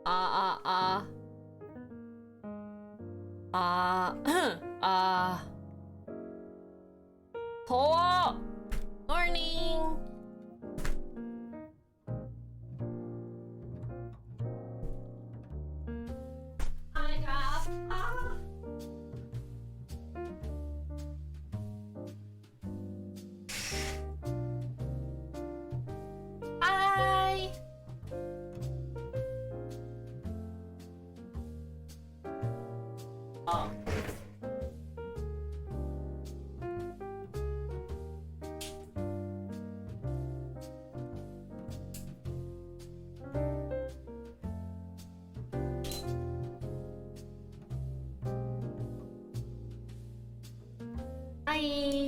아, 아, 아, 아, 더워! morning! Hi, Cap. Hi! Oh. Hi.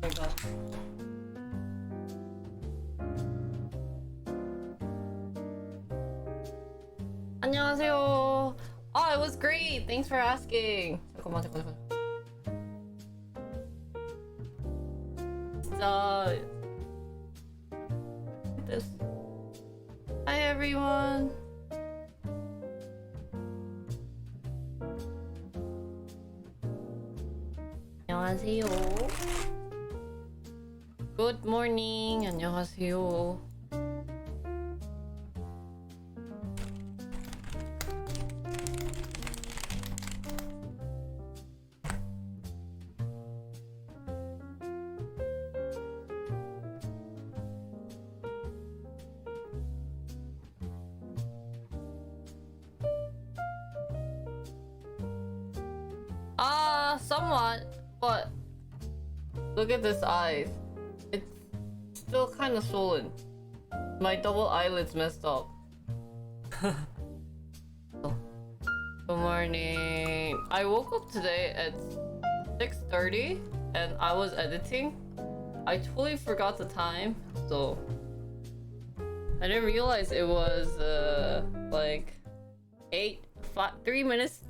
내가 안녕하세요. Oh, it was great. Thanks for asking. 잠깐만. 진짜 this. Hi everyone. 안녕하세요. Good morning. 안녕하세요. Somewhat, but look at this eyes. It's still kind of swollen. My double eyelids messed up. Good morning. I woke up today at 6:30 and I was editing. I totally forgot the time, so I didn't realize it was like 3 minutes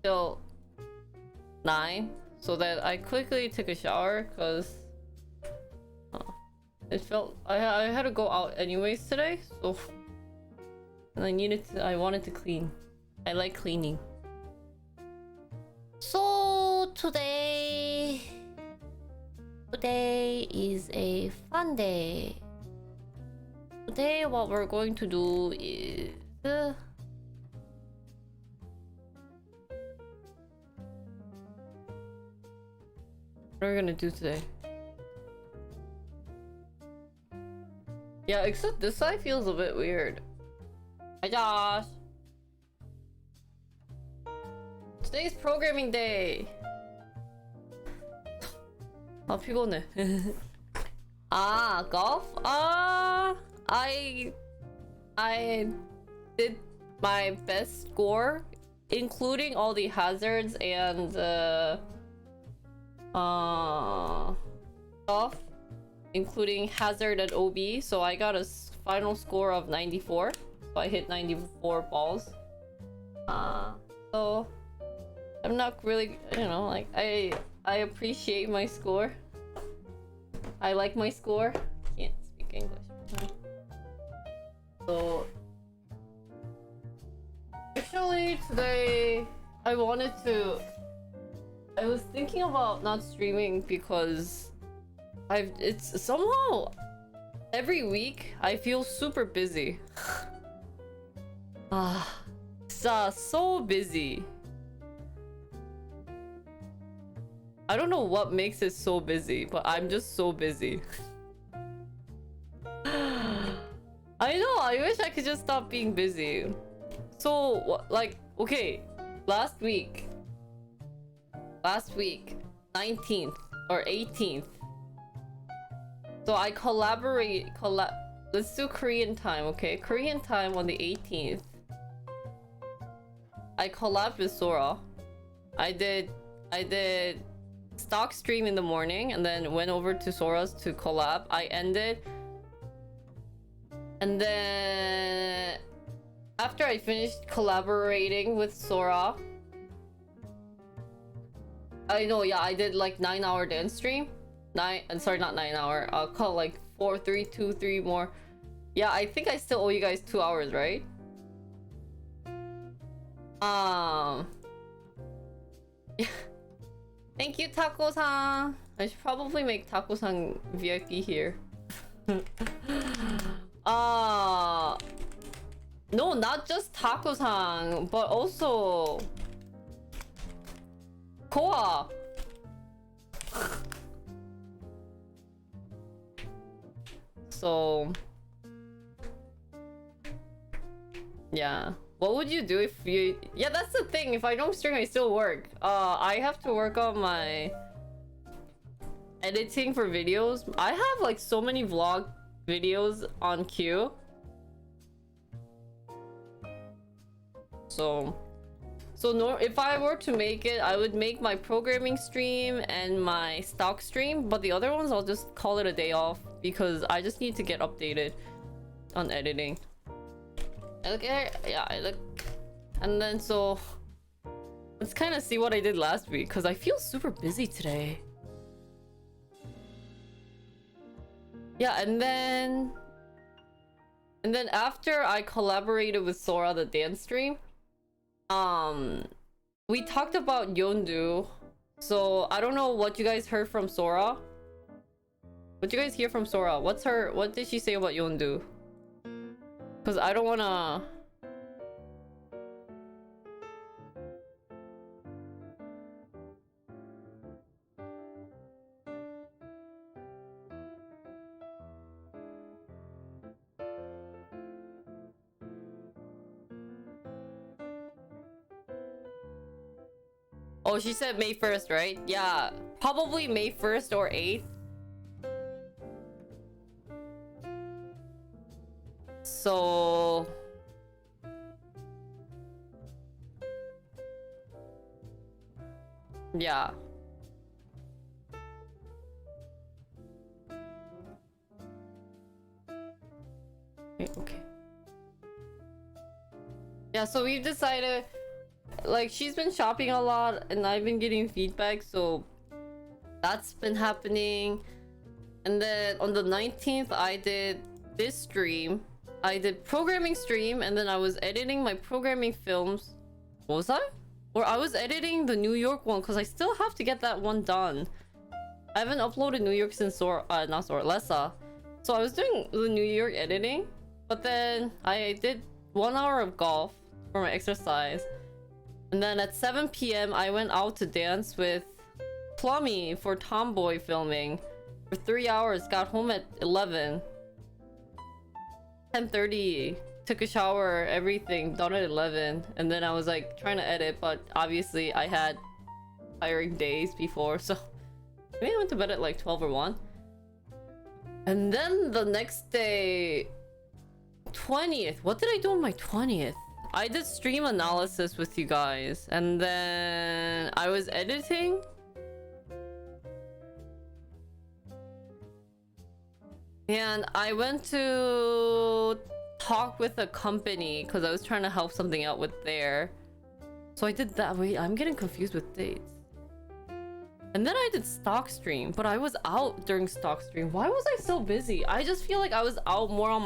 till 9, so that I quickly took a shower because it felt I had to go out anyways today, so and I wanted to clean. I like cleaning. So today is a fun day. Today what we're going to do is what are we gonna do today? Yeah, except this side feels a bit weird. Hi Josh! Today's programming day! 아 피곤해. Golf? I did my best score, including all the hazards and stuff, including hazard and OB, so I got a final score of 94. So I hit 94 balls. So I'm not really, like I appreciate my score. I like my score. Can't speak English. So actually today I was thinking about not streaming because it's somehow every week I feel super busy. So busy. I don't know what makes it so busy, but I'm just so busy. I know, I wish I could just stop being busy. So, okay, last week, 19th or 18th. So I let's do Korean time, okay? Korean time on the 18th. I collabed with Sora. I did stock stream in the morning and then went over to Sora's to collab. I ended. And then after I finished collaborating with Sora, I did like 9-hour dance stream. Not 9 hour. I'll call like 4, 3, 2, 3 more. Yeah, I think I still owe you guys 2 hours, right? Thank you, Taco-san. I should probably make Taco-san VIP here. No, not just Taco-san, but also Koa. So yeah. What would you do if you... Yeah, that's the thing. If I don't stream, I still work. I have to work on my editing for videos. I have like so many vlog videos on queue. So no, if I were to make it, I would make my programming stream and my stock stream, but the other ones I'll just call it a day off because I just need to get updated on editing. Okay, yeah, I look, and then so let's kind of see what I did last week because I feel super busy today. Yeah, and then after I collaborated with Sora, the dance stream, we talked about Yondu. So I don't know what you guys heard from Sora. What you guys hear from Sora? What did she say about Yondu? Because I don't wanna... Oh, she said May 1st, right? Yeah, probably May 1st or 8th. So yeah. Okay. Yeah, so we've decided, like, she's been shopping a lot and I've been getting feedback, so that's been happening. And then on the 19th I did this stream. I did programming stream, and then I was editing my programming films. Was I? Or I was editing the New York one because I still have to get that one done. I haven't uploaded New York since Lessa. So I was doing the New York editing, but then I did 1 hour of golf for my exercise. And then at 7 p.m. I went out to dance with Plummy for Tomboy filming for 3 hours. Got home at 11. 10:30, took a shower, everything done at 11, and then I was like trying to edit, but obviously I had tiring days before, so maybe I went to bed at like 12 or 1. And then the next day, 20th, what did I do on my 20th? I did stream analysis with you guys, and then I was editing. And I went to talk with a company because I was trying to help something out with there. So I did that. Wait, I'm getting confused with dates. And then I did stock stream, but I was out during stock stream. Why was I so busy? I just feel like I was out more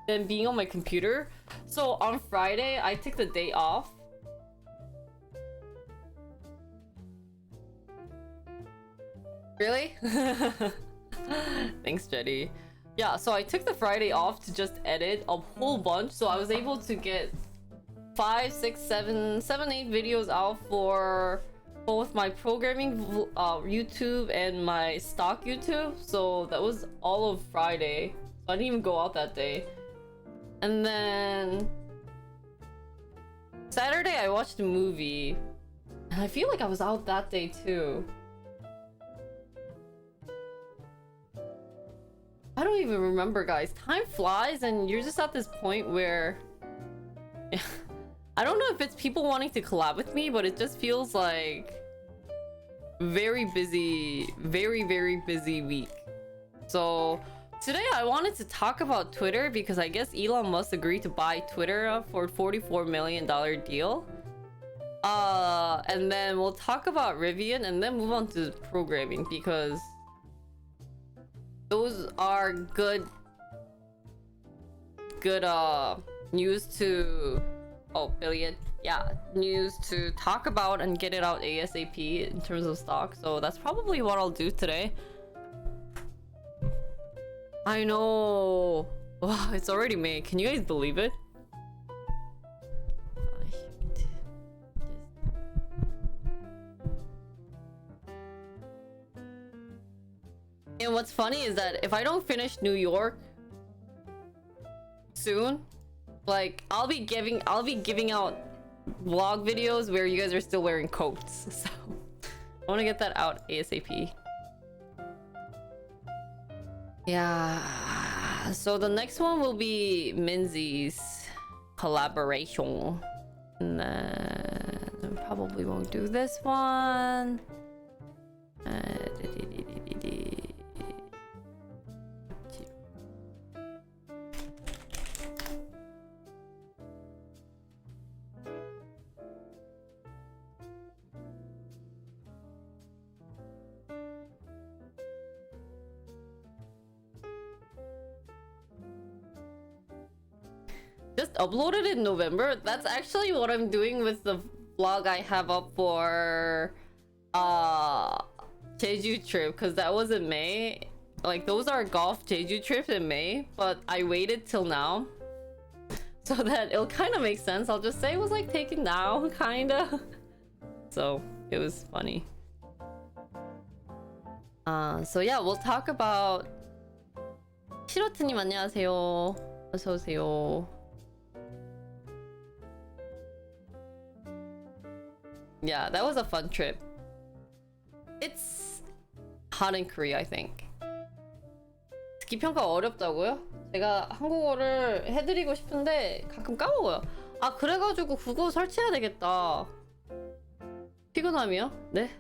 than being on my computer. So on Friday, I took the day off. Really? Thanks, Jetty. Yeah, so I took the Friday off to just edit a whole bunch, so I was able to get 5, 6, 7, 8 videos out for both my programming YouTube and my stock YouTube. So that was all of Friday. So I didn't even go out that day. And then Saturday I watched a movie, and I feel like I was out that day too. I don't even remember, guys. Time flies and you're just at this point where I don't know if it's people wanting to collab with me, but it just feels like very busy, very busy week. So today I wanted to talk about Twitter because I guess Elon Musk agreed to buy Twitter for a $44 million deal. And then we'll talk about Rivian and then move on to programming because those are good news to billion. Yeah, news to talk about and get it out ASAP in terms of stock. So that's probably what I'll do today. I know. Wow, it's already May. Can you guys believe it? And what's funny is that if I don't finish New York soon, like I'll be giving out vlog videos where you guys are still wearing coats. So I want to get that out ASAP. Yeah. So the next one will be Minzy's collaboration. And then I probably won't do this one. Just uploaded in November. That's actually what I'm doing with the vlog I have up for Jeju trip, because that was in May. Like those are golf Jeju trips in May, but I waited till now so that it'll kind of make sense. I'll just say it was like taken now, kinda. So it was funny. So yeah, we'll talk about. 시로트님 안녕하세요. 어서 오세요. Yeah, that was a fun trip. It's hot in Korea, I think. 스키 평가 어렵다고요? 제가 한국어를 해드리고 싶은데 가끔 까먹어요. 아, 그래가지고 그거 설치해야 되겠다. 피곤함이요? 네.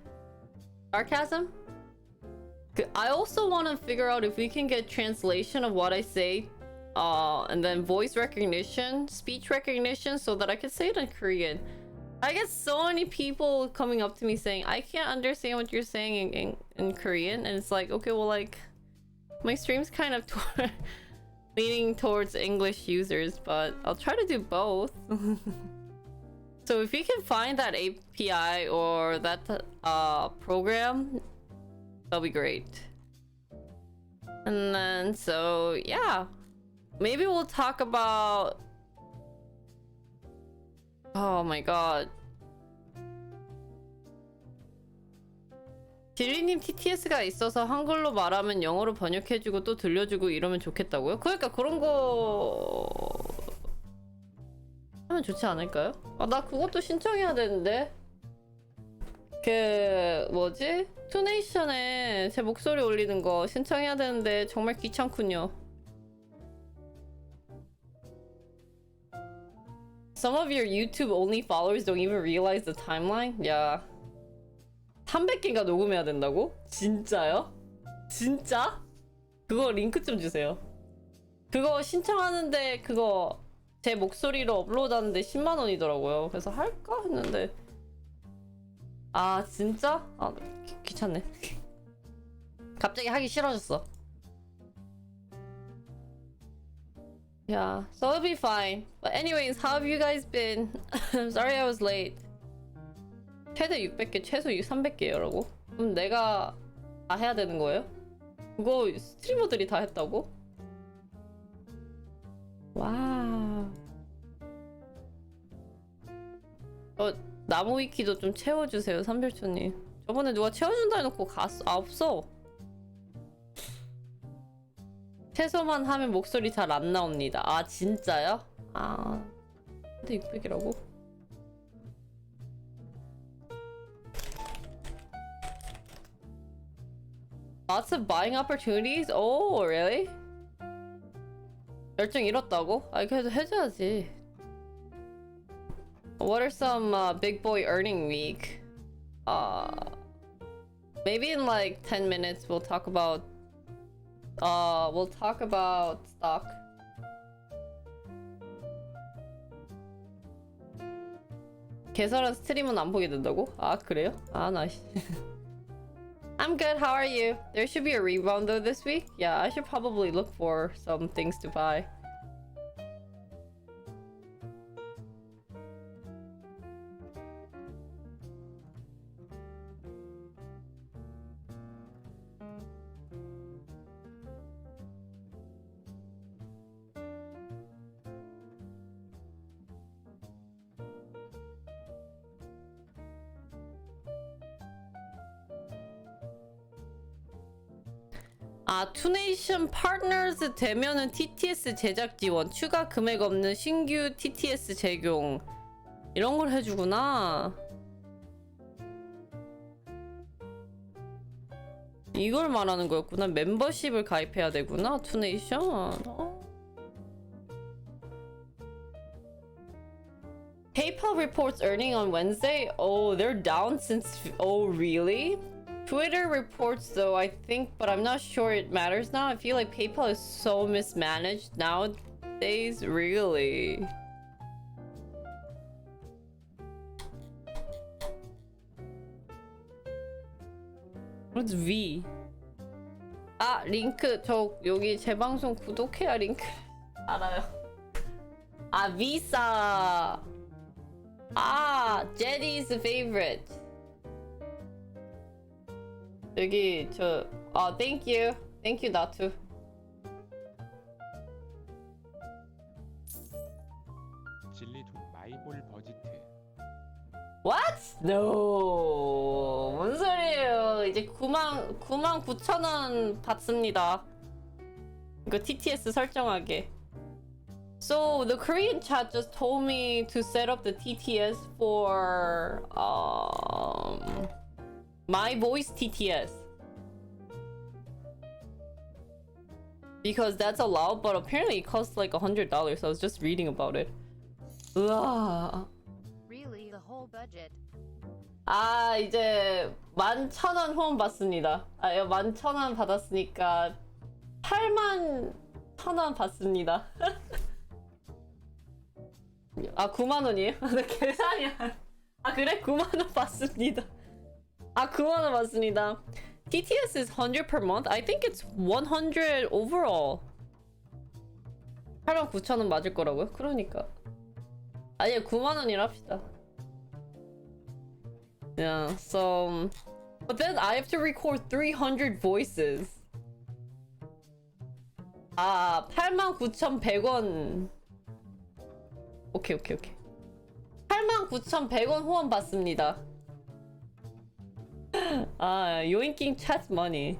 Sarcasm? I also want to figure out if we can get translation of what I say, and then voice recognition, speech recognition, so that I can say it in Korean. I get so many people coming up to me saying, I can't understand what you're saying in Korean. And it's like, okay, well, like, my stream's kind of leaning towards English users, but I'll try to do both. So if you can find that API or that program, that'll be great. And then, so, yeah. Maybe we'll talk about... Oh my god. 지리님 TTS가 있어서 한글로 말하면 영어로 번역해주고 또 들려주고 이러면 좋겠다고요? 그러니까 그런 거 하면 좋지 않을까요? 아, 나 그것도 신청해야 되는데. 그 뭐지? 투네이션에 제 목소리 올리는 거 신청해야 되는데 정말 귀찮군요. Some of your YouTube only followers don't even realize the timeline? Yeah. 300개가 녹음해야 된다고? 진짜요? 진짜? 그거 링크 좀 주세요. 그거 신청하는데 그거 제 목소리로 업로드하는데 10만 원이더라고요. 그래서 할까 했는데. 아 진짜? 아 귀찮네. 갑자기 하기 싫어졌어. Yeah, so it'll be fine. But anyways, how have you guys been? I'm sorry I was late. 최대 600개, 최소 300개라고? 그럼 내가 다 해야 되는 거예요? 그거 스트리머들이 다 했다고? 와우. 나무 위키도 좀 채워주세요, 삼별초님. 저번에 누가 채워준다 해놓고 갔어. 아, 없어. 최소만 하면 목소리 잘 안 나옵니다. 아 진짜요? 아 근데 600이라고? Lots of buying opportunities? Oh, really? 열정 잃었다고? 아 그래도 해줘야지. What are some big boy earning week? Maybe in like 10 minutes we'll talk about stock. 개설한 스트림은 안 보게 된다고? 아 그래요? 아 나 I'm good, how are you? There should be a rebound though this week. Yeah, I should probably look for some things to buy. 아, 투네이션 파트너즈 되면은 TTS 제작 지원, 추가 금액 없는 신규 TTS 적용 이런 걸 해주구나. 이걸 말하는 거였구나. 멤버십을 가입해야 되구나. 투네이션. PayPal reports earning on Wednesday. Oh, they're down since. Oh, really? Twitter reports though, I think, but I'm not sure it matters now. I feel like PayPal is so mismanaged nowadays, really. What's V? 아, 링크. 저 여기 제 방송 구독해야 링크 알아요. 아, 비싸. 아, Jetty's favorite. 여기 저 thank you 나투. 진리도 마이볼 버지트. What? No. 뭔 소리예요? 이제 99,000원 받습니다. 이거 TTS 설정하게. So the Korean chat just told me to set up the TTS for my voice TTS because that's allowed, but apparently it costs like $100. So I was just reading about it. 으아. Really, the whole budget. 아, 이제 11,000원 후원 받습니다. 아, 11,000원 받았으니까 81,000원 받습니다. 아, 9만원이에요? 나 계산이 아, 그래? 9만원 받습니다. 아, 9만원 맞습니다. TTS is 100 per month? I think it's 100 overall. 89,000원 맞을 거라고요? 그러니까. 아니, 9만원이라 합시다. Yeah, so... But then I have to record 300 voices. 아, 89,100원. 오케이. 89,100원 후원 받습니다. 아, 요인킹 chat money.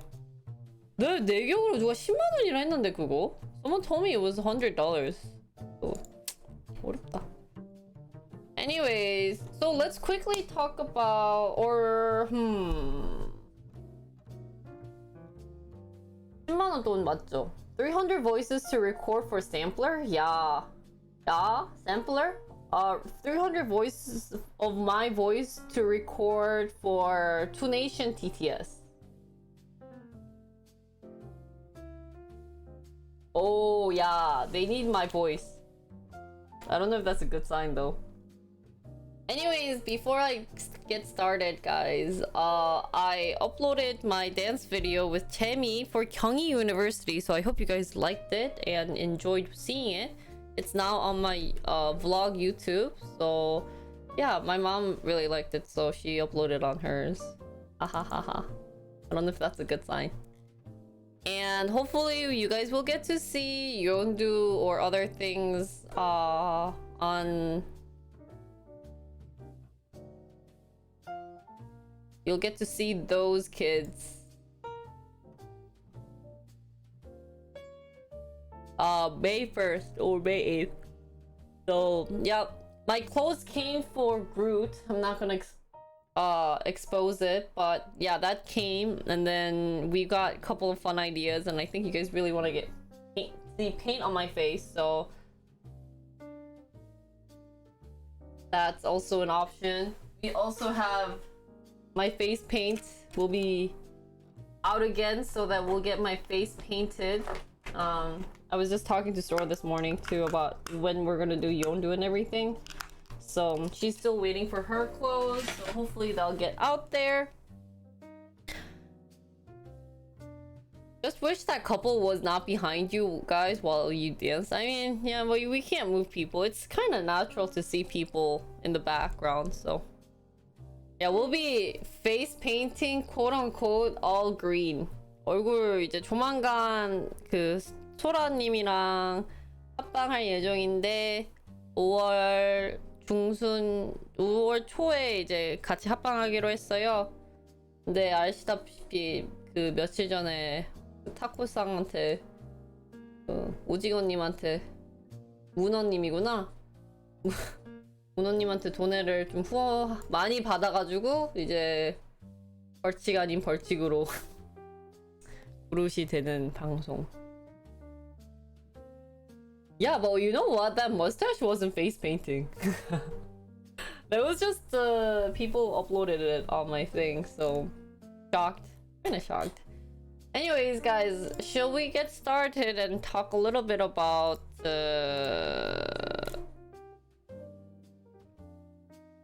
내 기억으로 누가 10만 원이라 했는데 그거? Someone told me it was $100. 어렵다. Anyways, so let's quickly talk about 10만 원 돈 맞죠? 300 voices to record for sampler? Yeah, sampler? 300 voices of my voice to record for Tunation TTS. Oh yeah, they need my voice. I don't know if that's a good sign though. Anyways, before I get started, guys, I uploaded my dance video with Tammy for Gyeonggi University, so I hope you guys liked it and enjoyed seeing it. It's now on my vlog YouTube, so yeah, my mom really liked it, so she uploaded on hers. I don't know if that's a good sign. And hopefully you guys will get to see Yeondu or other things on... You'll get to see those kids. May 1st or May 8th. So, yep. My clothes came for Groot. I'm not gonna expose it, but yeah, that came. And then we got a couple of fun ideas, and I think you guys really want to get see paint on my face, so that's also an option. We also have my face paint will be out again, so that we'll get my face painted. I was just talking to Sora this morning too about when we're gonna do Yeondu and everything. So she's still waiting for her clothes, so hopefully they'll get out there. Just wish that couple was not behind you guys while you dance. I mean, yeah, but we can't move people. It's kind of natural to see people in the background, so. Yeah, we'll be face painting, quote unquote, all green. 얼굴 이제 조만간 그 소라님이랑 합방할 예정인데 5월 중순, 5월 초에 이제 같이 합방하기로 했어요. 근데 아시다시피 그 며칠 전에 타코상한테 오징어님한테 문어님이구나. 문어님한테 돈을 좀 많이 받아가지고 이제 벌칙 아닌 벌칙으로 부르시 되는 방송. Yeah, but you know what? That mustache wasn't face painting. That was just people uploaded it on my thing, so shocked, kind of shocked. Anyways, guys, shall we get started and talk a little bit about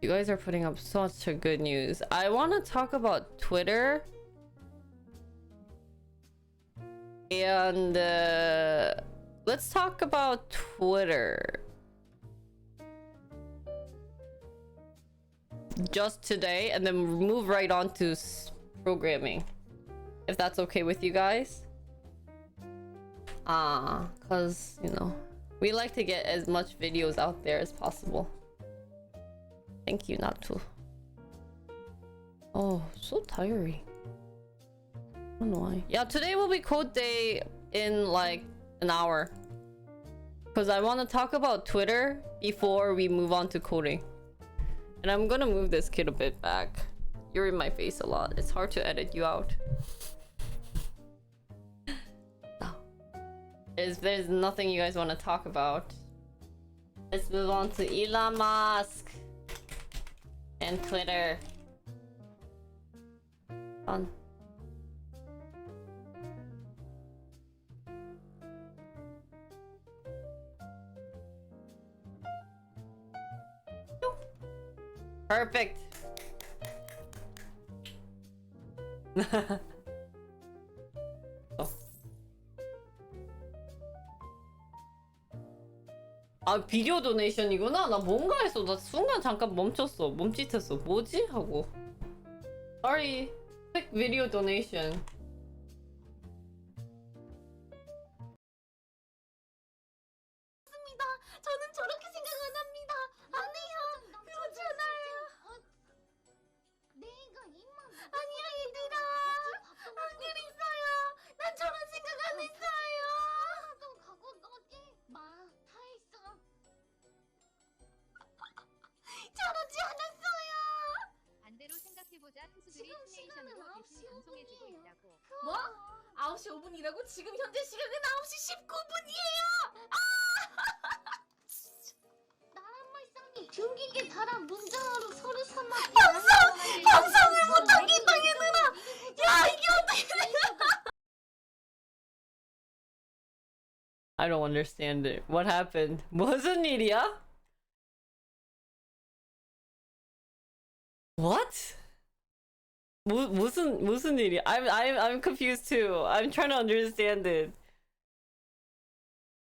You guys are putting up such a good news. I want to talk about Twitter and let's talk about Twitter. Just today, and then move right on to programming. If that's okay with you guys. Cause, you know, we like to get as much videos out there as possible. Thank you, Natu. Oh, so tiring. I don't know why. Yeah, today will be code day in like an hour. Because I want to talk about Twitter before we move on to coding. And I'm gonna move this kid a bit back. You're in my face a lot. It's hard to edit you out. No. There's nothing you guys want to talk about. Let's move on to Elon Musk and Twitter. Fun. Perfect. 어. 아, 비디오 도네이션이구나. 나 뭔가 했어. 나 순간 잠깐 멈췄어. 멈칫했어. 뭐지? 하고. Sorry. Quick video donation. 저는 저렇게 생각 안 합니다. 안 해요. 그러지 않아요. 내가 입만 아니야 얘들아. 안 그랬어요. 난 저런 생각 안 했어요. 너 가고 너지 마. 다 했어. 저러지 않았어요. 반대로 생각해보자. 투수들이 지금 시간은 시뮬레이션으로 대신 9시 방송해주고 5분이에요. 있다고. 뭐? 9시 5분이라고? 지금 현재 시간은 9시 19분이에요. 나란 말씀이 중기계 달아 문자로 서류 삼아 방송을 못하겠다 얘들아. 야 이게 어떻게 돼? I don't understand it. What happened? 무슨 일이야? What? 무슨 일이? I'm confused too. I'm trying to understand it.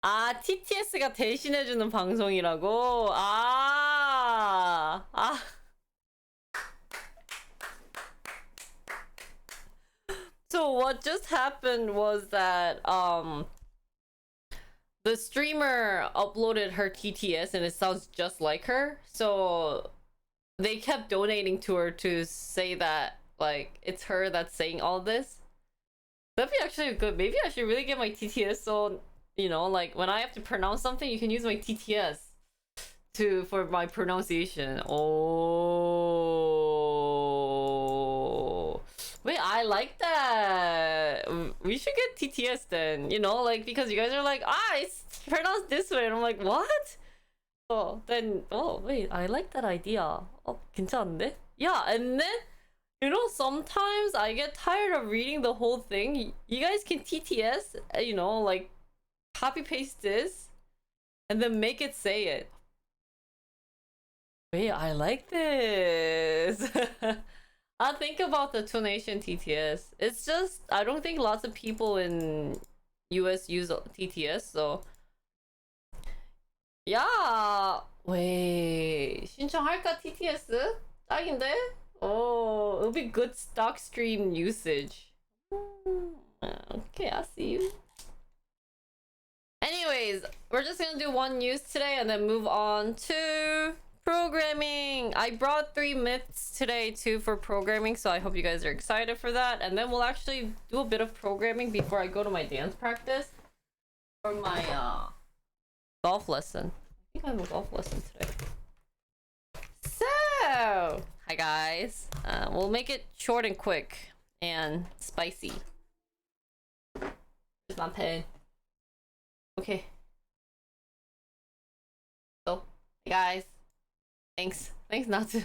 아, TTS가 대신해주는 방송이라고? So what just happened was that the streamer uploaded her TTS and it sounds just like her. So they kept donating to her to say that like it's her that's saying all this. That'd be actually good. Maybe I should really get my TTS so you know, like when I have to pronounce something, you can use my TTS for my pronunciation. Oh, wait, I like that. We should get TTS then. You know, like because you guys are like, it's pronounced this way, and I'm like, what? Oh, then wait, I like that idea. 괜찮은데? Yeah, and then you know, sometimes I get tired of reading the whole thing. You guys can TTS, you know, like copy paste this and then make it say it. Wait, I like this. I think about the Two Nation TTS. It's just I don't think lots of people in US use TTS, so 야, 왜 신청할까 TTS? 짱인데? Oh, it'll be good stock stream usage. Okay, I see you. Anyways, we're just gonna do one news today and then move on to programming. I brought 3 myths today too for programming, so I hope you guys are excited for that. And then we'll actually do a bit of programming before I go to my dance practice for my golf lesson. I think I have a golf lesson today. So, hi guys. We'll make it short and quick and spicy. Here's my pen. Okay. So, hey guys. Thanks not to.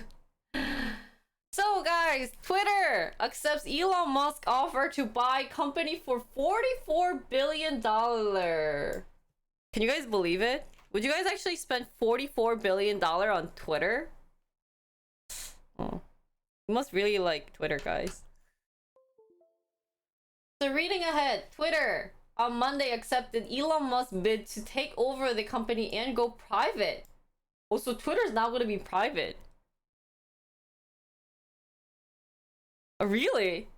So guys, Twitter accepts Elon Musk offer to buy company for $44 billion. Can you guys believe it? Would you guys actually spend $44 billion on Twitter? Oh. You must really like Twitter, guys. So reading ahead, Twitter on Monday accepted Elon Musk's bid to take over the company and go private. Oh, so Twitter's now going to be private. Really?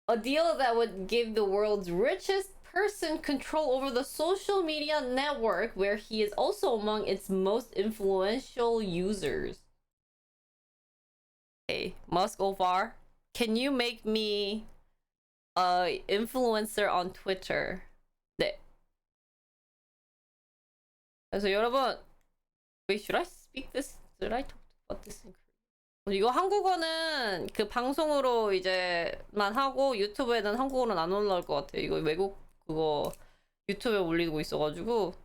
A deal that would give the world's richest person control over the social media network, where he is also among its most influential users. Hey, Musk Ovar, can you make me a influencer on Twitter? 네. 그래서 여러분, wait, should I speak this? Did I talk about this in Korean? 이거 한국어는 그 방송으로 이제만 하고 유튜브에는 한국어는 안 올라올 것 같아요. 이거 외국 그거 유튜브에 올리고 있어가지고.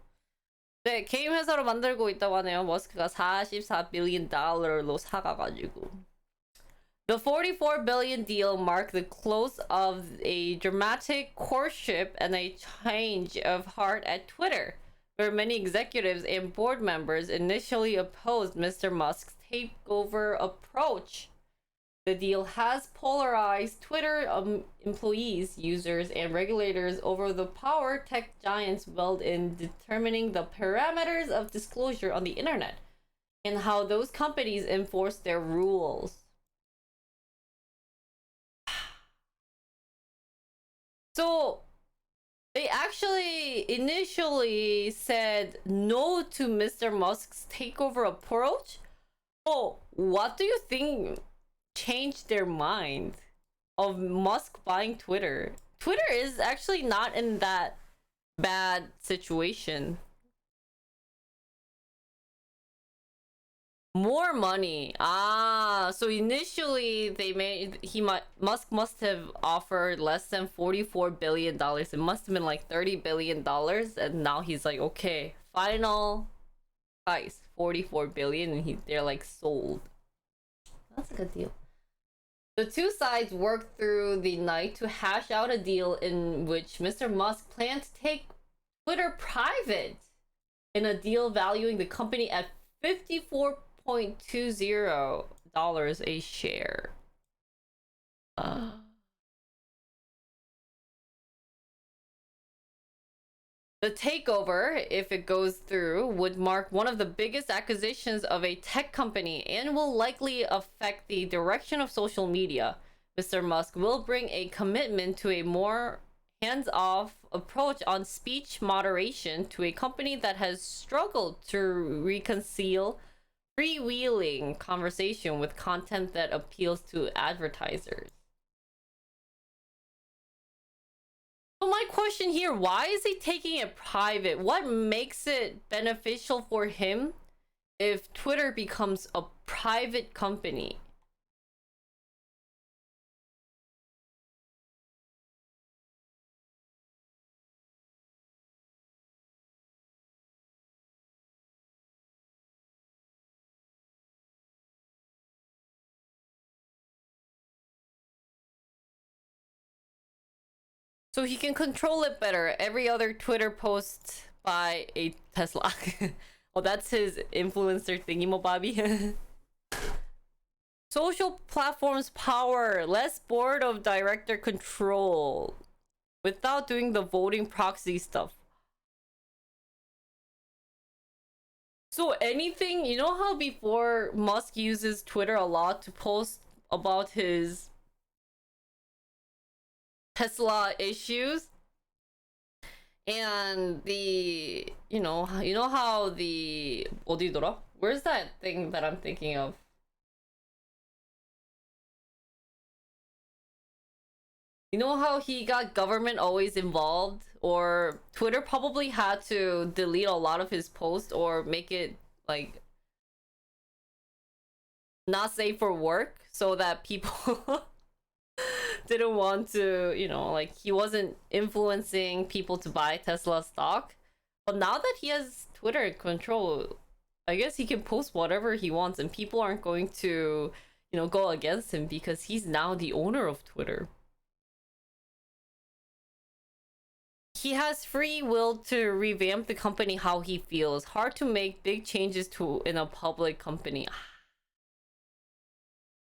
네, 게임 회사로 만들고 있다고 하네요. 머스크가 44 billion 달러로 사가가지고. The $44 billion deal marked the close of a dramatic courtship and a change of heart at Twitter, where many executives and board members initially opposed Mr. Musk's takeover approach. The deal has polarized Twitter employees, users, and regulators over the power tech giants wield in determining the parameters of disclosure on the internet and how those companies enforce their rules. So, they actually initially said no to Mr. Musk's takeover approach. Oh, what do you think changed their mind of Musk buying Twitter? Twitter is actually not in that bad situation. More money. So initially Musk must have offered less than $44 billion. It must have been like $30 billion, and now he's like, okay, final price, $44 billion, and they're like sold. That's a good deal. The two sides worked through the night to hash out a deal in which Mr. Musk planned to take Twitter private, in a deal valuing the company at $54.20 a share. The takeover, if it goes through, would mark one of the biggest acquisitions of a tech company and will likely affect the direction of social media. Mr. Musk will bring a commitment to a more hands-off approach on speech moderation to a company that has struggled to reconcile freewheeling conversation with content that appeals to advertisers. So my question here, why is he taking it private? What makes it beneficial for him if Twitter becomes a private company? So he can control it better. Every other Twitter post by a Tesla. Oh, that's his influencer thingy, Bobby. Social platforms power, less board of director control without doing the voting proxy stuff. So anything, you know how before Musk uses Twitter a lot to post about his Tesla issues and the, you know how the 어디더라? Where's that thing that I'm thinking of? You know how he got government always involved? Or Twitter probably had to delete a lot of his posts or make it like not safe for work so that people didn't want to, you know, like he wasn't influencing people to buy Tesla stock. But now that he has Twitter control, I guess he can post whatever he wants and people aren't going to, you know, go against him because he's now the owner of Twitter. He has free will to revamp the company how he feels. Hard to make big changes to in a public company.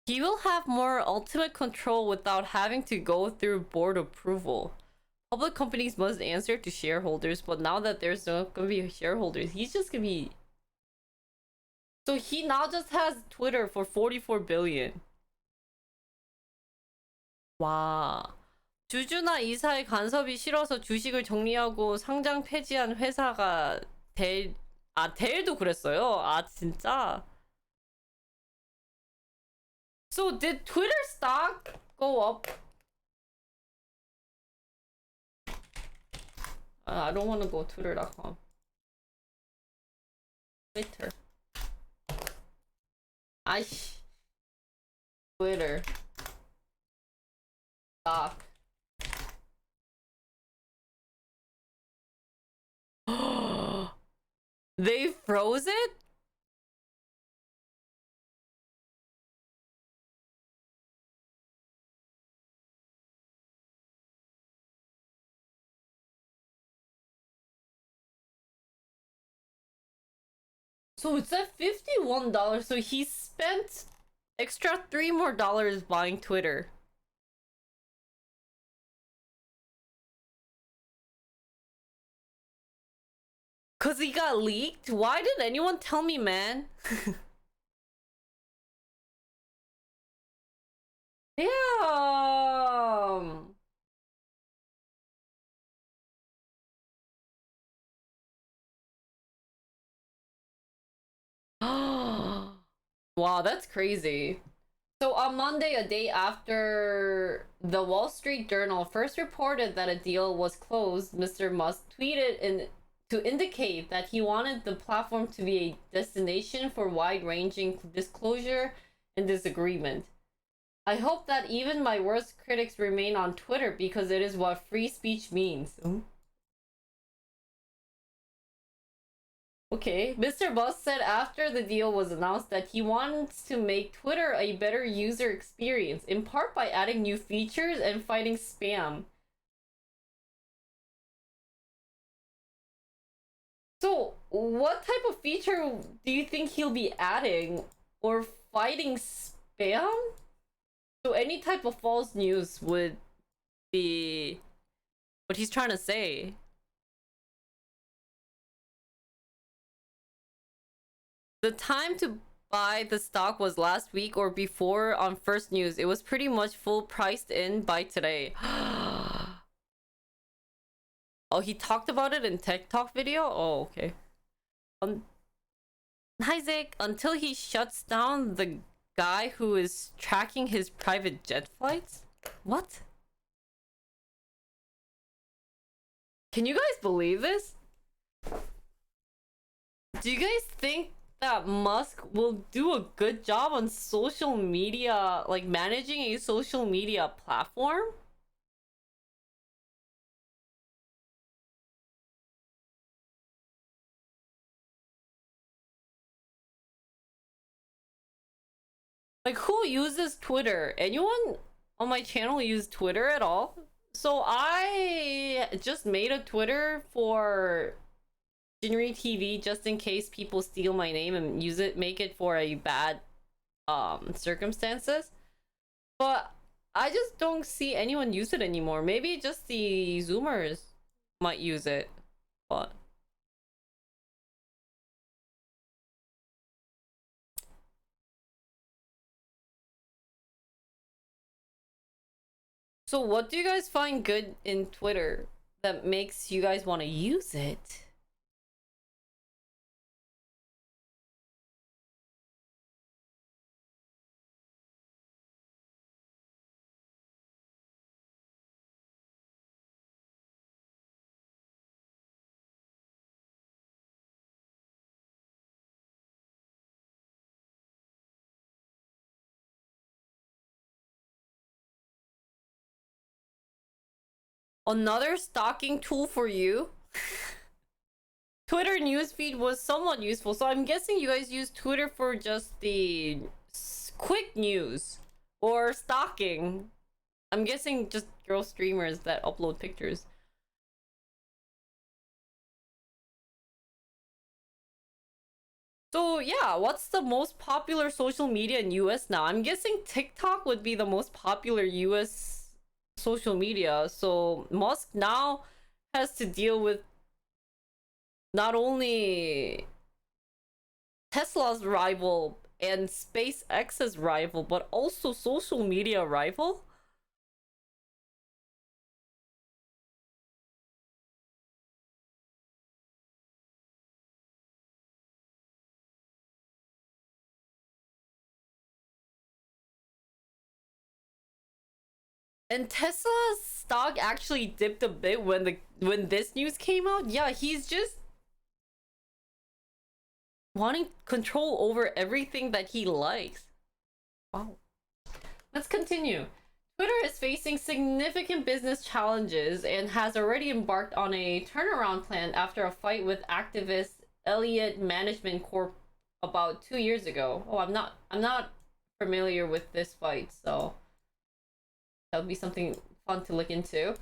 He will have more ultimate control without having to go through board approval. Public companies must answer to shareholders, but now that there's not gonna be shareholders, he's just gonna be... So he now just has Twitter for 44 billion. 와. 주주나 이사의 간섭이 싫어서 주식을 정리하고 상장 폐지한 회사가 델도 그랬어요? 아, 진짜? So did Twitter stock go up? I don't want to go twitter.com. Twitter. 아이씨. Twitter. Stock. They froze it? So it's at $51. So he spent extra $3 more buying Twitter. Cause he got leaked? Why didn't anyone tell me, man? Damn. Wow, that's crazy. So on Monday, a day after the Wall Street Journal first reported that a deal was closed, Mr. Musk tweeted to indicate that he wanted the platform to be a destination for wide-ranging disclosure and disagreement. I hope that even my worst critics remain on Twitter because it is what free speech means. Okay, Mr. Musk said after the deal was announced that he wants to make Twitter a better user experience, in part by adding new features and fighting spam. So, what type of feature do you think he'll be adding or fighting spam? So any type of false news would be what he's trying to say. The time to buy the stock was last week or before on First News. It was pretty much full priced in by today. Oh, he talked about it in Tech Talk video? Oh, okay. Isaac, until he shuts down the guy who is tracking his private jet flights? What? Can you guys believe this? Do you guys think that Musk will do a good job on social media, like managing a social media platform? Like, who uses Twitter? Anyone on my channel use Twitter at all? So I just made a Twitter for Jinri TV just in case people steal my name and use it, make it for a bad circumstances. But I just don't see anyone use it anymore. Maybe just the Zoomers might use it, but so what do you guys find good in Twitter that makes you guys want to use it? Another stalking tool for you? Twitter newsfeed was somewhat useful, so I'm guessing you guys use Twitter for just the quick news or stalking. I'm guessing just girl streamers that upload pictures. So yeah, what's the most popular social media in US now? I'm guessing TikTok would be the most popular US social media. So Musk now has to deal with not only Tesla's rival and SpaceX's rival, but also social media rival. And Tesla's stock actually dipped a bit when this news came out. Yeah, he's just wanting control over everything that he likes. Wow. Let's continue. Twitter is facing significant business challenges and has already embarked on a turnaround plan after a fight with activist Elliott Management Corp about 2 years ago. Oh, I'm not familiar with this fight, so that would be something fun to look into.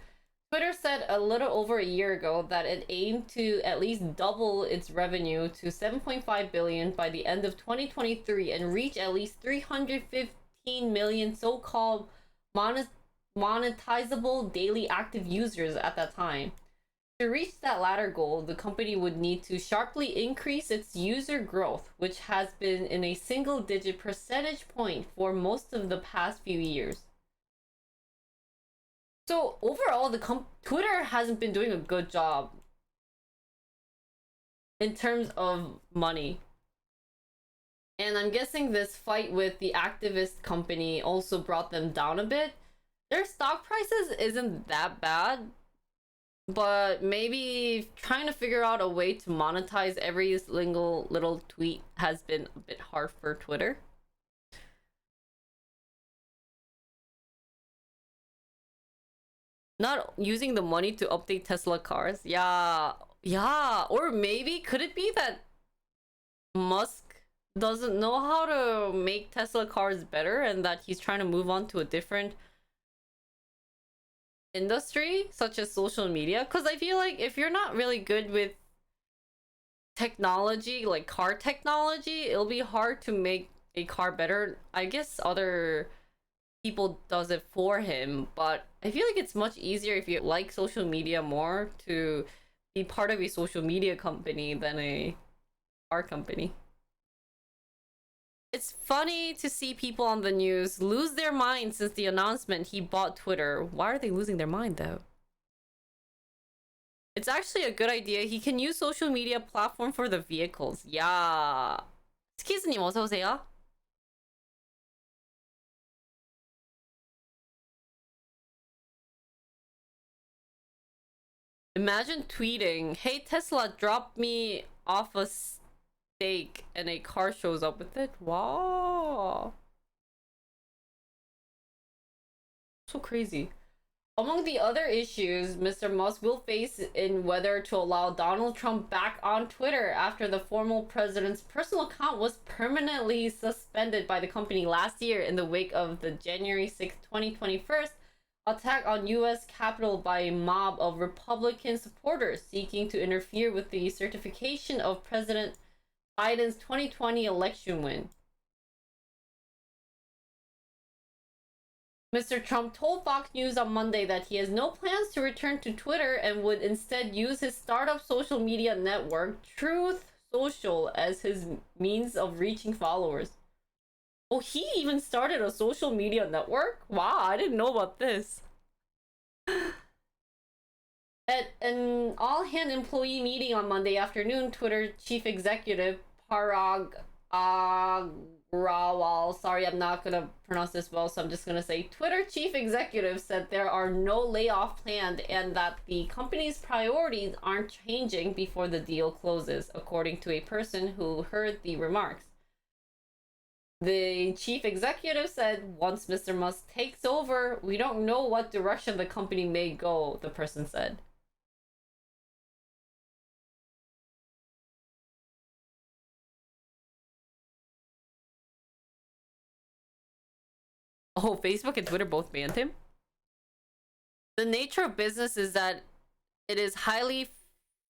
Twitter said a little over a year ago that it aimed to at least double its revenue to 7.5 billion by the end of 2023 and reach at least 315 million so-called monetizable daily active users at that time. To reach that latter goal, the company would need to sharply increase its user growth, which has been in a single-digit percentage point for most of the past few years. So overall, Twitter hasn't been doing a good job in terms of money. And I'm guessing this fight with the activist company also brought them down a bit. Their stock prices isn't that bad, but maybe trying to figure out a way to monetize every single little tweet has been a bit hard for Twitter. Not using the money to update Tesla cars. Yeah. Or maybe could it be that Musk doesn't know how to make Tesla cars better and that he's trying to move on to a different industry such as social media? Because I feel like if you're not really good with technology, like car technology, it'll be hard to make a car better. I guess other people does it for him, but I feel like it's much easier if you like social media more to be part of a social media company than a car company. It's funny to see people on the news lose their mind since the announcement he bought Twitter. Why are they losing their mind though? It's actually a good idea. He can use social media platform for the vehicles. Yeah. 스키즈님 어서 오세요. Imagine tweeting, "Hey Tesla, drop me off a steak," and a car shows up with it. Wow. So crazy. Among the other issues Mr. Musk will face in whether to allow Donald Trump back on Twitter after the former president's personal account was permanently suspended by the company last year in the wake of the January 6, 2021 attack on US Capitol by a mob of Republican supporters seeking to interfere with the certification of President Biden's 2020 election win. Mr. Trump told Fox News on Monday that he has no plans to return to Twitter and would instead use his startup social media network, Truth Social, as his means of reaching followers. Oh, he even started a social media network? Wow, I didn't know about this. At an all-hand employee meeting on Monday afternoon, Twitter chief executive Parag Agrawal, sorry, I'm not gonna pronounce this well, so I'm just gonna say Twitter chief executive said there are no layoff planned and that the company's priorities aren't changing before the deal closes, according to a person who heard the remarks. The chief executive said once Mr. Musk takes over, we don't know what direction the company may go, the person said. Oh, Facebook and Twitter both banned him? The nature of business is that it is highly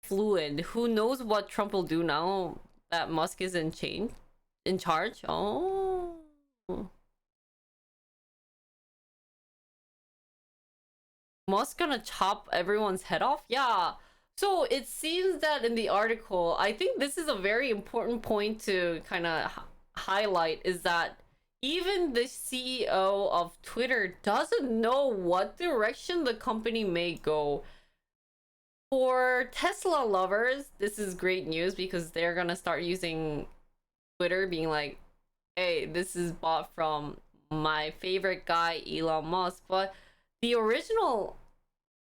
fluid. Who knows what Trump will do now that Musk is in charge? Oh. Musk gonna chop everyone's head off? Yeah. So it seems that in the article, I think this is a very important point to kind of highlight, is that even the CEO of Twitter doesn't know what direction the company may go. For Tesla lovers, this is great news because they're gonna start using Twitter, being like, hey, this is bought from my favorite guy, Elon Musk. But the original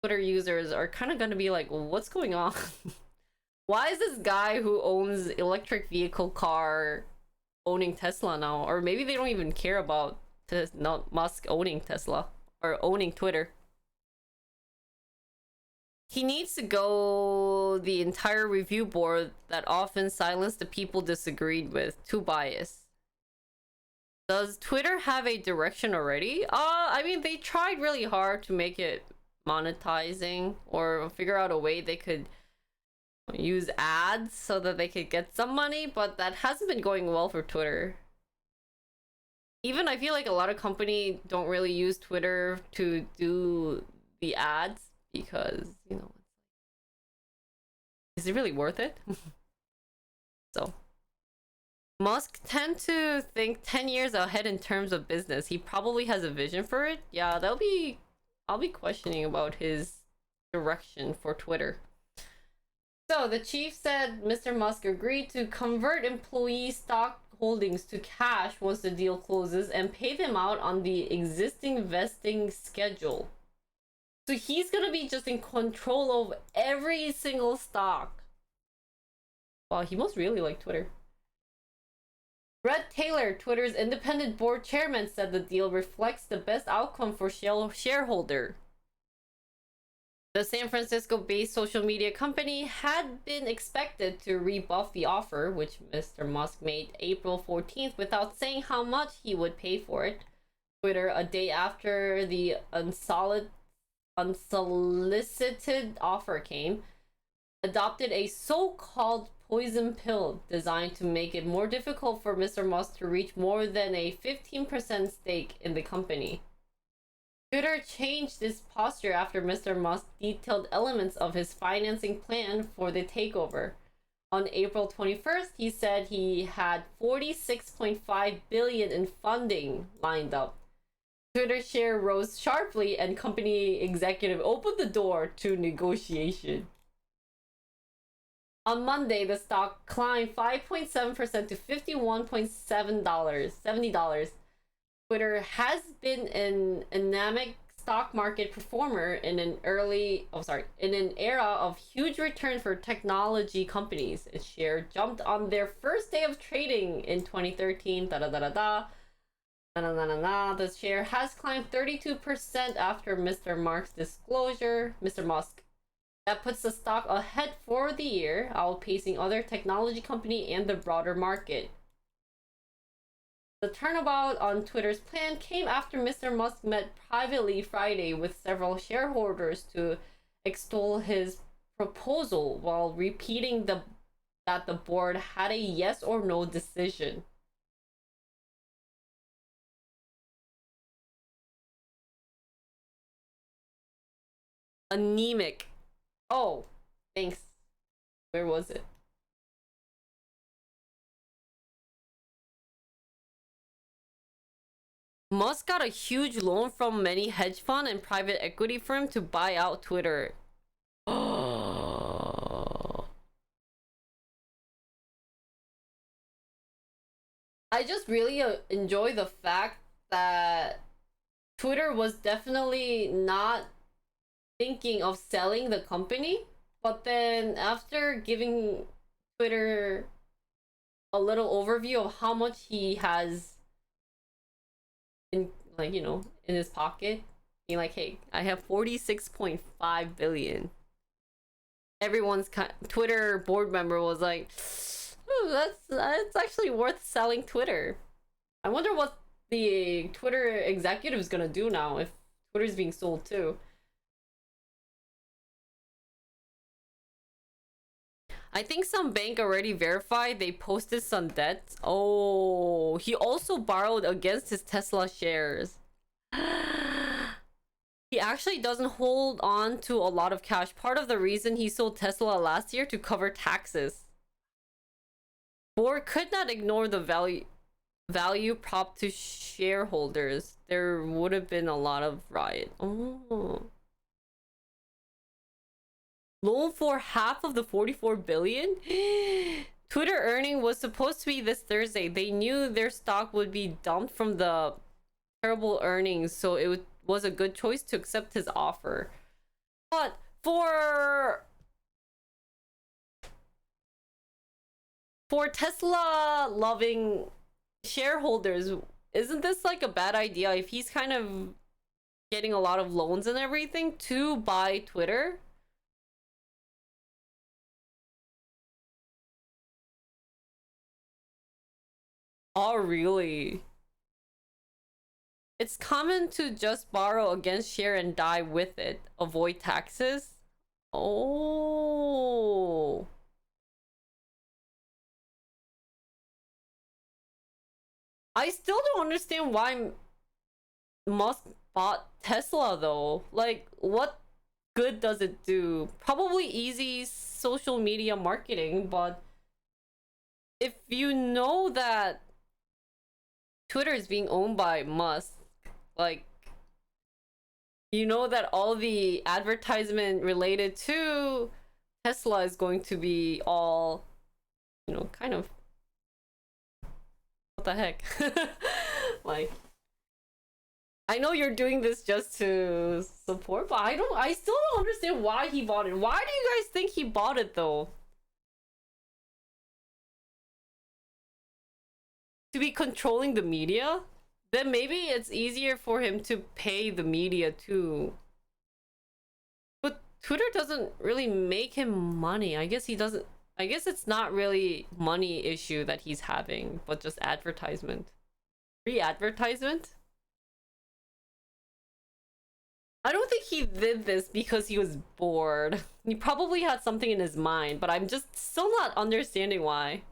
Twitter users are kind of gonna be like, what's going on? Why is this guy who owns electric vehicle car owning Tesla now? Or maybe they don't even care about not Musk owning Tesla or owning Twitter. He needs to go the entire review board that often silenced the people disagreed with, too biased. Does Twitter have a direction already? I mean, they tried really hard to make it monetizing or figure out a way they could use ads so that they could get some money, but that hasn't been going well for Twitter. Even I feel like a lot of companies don't really use Twitter to do the ads because, you know, is it really worth it? So Musk tend to think 10 years ahead in terms of business. He probably has a vision for it. Yeah, I'll be questioning about his direction for Twitter. So the chief said Mr. Musk agreed to convert employee stock holdings to cash once the deal closes and pay them out on the existing vesting schedule. So he's gonna be just in control of every single stock. Wow, he must really like Twitter. Brett Taylor, Twitter's independent board chairman, said the deal reflects the best outcome for shareholder. The San Francisco-based social media company had been expected to rebuff the offer, which Mr. Musk made April 14th, without saying how much he would pay for it. Twitter, a day after the unsolicited offer came, adopted a so-called poison pill designed to make it more difficult for Mr. Musk to reach more than a 15% stake in the company. Twitter changed its posture after Mr. Musk detailed elements of his financing plan for the takeover. On April 21st, he said he had $46.5 billion in funding lined up. Twitter share rose sharply and company executive opened the door to negotiation. On Monday, the stock climbed 5.7% to $51.70. Twitter has been an anemic stock market performer in an era of huge return for technology companies. Its share jumped on their first day of trading in 2013. The share has climbed 32% after Mr. Musk's disclosure. Mr. Musk. That puts the stock ahead for the year, outpacing other technology company and the broader market. The turnabout on Twitter's plan came after Mr. Musk met privately Friday with several shareholders to extol his proposal while repeating that the board had a yes or no decision. Anemic. Oh, thanks. Where was it? Musk got a huge loan from many hedge fund and private equity firm to buy out Twitter. I just really enjoy the fact that Twitter was definitely not thinking of selling the company, but then after giving Twitter a little overview of how much he has in, like, you know, in his pocket, being like, hey, I have 46.5 billion. Everyone's Twitter board member was like, oh, that's actually worth selling Twitter. I wonder what the Twitter executive is gonna do now if Twitter's being sold too. I think some bank already verified they posted some debts. Oh, he also borrowed against his Tesla shares. He actually doesn't hold on to a lot of cash. Part of the reason he sold Tesla last year to cover taxes. Board could not ignore the value prop to shareholders. There would have been a lot of riot. Oh. Loan for half of the 44 billion? Twitter earning was supposed to be this Thursday. They knew their stock would be dumped from the terrible earnings, so it was a good choice to accept his offer. But for Tesla loving shareholders, isn't this like a bad idea if he's kind of getting a lot of loans and everything to buy Twitter? Oh, really? It's common to just borrow against share and die with it. Avoid taxes. Oh. I still don't understand why Musk bought Tesla though. Like, what good does it do? Probably easy social media marketing, but if you know that Twitter is being owned by Musk, like, you know that all the advertisement related to Tesla is going to be all, you know, kind of, what the heck? Like, I know you're doing this just to support, but I still don't understand why he bought it. Why do you guys think he bought it though? To be controlling the media? Then maybe it's easier for him to pay the media too. But Twitter doesn't really make him money. I guess he doesn't. I guess it's not really money issue that he's having, but just advertisement. Free advertisement? I don't think he did this because he was bored. He probably had something in his mind, but I'm just still not understanding why.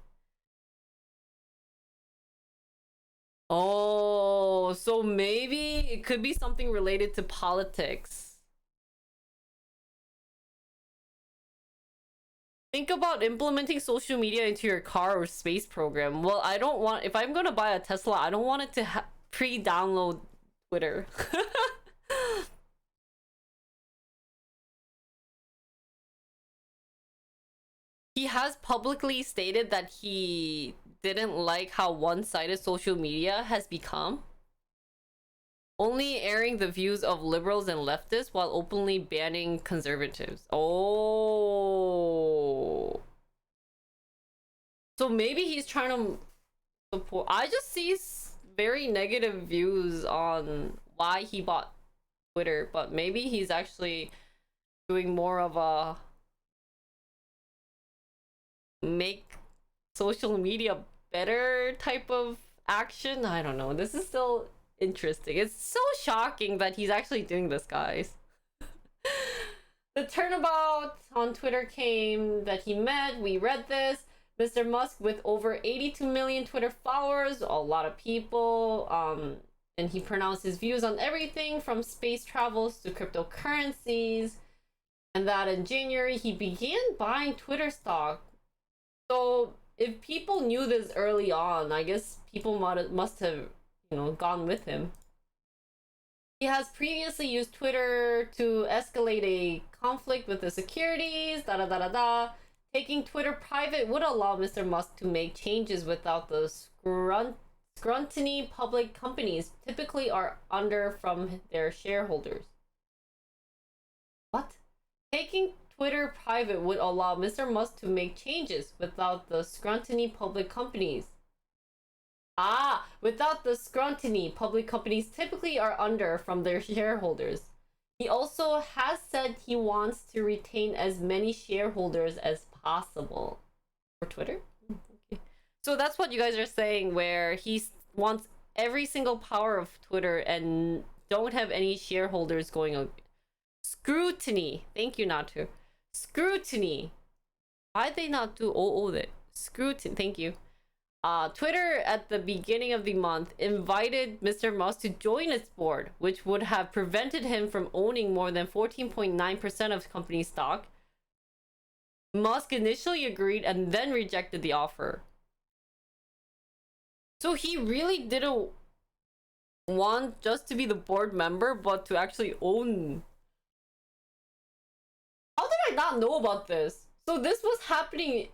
Oh, so maybe it could be something related to politics. Think about implementing social media into your car or space program. Well, I don't want, if I'm gonna buy a Tesla, I don't want it to pre-download Twitter. He has publicly stated that he didn't like how one-sided social media has become, only airing the views of liberals and leftists while openly banning conservatives. Oh, so maybe he's trying to support. I just see very negative views on why he bought Twitter, but maybe he's actually doing more of a make social media better type of action. I don't know. This is still interesting. It's so shocking that he's actually doing this, guys. The turnabout on Twitter came that he met. We read this. Mr. Musk with over 82 million Twitter followers, a lot of people. And he pronounced his views on everything from space travels to cryptocurrencies. and that in January he began buying Twitter stock. So if people knew this early on, I guess people must have, gone with him. He has previously used Twitter to escalate a conflict with the securities, da da da da da. Taking Twitter private would allow Mr. Musk to make changes without the scrutiny public companies typically are under from their shareholders. What? Taking Twitter private would allow Mr. Musk to make changes without the scrutiny public companies. Without the scrutiny public companies typically are under from their shareholders. He also has said he wants to retain as many shareholders as possible. For Twitter? Okay. So that's what you guys are saying, where he wants every single power of Twitter and don't have any shareholders going on. Scrutiny. Thank you, Natu. Scrutiny. Why'd they not do that? Scrutiny. Thank you. Twitter at the beginning of the month invited Mr. Musk to join its board, which would have prevented him from owning more than 14.9% of the company's stock. Musk initially agreed and then rejected the offer. So he really didn't want just to be the board member, but to actually own. How did I not know about this? So this was happening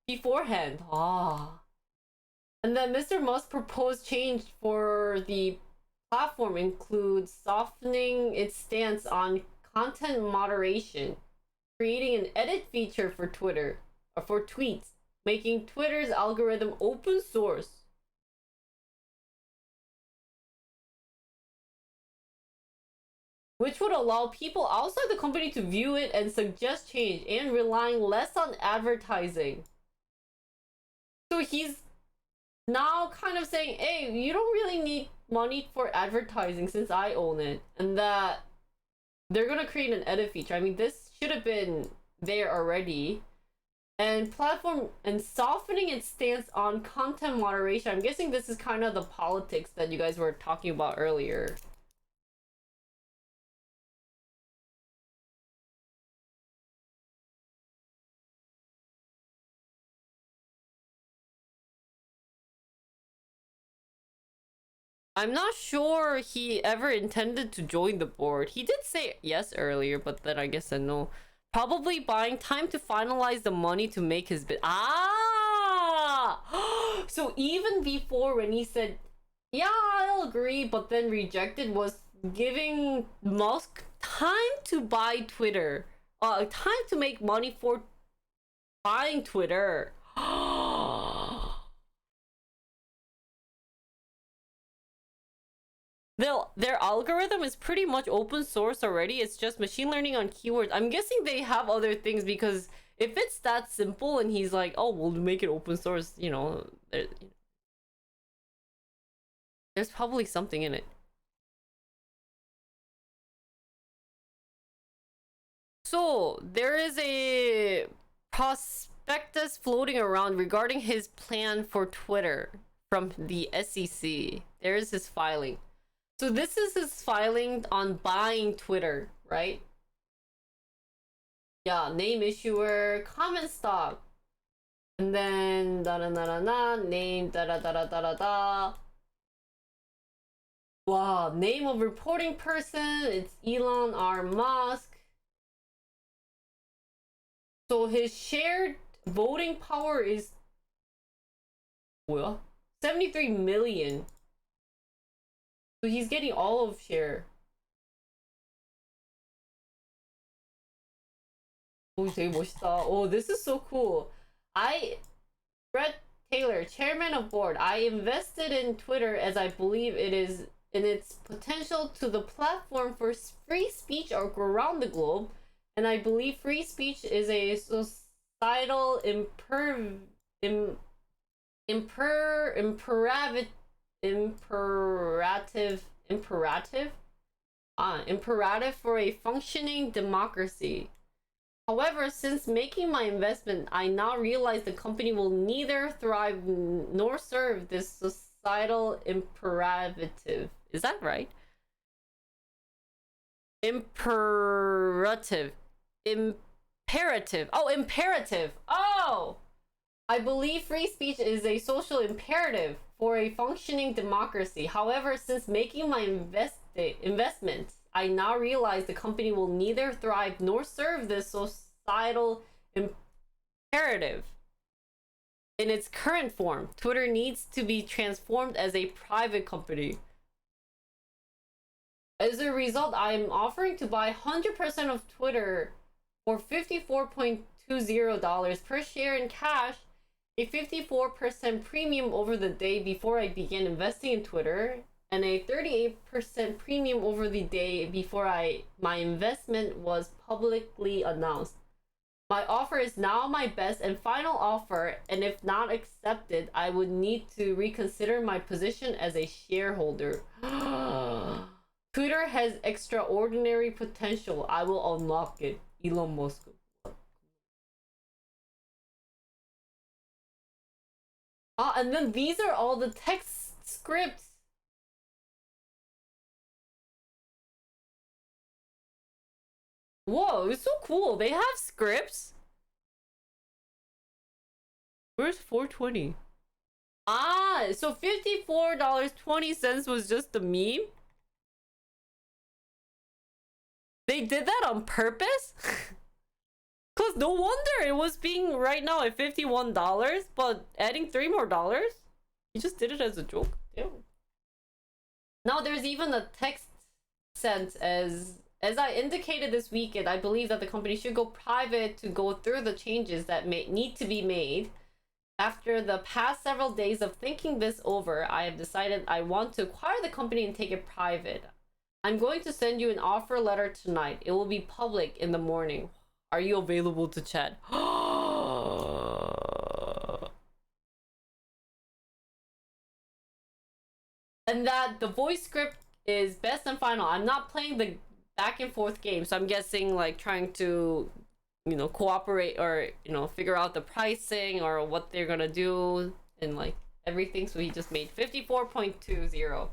beforehand. And then Mr. Musk's proposed change for the platform includes softening its stance on content moderation, creating an edit feature for Twitter, or for tweets, making Twitter's algorithm open source. Which would allow people outside the company to view it and suggest change, and relying less on advertising. So he's now kind of saying, hey, you don't really need money for advertising since I own it, and that they're gonna create an edit feature. I mean, this should have been there already. And platform and softening its stance on content moderation. I'm guessing this is kind of the politics that you guys were talking about earlier. I'm not sure he ever intended to join the board. He did say yes earlier, but then I guess I know. Probably buying time to finalize the money to make his bid. So even before, when he said, yeah, I'll agree, but then rejected, was giving Musk time to buy Twitter. Time to make money for buying Twitter. Their algorithm is pretty much open source already. It's just machine learning on keywords. I'm guessing they have other things, because if it's that simple and he's like, oh, we'll make it open source, there's probably something in it. So there is a prospectus floating around regarding his plan for Twitter from the SEC. There is his filing. So this is his filing on buying Twitter, right? Yeah, name issuer, common stock. And then name Wow, name of reporting person, it's Elon R. Musk. So his shared voting power is 73 million. So he's getting all of share. 오, 되게 멋있다. Oh, this is so cool. Brett Taylor, chairman of board. I invested in Twitter as I believe it is in its potential to the platform for free speech around the globe, and I believe free speech is a societal imperative for a functioning democracy. However, since making my investment, I now realize the company will neither thrive nor serve this societal imperative. Is that right? Imperative. imperative. Oh, imperative. Oh! I believe free speech is a social imperative for a functioning democracy. However, since making my investments, I now realize the company will neither thrive nor serve this societal imperative. In its current form, Twitter needs to be transformed as a private company. As a result, I am offering to buy 100% of Twitter for $54.20 per share in cash, a 54% premium over the day before I began investing in Twitter, and a 38% premium over the day before my investment was publicly announced. My offer is now my best and final offer, and if not accepted, I would need to reconsider my position as a shareholder. Twitter has extraordinary potential. I will unlock it. Elon Musk. And then these are all the text scripts. Whoa, it's so cool. They have scripts. Where's 420? Ah, so $54.20 was just the meme? They did that on purpose? Cause no wonder it was being right now at $51, but adding $3 more. You just did it as a joke. Damn. Now there's even a text sent as I indicated this weekend. I believe that the company should go private to go through the changes that need to be made. After the past several days of thinking this over, I have decided I want to acquire the company and take it private. I'm going to send you an offer letter tonight. It will be public in the morning. Are you available to chat? And that the voice script is best and final. I'm not playing the back and forth game, so I'm guessing like trying to, you know, cooperate or, you know, figure out the pricing or what they're gonna do and like everything. So he just made 54.20.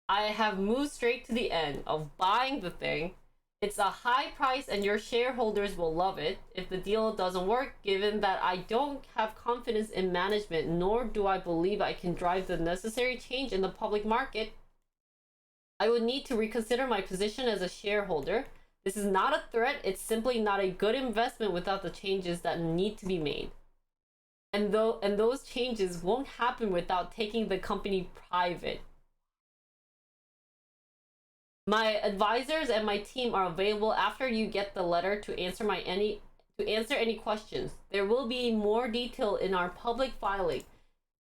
I have moved straight to the end of buying the thing. It's a high price and your shareholders will love it. If the deal doesn't work, given that I don't have confidence in management, nor do I believe I can drive the necessary change in the public market, I would need to reconsider my position as a shareholder. This is not a threat. It's simply not a good investment without the changes that need to be made. And those changes won't happen without taking the company private. My advisors and my team are available after you get the letter to answer any questions. There will be more detail in our public filing.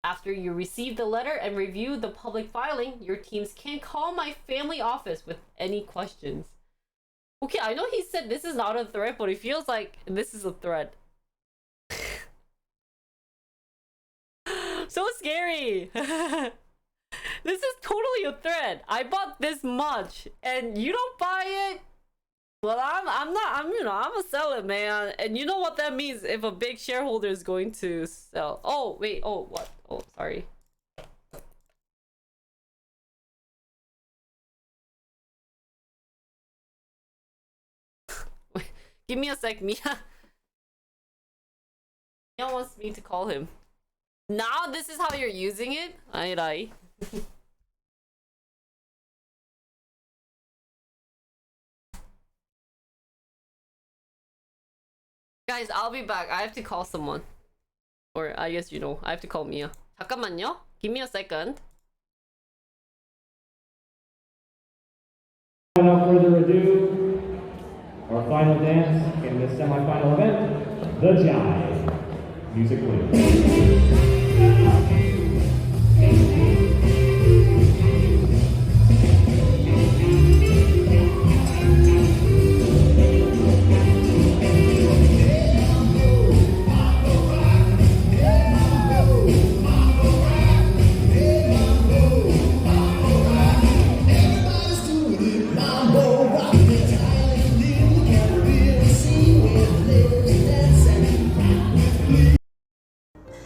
After you receive the letter and review the public filing, your teams can call my family office with any questions. Okay, I know he said this is not a threat, but it feels like this is a threat. So scary. This is totally a threat. I bought this much and you don't buy it? Well, I'm gonna sell it, man. And you know what that means if a big shareholder is going to sell. Oh, wait. Oh, what? Oh, sorry. Wait, give me a sec, Mia. Mia wants me to call him. Now this is how you're using it? Aye. Guys, I'll be back. I have to call someone. Or I guess you know, I have to call Mia. 잠깐만요. Give me a second. Without further ado, our final dance in this semi-final event, the Jive. Music please.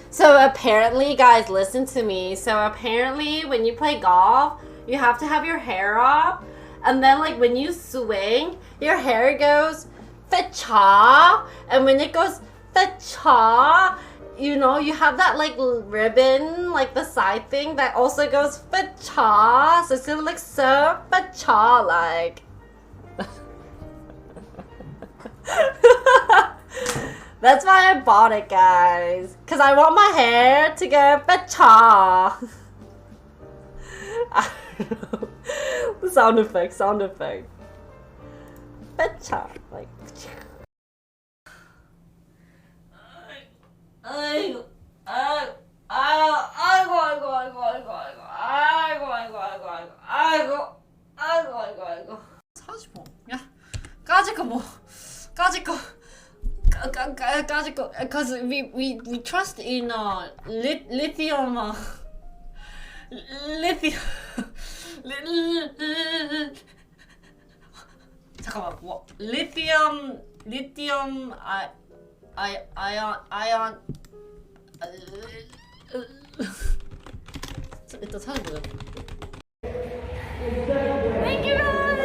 So apparently, guys, listen to me. So apparently when you play golf, you have to have your hair up. And then like when you swing, your hair goes fetcha, and when it goes fetcha, you know, you have that like ribbon, like the side thing that also goes fetcha, so it's gonna look so fetcha like. That's why I bought it, guys, because I want my hair to go fetcha. I don't know. The sound effect. Fetcha, like. 아이고. 사지 뭐. 야, 까짓 거 뭐. 까짓 거. Because we trust in lithium. Lithium. 잠깐만, 뭐 lithium ion 일단 찾아보자. Thank you guys.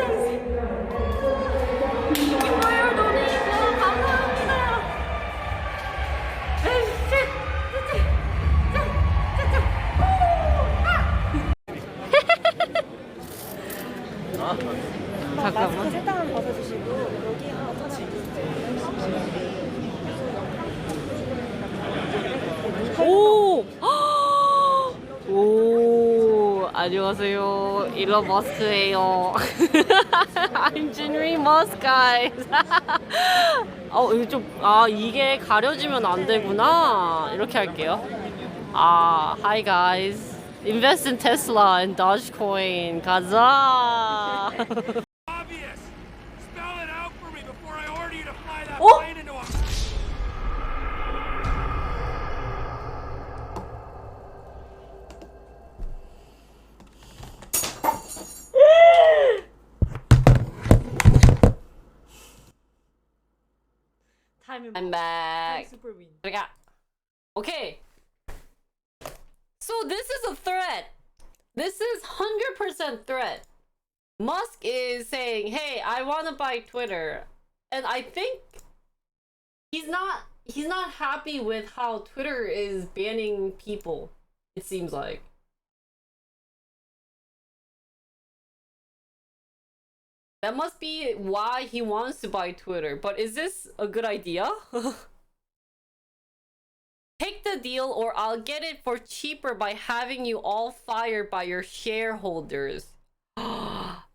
이모요 도네이션 감사합니다. 에이 shit. 잠깐만. 색깔 벗어주시고 여기 하나 오! 오, 안녕하세요. 일론 머스크예요. I'm Jinri Musk, guys. 이거 좀, 이게 가려지면 안 되구나. 이렇게 할게요. Hi guys. Invest in Tesla and Dogecoin. 가자. Obvious. Spell it out for me before I order you to fly that Oh! plane into a. I'm back. Okay. So this is a threat. This is 100% threat. Musk is saying, "Hey, I want to buy Twitter." And I think he's not happy with how Twitter is banning people, it seems like. That must be why he wants to buy Twitter. But is this a good idea? Take the deal or I'll get it for cheaper by having you all fired by your shareholders.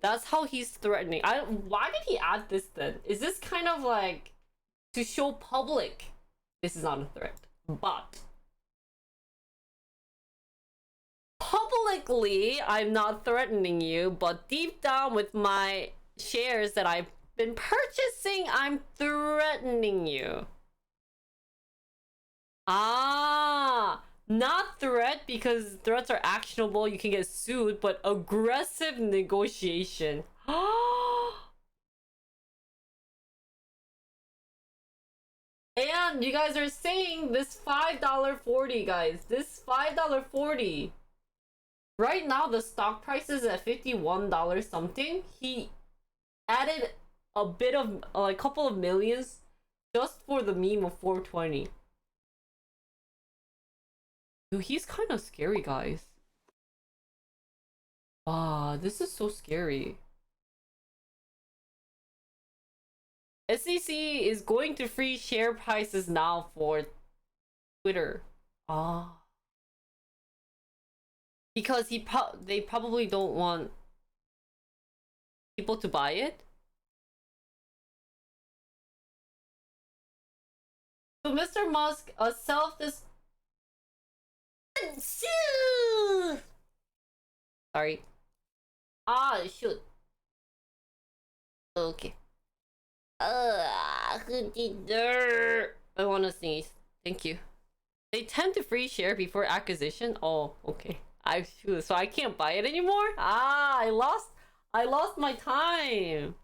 That's how he's threatening. Why did he add this then? Is this kind of like to show public this is not a threat? But publicly, I'm not threatening you, but deep down with my shares that I've been purchasing, I'm threatening you. Not threat because threats are actionable, you can get sued, but aggressive negotiation. And you guys are saying this $5.40, guys. This $5.40. Right now, the stock price is at $51 something. He added a bit of, a couple of millions just for the meme of 420. Dude, he's kind of scary, guys. This is so scary. SEC is going to freeze share prices now for Twitter. Because they probably don't want people to buy it. So Mr. Musk, a sorry. Shoot. Okay. I want to sneeze. Thank you. They tend to free share before acquisition. Oh, okay. So I can't buy it anymore? I lost my time.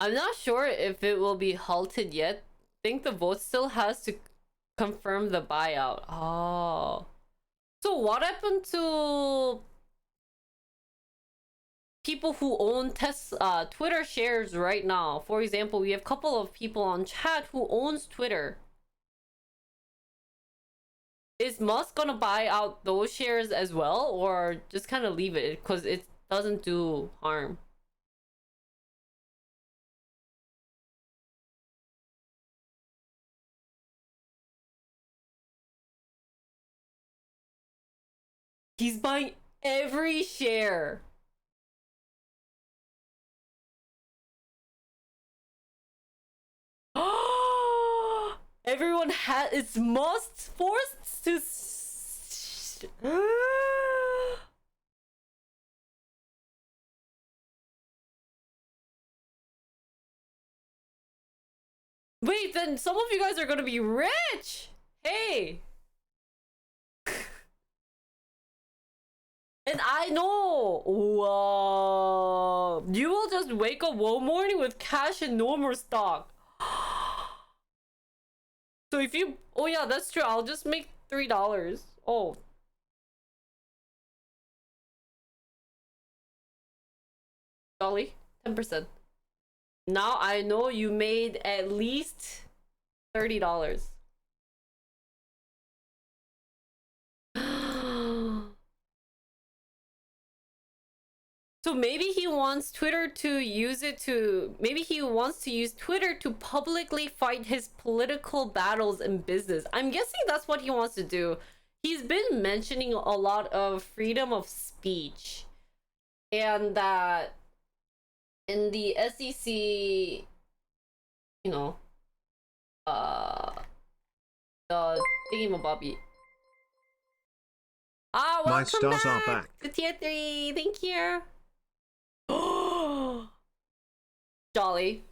I'm not sure if it will be halted yet. I think the vote still has to confirm the buyout. So what happened to people who own Twitter shares right now. For example, we have a couple of people on chat who owns Twitter. Is Musk gonna buy out those shares as well, or just kind of leave it because it doesn't do harm? He's buying every share. Everyone is most forced to wait, then some of you guys are gonna be rich. Hey. And I know, whoa, you will just wake up one morning with cash and no more stock. So if you, oh yeah, that's true. I'll just make $3. Oh. Jolly, 10%. Now I know you made at least $30. So maybe he wants Twitter to use it to, maybe he wants to use Twitter to publicly fight his political battles in business. I'm guessing that's what he wants to do. He's been mentioning a lot of freedom of speech, and that in the SEC, you know, the thingamabobby. Ah, welcome My stars back are back. to tier 3. Thank you. Jolly,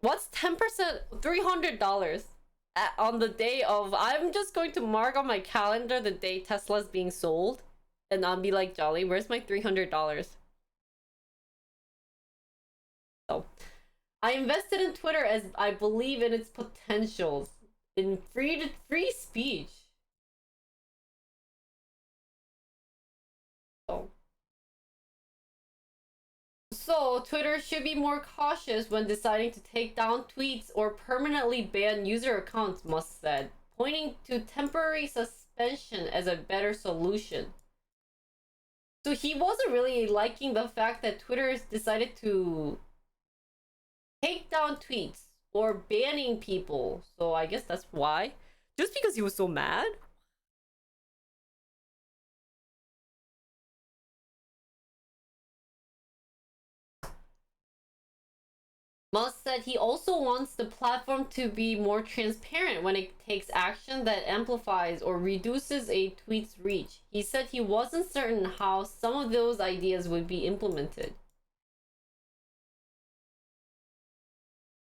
what's 10%? $300 on the day of, I'm just going to mark on my calendar the day Tesla's being sold, and I'll be like, Jolly, where's my $300? So I invested in Twitter as I believe in its potentials in free speech. So Twitter should be more cautious when deciding to take down tweets or permanently ban user accounts, Musk said, pointing to temporary suspension as a better solution. So he wasn't really liking the fact that Twitter decided to take down tweets or banning people. So I guess that's why. Just because he was so mad? Musk said he also wants the platform to be more transparent when it takes action that amplifies or reduces a tweet's reach. He said he wasn't certain how some of those ideas would be implemented.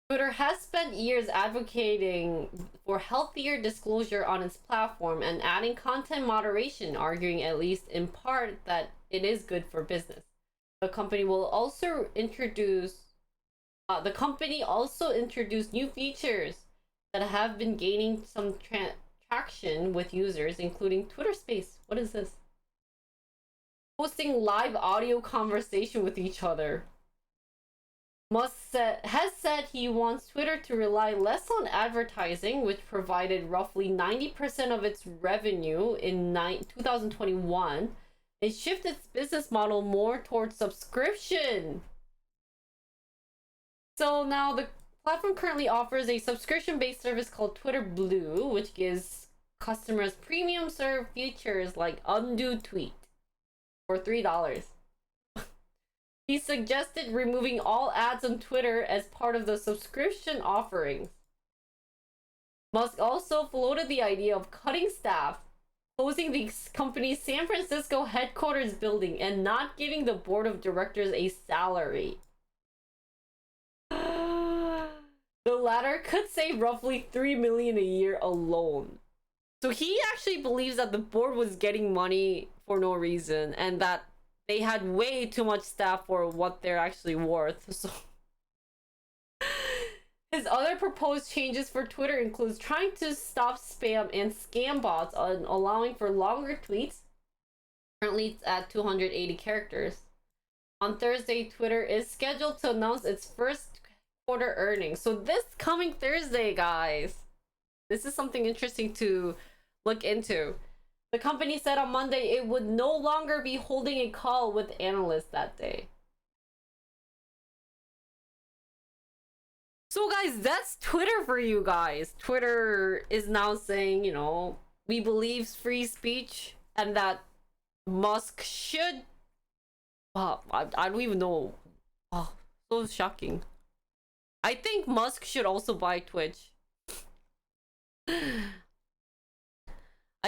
Twitter has spent years advocating for healthier disclosure on its platform and adding content moderation, arguing at least in part that it is good for business. The company also introduced new features that have been gaining some traction with users, including Twitter Space. What is this? Hosting live audio conversation with each other. Musk has said he wants Twitter to rely less on advertising, which provided roughly 90% of its revenue in 2021, and shift its business model more towards subscription. So now the platform currently offers a subscription-based service called Twitter Blue, which gives customers premium serve features like undo tweet for $3. He suggested removing all ads on Twitter as part of the subscription offerings. Musk also floated the idea of cutting staff, closing the company's San Francisco headquarters building, and not giving the board of directors a salary. The latter could save roughly $3 million a year alone. So he actually believes that the board was getting money for no reason and that they had way too much staff for what they're actually worth. So his other proposed changes for Twitter includes trying to stop spam and scam bots and allowing for longer tweets. Currently it's at 280 characters. On Thursday, Twitter is scheduled to announce its first quarter earnings. So this coming Thursday, guys. This is something interesting to look into. The company said on Monday it would no longer be holding a call with analysts that day. So guys, that's Twitter for you guys. Twitter is now saying, you know, we believe free speech and that Musk should... I don't even know. Oh, so shocking. I think Musk should also buy Twitch. I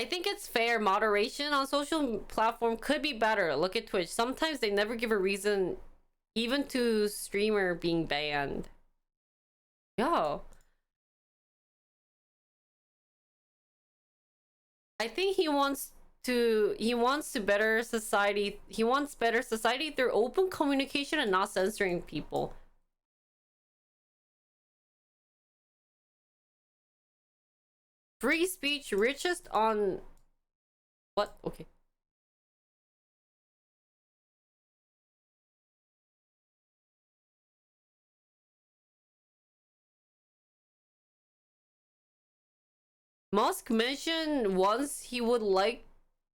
think it's fair. Moderation on social platform could be better. Look at Twitch. Sometimes they never give a reason, even to streamer being banned. Yo. I think he wants better society. He wants better society through open communication and not censoring people. Free speech richest on what? Okay. Musk mentioned once he would like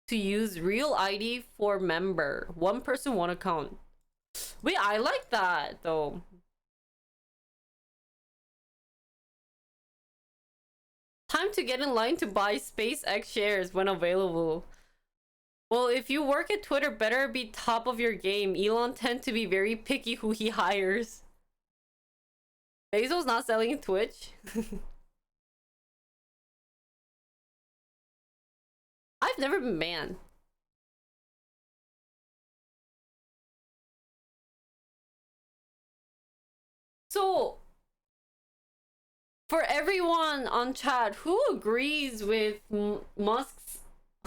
to use real ID for member. One person, one account. Wait, I like that though. Time to get in line to buy SpaceX shares when available. Well, if you work at Twitter, better be top of your game. Elon tends to be very picky who he hires. Bezos not selling Twitch. I've never been banned. So, for everyone on chat, who agrees with Musk's...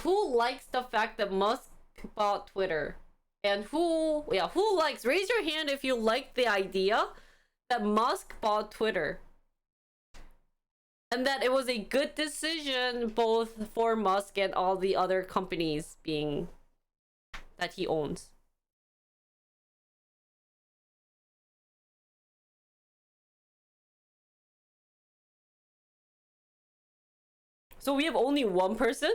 Who likes the fact that Musk bought Twitter? And who likes... Raise your hand if you like the idea that Musk bought Twitter. And that it was a good decision both for Musk and all the other companies being... that he owns. So we have only one person?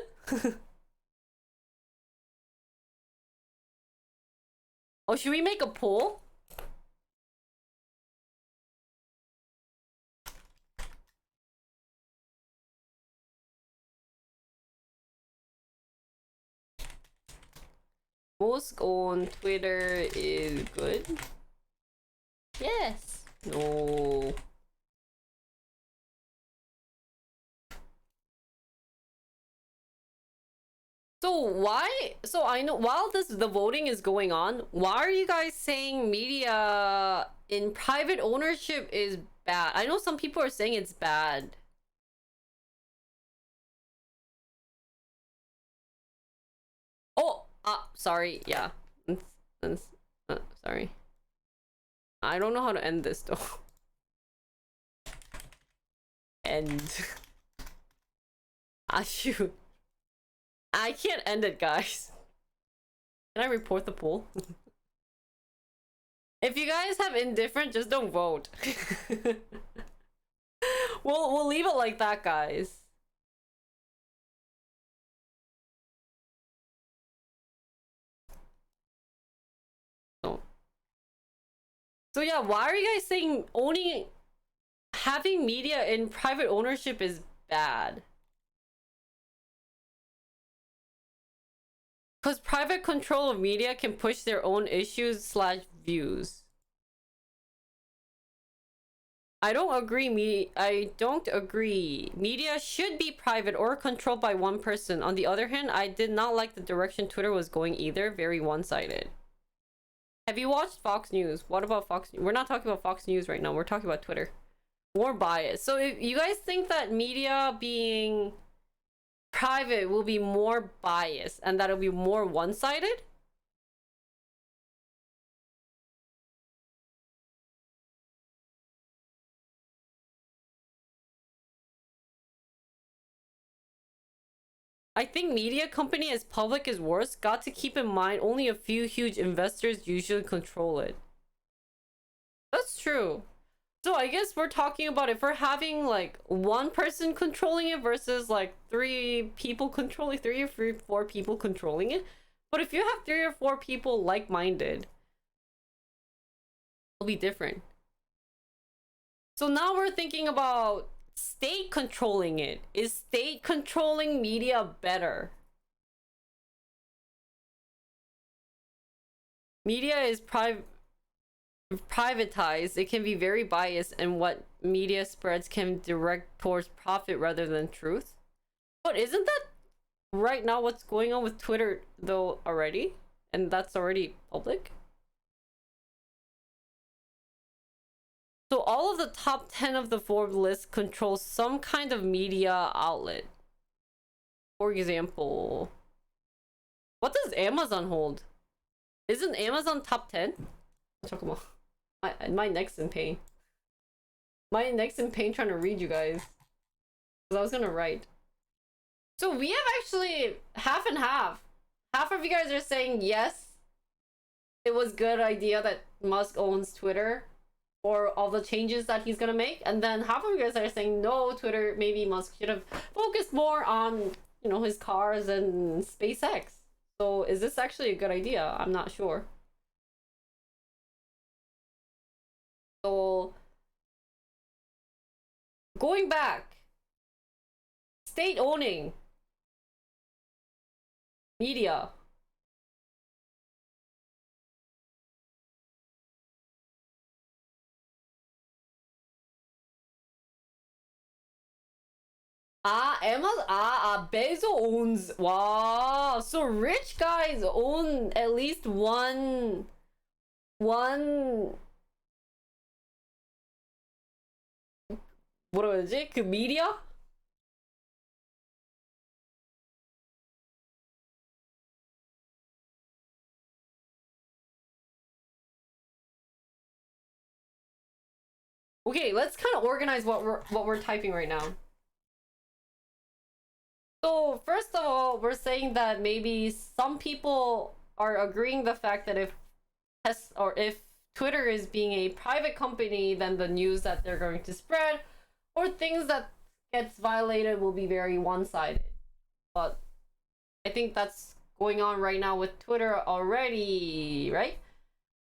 Oh, should we make a poll? Musk on Twitter is good? Yes. No. So I know while the voting is going on, why are you guys saying media in private ownership is bad? I know some people are saying it's bad. Oh, sorry, yeah. Sorry. I don't know how to end this though. End. Shoot. I can't end it, guys. Can I report the poll? If you guys have indifferent, just don't vote. We'll leave it like that, guys. So yeah, why are you guys saying having media in private ownership is bad? Because private control of media can push their own issues/views. I don't agree. Media should be private or controlled by one person. On the other hand, I did not like the direction Twitter was going either. Very one-sided. Have you watched Fox News? What about Fox News? We're not talking about Fox News right now. We're talking about Twitter. More bias. So if you guys think that media being private will be more biased and that it'll be more one-sided? I think media company as public is worse. Got to keep in mind only a few huge investors usually control it. That's true. So I guess we're talking about if we're having like one person controlling it versus like three or four people controlling it. But if you have 3 or 4 people like-minded, it'll be different. So now we're thinking about state controlling it. Is state controlling media better? Media is privatized. It can be very biased, and what media spreads can direct towards profit rather than truth. But isn't that right now what's going on with Twitter though already? And that's already public? So all of the top 10 of the Forbes list control some kind of media outlet. For example, what does Amazon hold? Isn't Amazon top 10? 잠깐만. My neck's in pain. My neck's in pain trying to read you guys. Because I was gonna write. So we have actually half and half. Half of you guys are saying yes, it was good idea that Musk owns Twitter, or all the changes that he's gonna make, and then half of you guys are saying no, Twitter, maybe Musk should have focused more on, you know, his cars and SpaceX. So is this actually a good idea? I'm not sure. So going back, state owning media. Bezos owns. Wow, so rich guys own at least one 뭐라 그러지? 그 media? Okay, let's kind of organize what we're typing right now. So first of all, we're saying that maybe some people are agreeing the fact that if Twitter is being a private company, then the news that they're going to spread or things that gets violated will be very one-sided. But I think that's going on right now with Twitter already, right?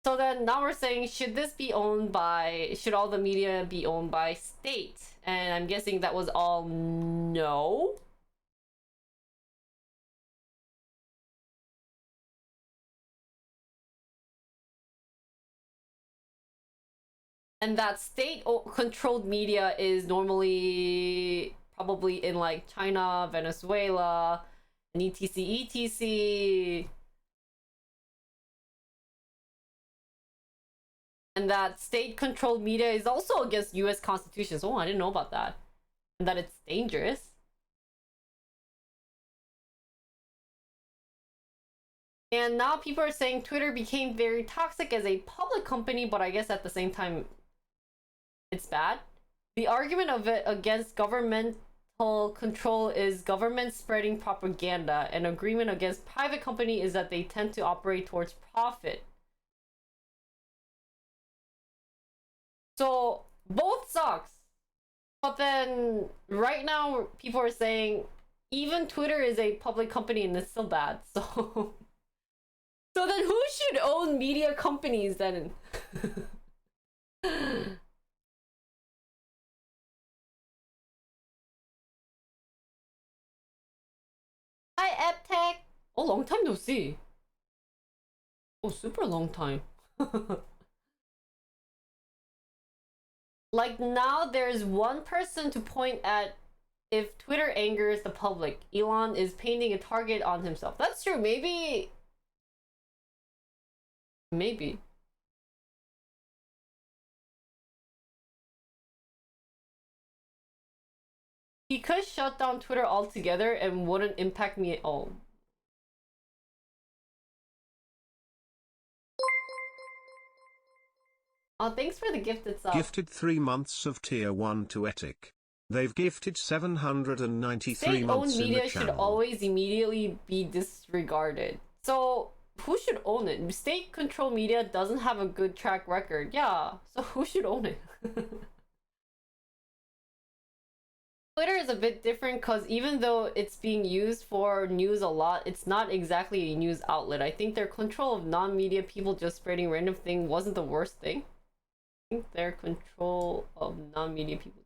So then now we're saying, should all the media be owned by state? And I'm guessing that was all no. And that state-controlled media is normally probably in like China, Venezuela, and etc. And that state-controlled media is also against US Constitution. Oh, I didn't know about that. And that it's dangerous. And now people are saying Twitter became very toxic as a public company, but I guess at the same time, it's bad. The argument of it against governmental control is government spreading propaganda. An agreement against private company is that they tend to operate towards profit. So both sucks. But then right now people are saying even Twitter is a public company and it's still bad. So then who should own media companies then? Hi, Eptech. Oh, long time no see. Oh, super long time. Like now there's one person to point at if Twitter angers the public. Elon is painting a target on himself. That's true. Maybe. He could shut down Twitter altogether and wouldn't impact me at all. Oh, thanks for the gifted sub. Gifted 3 months of tier 1 to Etic. They've gifted 793 State-owned months in the media should channel. always immediately be disregarded. So who should own it? State-controlled media doesn't have a good track record. Yeah, so who should own it? Twitter is a bit different because even though it's being used for news a lot, it's not exactly a news outlet. I think their control of non-media people just spreading random things wasn't the worst thing. I think their control of non-media people.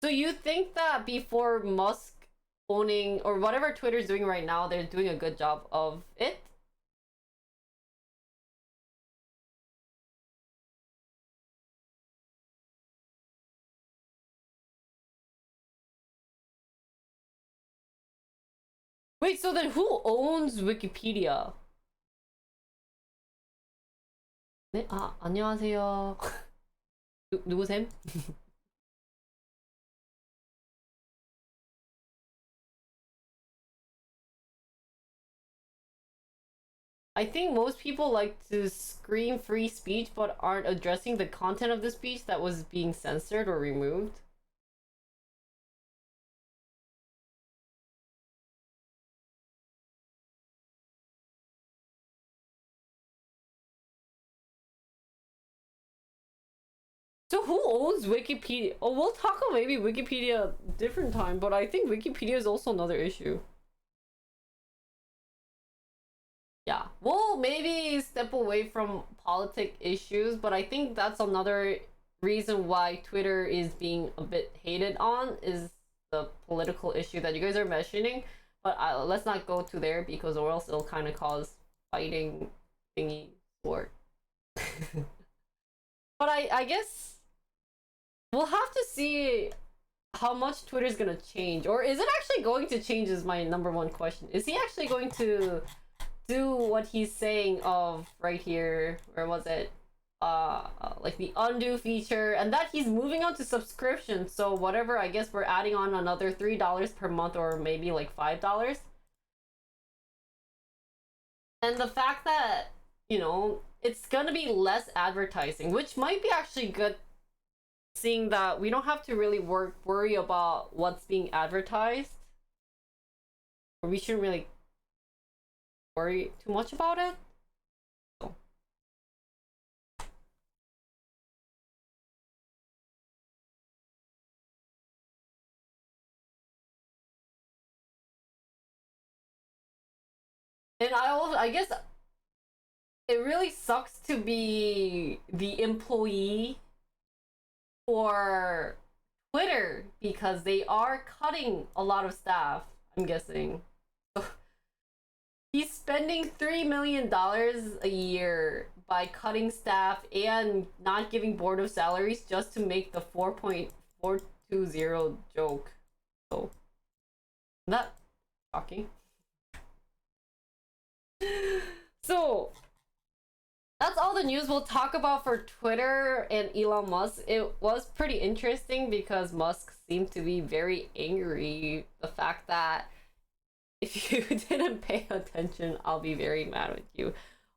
So you think that before Musk owning, or whatever Twitter's doing right now, they're doing a good job of it? Wait, so then who owns Wikipedia? 네, 안녕하세요. 누구셈? I think most people like to scream free speech but aren't addressing the content of the speech that was being censored or removed. So who owns Wikipedia? Oh, we'll talk about maybe Wikipedia different time, but I think Wikipedia is also another issue. Yeah, we'll maybe step away from politic issues, but I think that's another reason why Twitter is being a bit hated on is the political issue that you guys are mentioning. But let's not go to there because or else it'll kind of cause fighting thingy sport. But I guess we'll have to see how much Twitter's gonna change, or is it actually going to change? Is my number one question. Is he actually going to do what he's saying of right here? Where was it? Like the undo feature, and that he's moving on to subscription. So whatever, I guess we're adding on another $3 per month, or maybe like $5. And the fact that, you know, it's gonna be less advertising, which might be actually good, seeing that we don't have to really worry about what's being advertised, or we shouldn't really worry too much about it. So. And I guess it really sucks to be the employee for Twitter because they are cutting a lot of staff, I'm guessing. He's spending $3 million a year by cutting staff and not giving board of salaries just to make the 4.420 joke. So, not shocking. So, that's all the news we'll talk about for Twitter and Elon Musk. It was pretty interesting because Musk seemed to be very angry. The fact that if you didn't pay attention, I'll be very mad with you.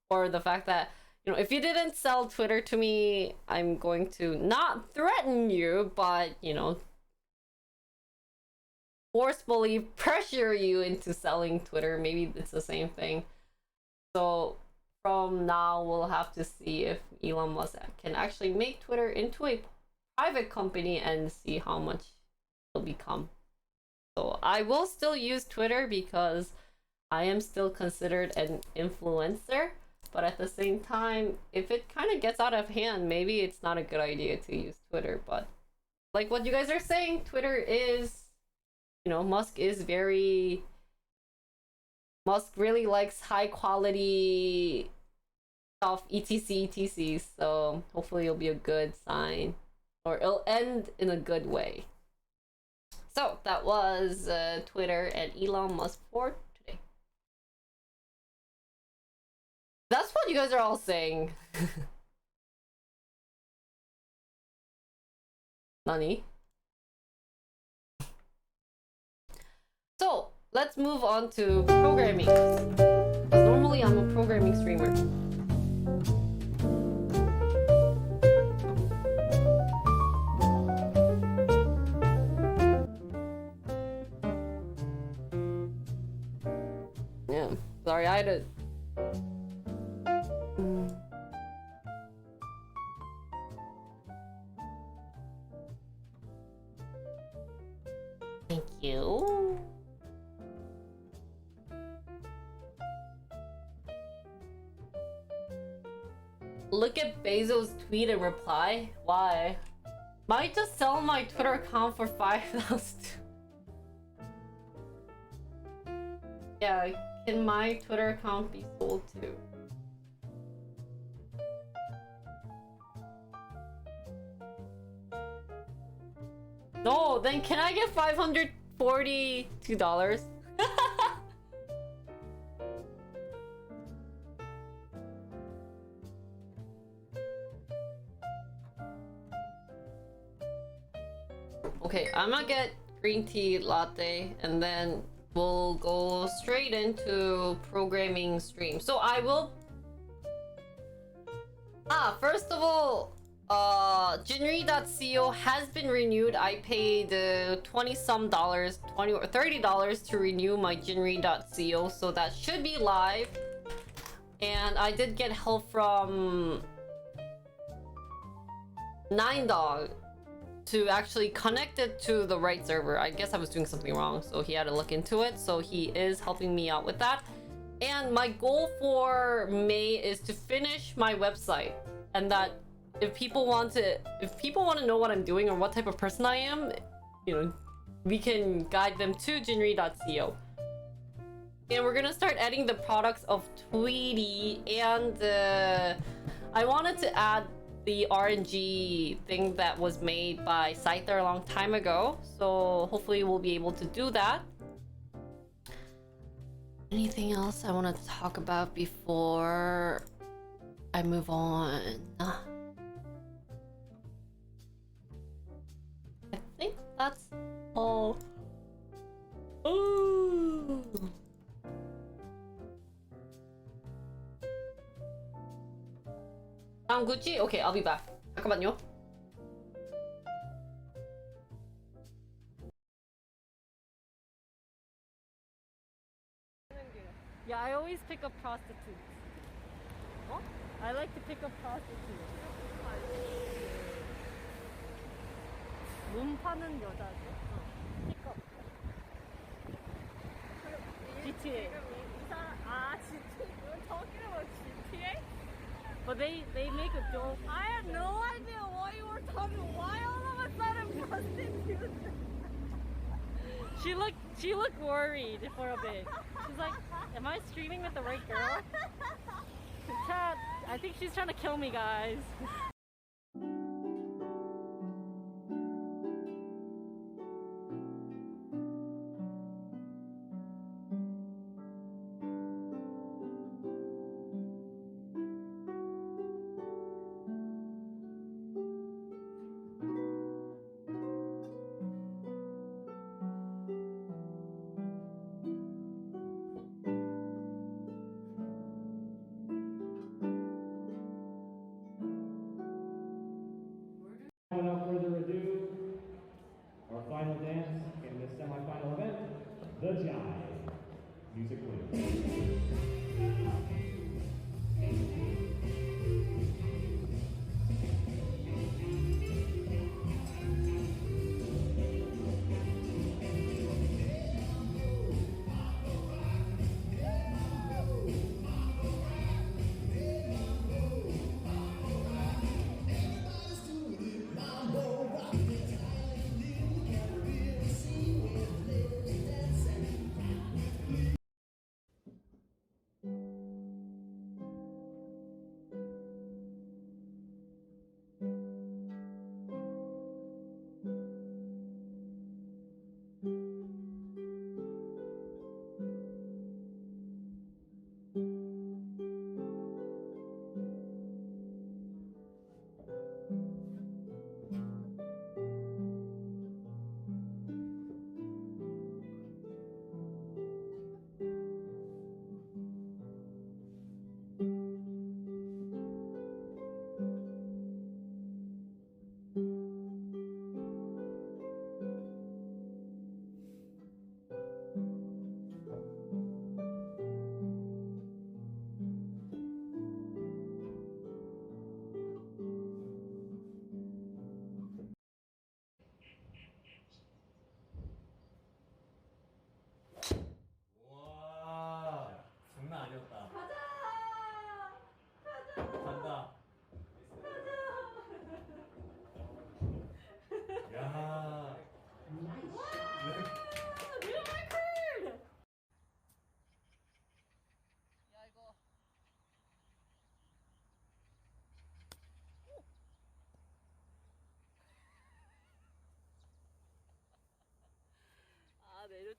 Or the fact that, you know, if you didn't sell Twitter to me, I'm going to not threaten you, but, you know, forcefully pressure you into selling Twitter. Maybe it's the same thing. So from now, we'll have to see if Elon Musk can actually make Twitter into a private company and see how much it'll become. So I will still use Twitter because I am still considered an influencer. But at the same time, if it kind of gets out of hand, maybe it's not a good idea to use Twitter. But like what you guys are saying, Twitter is, you know, Musk really likes high quality stuff, etc. So hopefully it'll be a good sign, or it'll end in a good way. So that was Twitter and Elon Musk for today. That's what you guys are all saying. Nani? So let's move on to programming. Normally I'm a programming streamer. sorry. I had to. Thank you. Look at Bezos' tweet and reply. Why? Might just sell my Twitter account for 5,000. Yeah, can my Twitter account be sold too? No, then can I get $542? Okay, I'm gonna get green tea latte and then we'll go straight into programming stream. So I will... first of all, Jinri.co has been renewed. I paid 20 some dollars, 20 or $30 to renew my Jinri.co, so that should be live. And I did get help from Nine Dog to actually connect it to the right server. I guess I was doing something wrong, so he had to look into it. So he is helping me out with that. And my goal for May is to finish my website, and that if people want to know what I'm doing or what type of person I am, you know, we can guide them to jinri.co. And we're gonna start adding the products of Tweety, and I wanted to add the RNG thing that was made by Scyther a long time ago, so hopefully we'll be able to do that. Anything else I want to talk about before I move on? I think that's all. Ooh. I'm Gucci? Okay, I'll be back. 잠깐만요. Yeah, I always pick up prostitutes. Oh? I like to pick up prostitutes. 몸 파는 여자죠? 픽업. GTA. We're talking about GTA? But they make a joke. I have no idea what you were talking. Why all of a sudden prostitute? She looked worried for a bit. She's like, am I streaming with the right girl? Chat, I think she's trying to kill me, guys.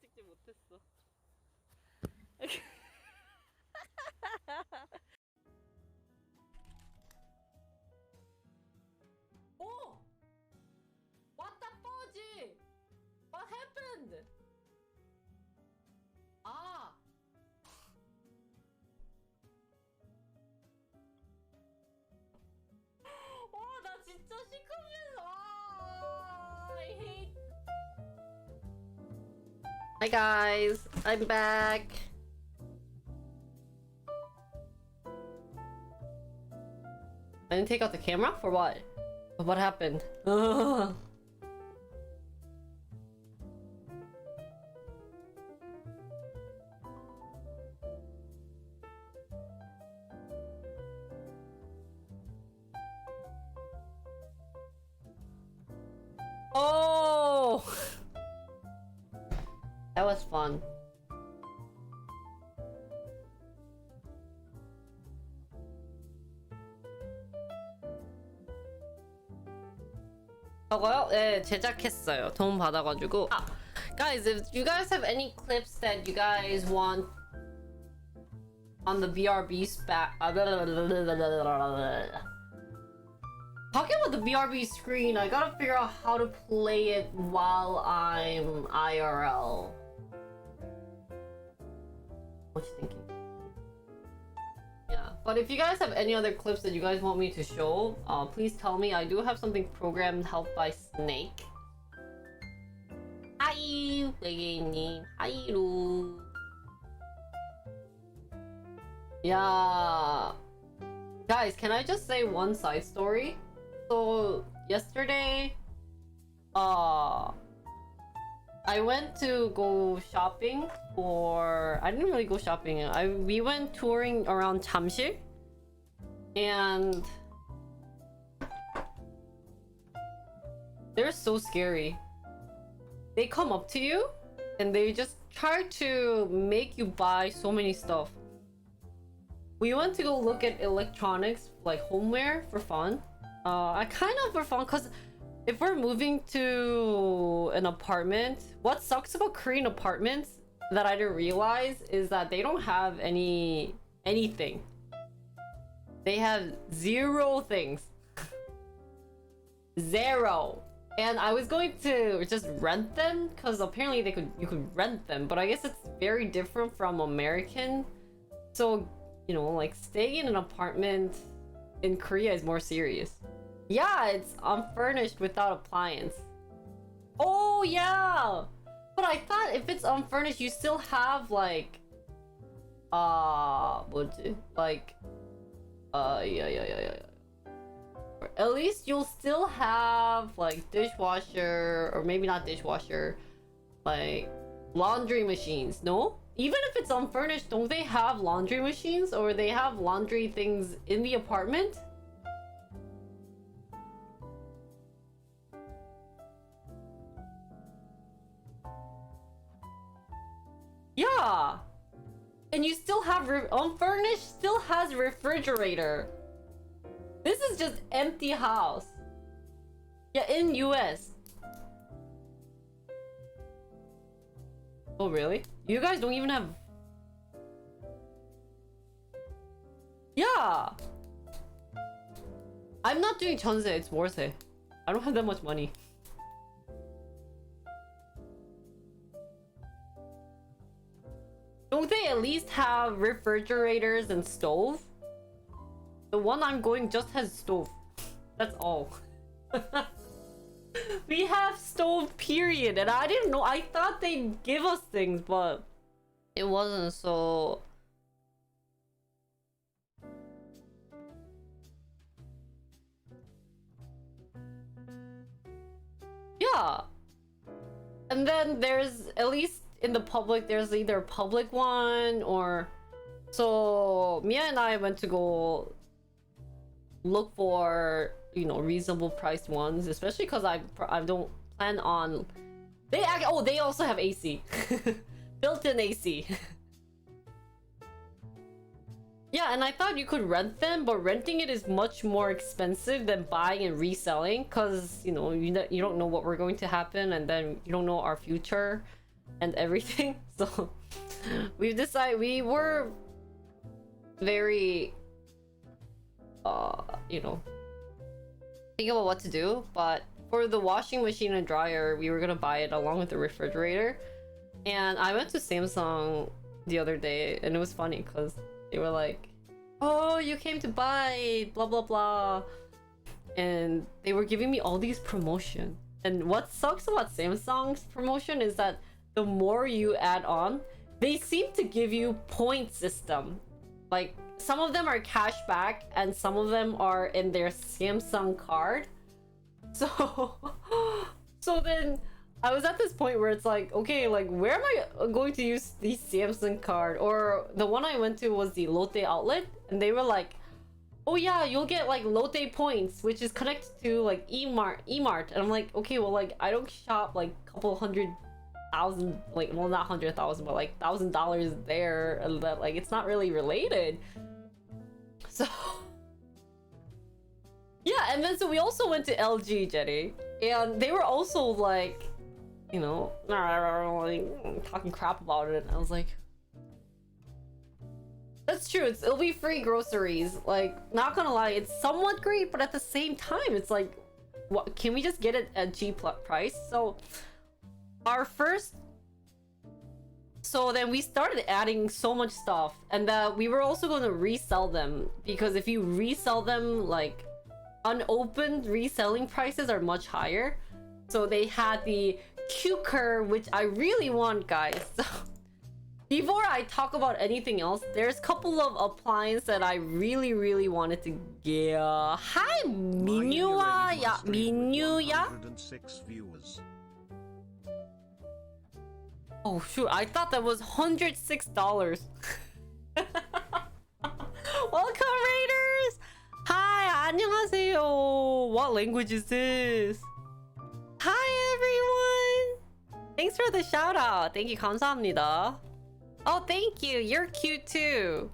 찍지 못했어. 오! What the fudge? What happened? 아. 나 진짜 시커면서. I hate. Hi guys, I'm back. I didn't take out the camera for what? What happened? Ugh. Oh, that was fun. 저거요? 네, 제작했어요. 도움 받아가지고. Guys, if you guys have any clips that you guys want on the BRB talking about the BRB screen, I gotta figure out how to play it while I'm IRL. What you thinking? Yeah, but if you guys have any other clips that you guys want me to show, please tell me. I do have something programmed helped by Snake. Hi, 외계인님. 하이루. Yeah. Guys, can I just say one side story? So yesterday, I went to go shopping for. I didn't really go shopping. We went touring around 잠실, and they're so scary. They come up to you, and they just try to make you buy so many stuff. We went to go look at electronics, like homeware, for fun. I kind of for fun, because if we're moving to an apartment, what sucks about Korean apartments that I didn't realize is that they don't have anything. They have zero things. Zero. And I was going to just rent them, because apparently you could rent them, but I guess it's very different from American. So, you know, like staying in an apartment in Korea is more serious. Yeah, it's unfurnished without appliance. Oh yeah, but I thought if it's unfurnished, you still have like, yeah. Or at least you'll still have like dishwasher, or maybe not dishwasher, like laundry machines. No? Even if it's unfurnished, don't they have laundry machines, or they have laundry things in the apartment? Yeah. And you still have unfurnished still has refrigerator. This is just empty house. Yeah, in US. Oh really? You guys don't even have. Yeah. I'm not doing 전세, it's 월세. I don't have that much money. Don't they at least have refrigerators and stove? The one I'm going just has stove. That's all. We have stove, period. And I didn't know. I thought they'd give us things, but it wasn't. So yeah. And then there's, at least in the public, there's either a public one or. So Mia and I went to go look for, you know, reasonable priced ones, especially because I don't plan on. They also have AC. Built-in AC. Yeah, and I thought you could rent them, but renting it is much more expensive than buying and reselling, because, you know, you don't know what we're going to happen, and then you don't know our future. and everything. So we've decided, we were very you know, think about what to do, but for the washing machine and dryer, we were gonna buy it along with the refrigerator. And I went to Samsung the other day, and it was funny because they were like, oh, you came to buy blah blah blah, and they were giving me all these promotion. And what sucks about Samsung's promotion is that the more you add on, they seem to give you point system. Like, some of them are cash back and some of them are in their Samsung card. So so then I was at this point where it's like, okay, like, where am I going to use the Samsung card? Or the one I went to was the Lotte outlet, and they were like, oh yeah, you'll get like Lotte points, which is connected to like Emart. And I'm like, okay, well, like, I don't shop like a couple $100,000, like, well, not 100,000, but like $1,000 there, and that, like, it's not really related. So yeah, and then so we also went to LG, Jenny, and they were also like, you know, like, talking crap about it. And I was like, that's true, it'll be free groceries. Like, not gonna lie, it's somewhat great, but at the same time, it's like, what, can we just get it at cheap price? So our first, so then we started adding so much stuff, and that we were also going to resell them, because if you resell them, like, unopened reselling prices are much higher. So they had the Q-Cur, which I really want, guys. So before I talk about anything else, there's a couple of appliances that I really wanted to get. Hi, Minuya. Yeah, Minuya. 106 viewers. Oh shoot, I thought that was $106. Welcome, Raiders! Hi, 안녕하세요. What language is this? Hi, everyone! Thanks for the shout out. Thank you, 감사합니다. Oh, thank you. You're cute too.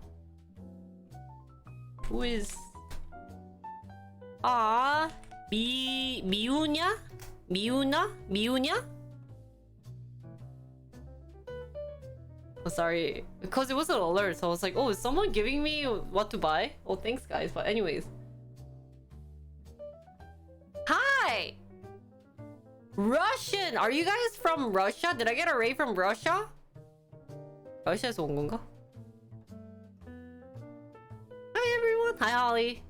Who is? Ah, 미우냐? 미우냐? Oh, sorry, because it was an alert, so I was like, oh, is someone giving me what to buy? Oh, thanks, guys. But anyways, hi, Russian. Are you guys from Russia? Did I get a raid from Russia? 러시아에서 온 건가? Hi, everyone. Hi, Holly.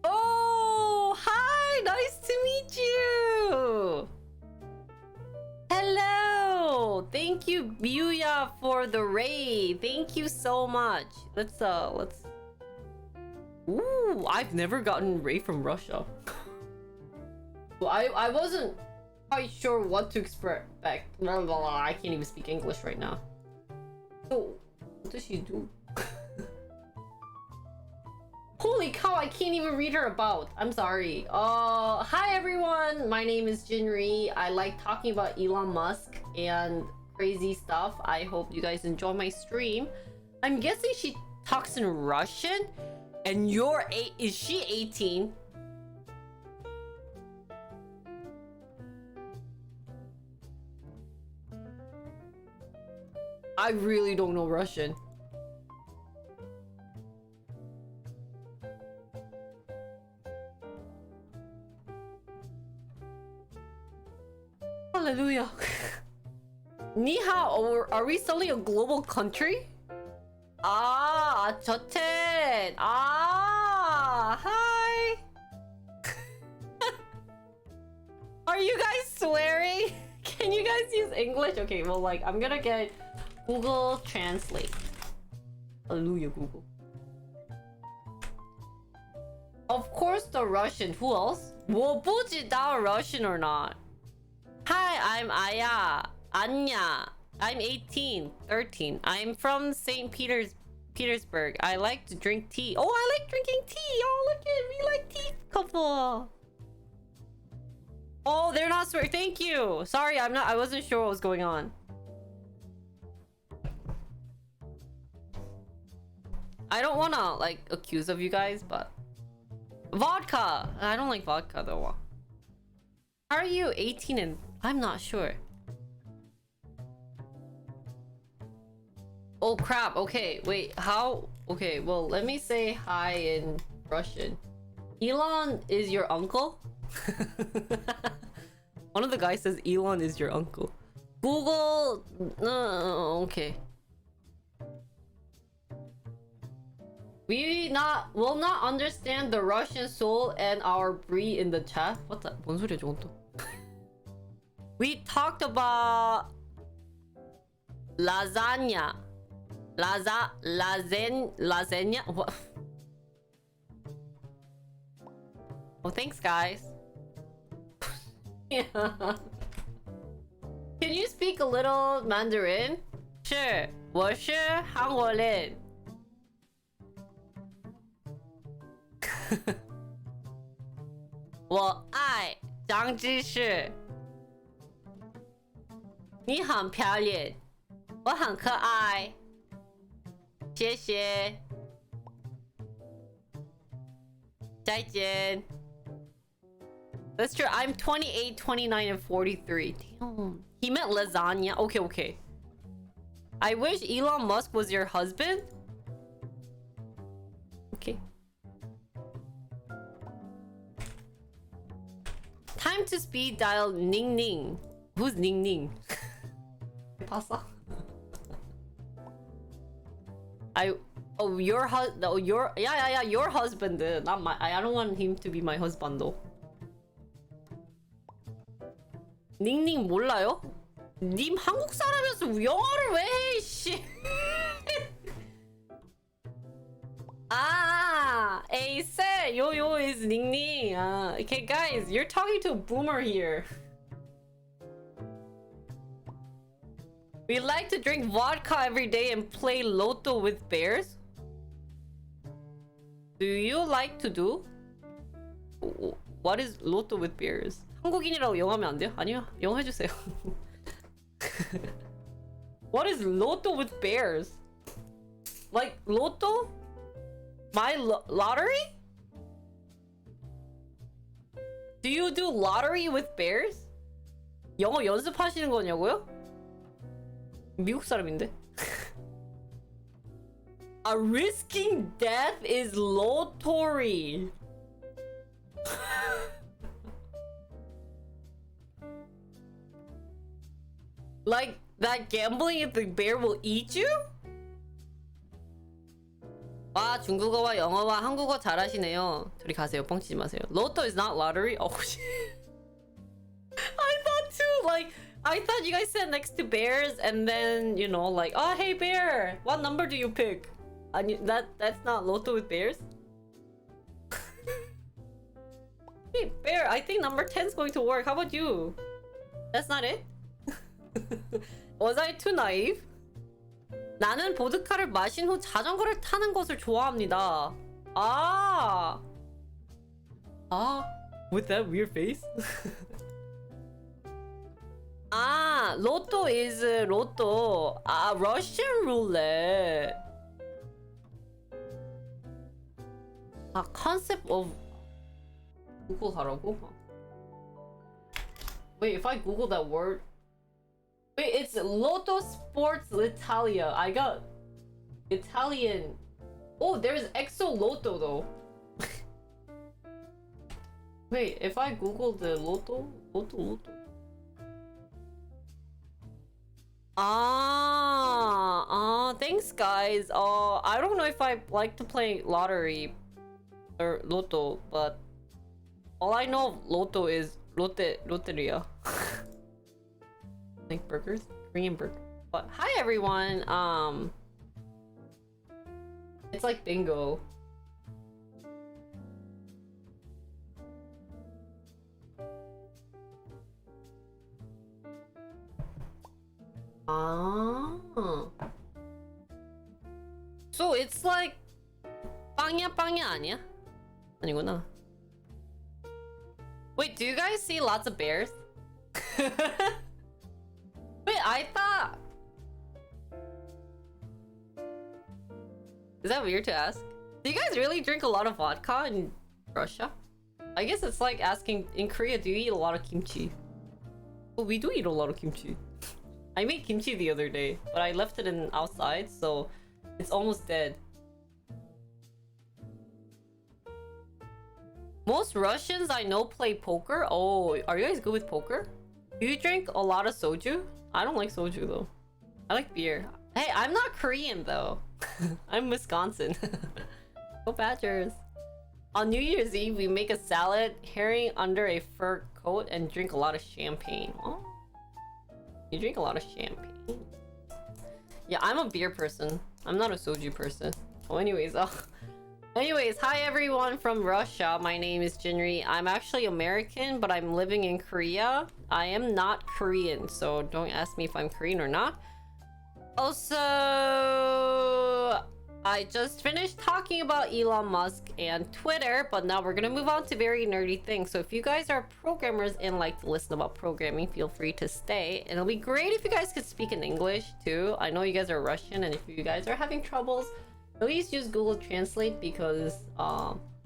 Oh, hi. Nice to meet you. Hello. Thank you, Miuya, for the raid. Thank you so much. Let's Ooh, I've never gotten raid from Russia. Well, I wasn't quite sure what to expect. Blah, blah, blah. I can't even speak English right now. So, what does she do? Holy cow, I can't even read her about. I'm sorry. Hi everyone. My name is Jinri. I like talking about Elon Musk and crazy stuff. I hope you guys enjoy my stream. I'm guessing she talks in Russian. And you're is she 18? I really don't know Russian. Hallelujah. Ni hao, or are we selling a global country? Ah, 저텐. Ah, hi. Are you guys swearing? Can you guys use English? Okay, well, like, I'm gonna get Google Translate. Hallelujah, Google. Of course, the Russian. Who else? 我不知道 Russian or not. Hi, I'm Aya. Anya. I'm 18, 13. I'm from St. Petersburg. I like to drink tea. Oh, I like drinking tea. Oh, look at me, like tea couple. Oh, they're not swearing. Thank you. Sorry, I wasn't sure what was going on. I don't wanna like accuse of you guys, but Vodka! I don't like vodka though. How are you 18 and I'm not sure. Oh crap, okay, wait, how? Okay, well, let me say hi in Russian. Elon is your uncle? One of the guys says Elon is your uncle. Google... okay. We will not understand the Russian soul and our brie in the chat. What's that? 뭔 소리야 저건 또? We talked about lasagna. Lasagna? What? Oh, thanks, guys. Yeah. Can you speak a little Mandarin? Sure. 我是韩国人. I 爱张芝士. 你很漂亮. 我很可爱. 谢谢. 再见. That's true. I'm 28, 29, and 43. Damn. He meant lasagna. Okay, okay. I wish Elon Musk was your husband. Okay. Time to speed dial Ning Ning. Who's Ning Ning? Pasa. Oh, your husband. Oh, yeah. Your husband. Not my. I don't want him to be my husband though. 닝닝 몰라요? 님 한국 사람이어서 영어를 왜 해, 씨. Ah, said yo is 닝닝. Okay, guys, you're talking to a boomer here. We like to drink vodka every day and play Lotto with bears. Do you like to do? What is Lotto with bears? 한국인이라고 영어하면 안 돼요? 아니요, 영어 해주세요. What is Lotto with bears? Like Lotto? My lottery? Do you do lottery with bears? 영어 연습하시는 거냐고요? 미국 사람인데? A risking death is lottery. Like that gambling if the bear will eat you? 와, 중국어와 영어와 한국어 잘하시네요. 둘이 가세요. 뻥치지 마세요. Lotto is not lottery. Oh shit. I thought too. Like I thought you guys said next to bears and then, you know, like, oh hey bear, what number do you pick? That's not Lotto with bears. Hey bear, I think number 10 is going to work. How about you? That's not it? Was I too naive? 나는 보드카를 마신 후 자전거를 타는 것을 좋아합니다. With that weird face? Lotto is Lotto. Russian roulette. Concept of Google 하라고? Wait, if I Google that word. Wait, it's Lotto Sports L'Italia. I got Italian. Oh, there's Exo Lotto though. Wait, if I Google the Lotto. Thanks guys. I don't know if I like to play lottery or Lotto, but all I know of Lotto is Lotteria. Like burgers? Korean burger. But hi everyone. It's like bingo. So it's like 빵야 아니야? 아니구나. Wait, do you guys see lots of bears? Wait, I thought... Is that weird to ask? Do you guys really drink a lot of vodka and Russia? I guess it's like asking in Korea, do you eat a lot of kimchi? Well, we do eat a lot of kimchi. I made kimchi the other day, but I left it in outside, so it's almost dead. Most Russians I know play poker. Oh, are you guys good with poker? Do you drink a lot of soju? I don't like soju though. I like beer. Hey, I'm not Korean though. I'm Wisconsin. Go Badgers. On New Year's Eve, we make a salad, herring under a fur coat, and drink a lot of champagne. Oh. You drink a lot of champagne. Yeah, I'm a beer person. I'm not a soju person. Oh, anyways, hi everyone from Russia. My name is Jinri. I'm actually American, but I'm living in Korea. I am not Korean, so don't ask me if I'm Korean or not. Also, I just finished talking about Elon Musk and Twitter, but now we're gonna move on to very nerdy things. So if you guys are programmers and like to listen about programming, feel free to stay. And it'll be great if you guys could speak in English too. I know you guys are Russian, and if you guys are having troubles, please use Google Translate because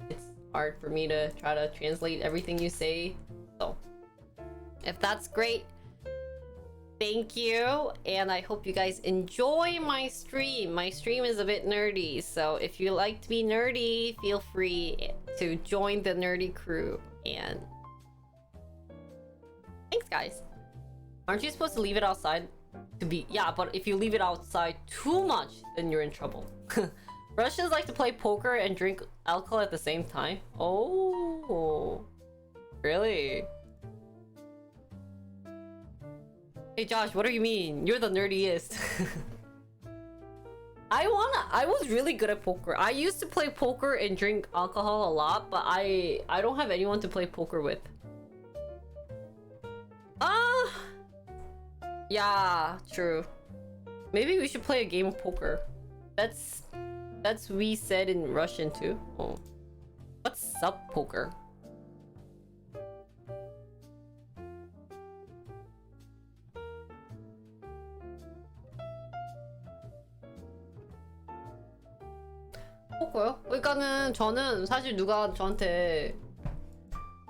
it's hard for me to try to translate everything you say. So if that's great, thank you, and I hope you guys enjoy my stream. My stream is a bit nerdy, so if you like to be nerdy, feel free to join the nerdy crew. And thanks, guys. Aren't you supposed to leave it outside to be? Yeah, but if you leave it outside too much, then you're in trouble. Russians like to play poker and drink alcohol at the same time. Oh, really? Hey Josh, what do you mean? You're the nerdiest. I was really good at poker. I used to play poker and drink alcohol a lot, but I don't have anyone to play poker with. Yeah, true. Maybe we should play a game of poker. That's we said in Russian too. Oh. What's up, poker? 포커요? 그러니까는 저는 사실 누가 저한테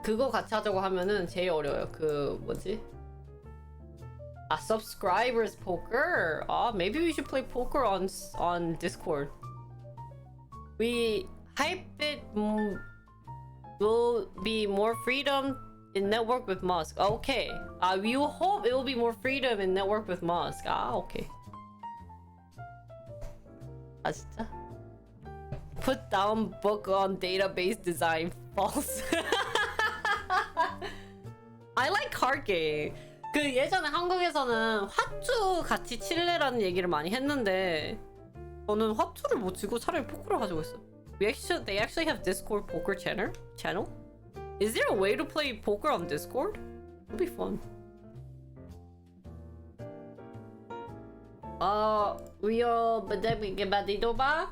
그거 같이 하자고 하면은 제일 어려워요. 그 뭐지? Subscribers poker. Maybe we should play poker on Discord. We hype it will be more freedom in network with Musk. Okay. We hope it will be more freedom in network with Musk. Okay. 진짜? Put down book on database design. False. I like card game. 그 예전에 한국에서는 화투 같이 칠래라는 얘기를 많이 했는데 저는 화투를 못 치고 차라리 포크를 가지고 있어. They actually have Discord poker channel? Is there a way to play poker on Discord? It'll be fun. 위요 bedebige badidoba.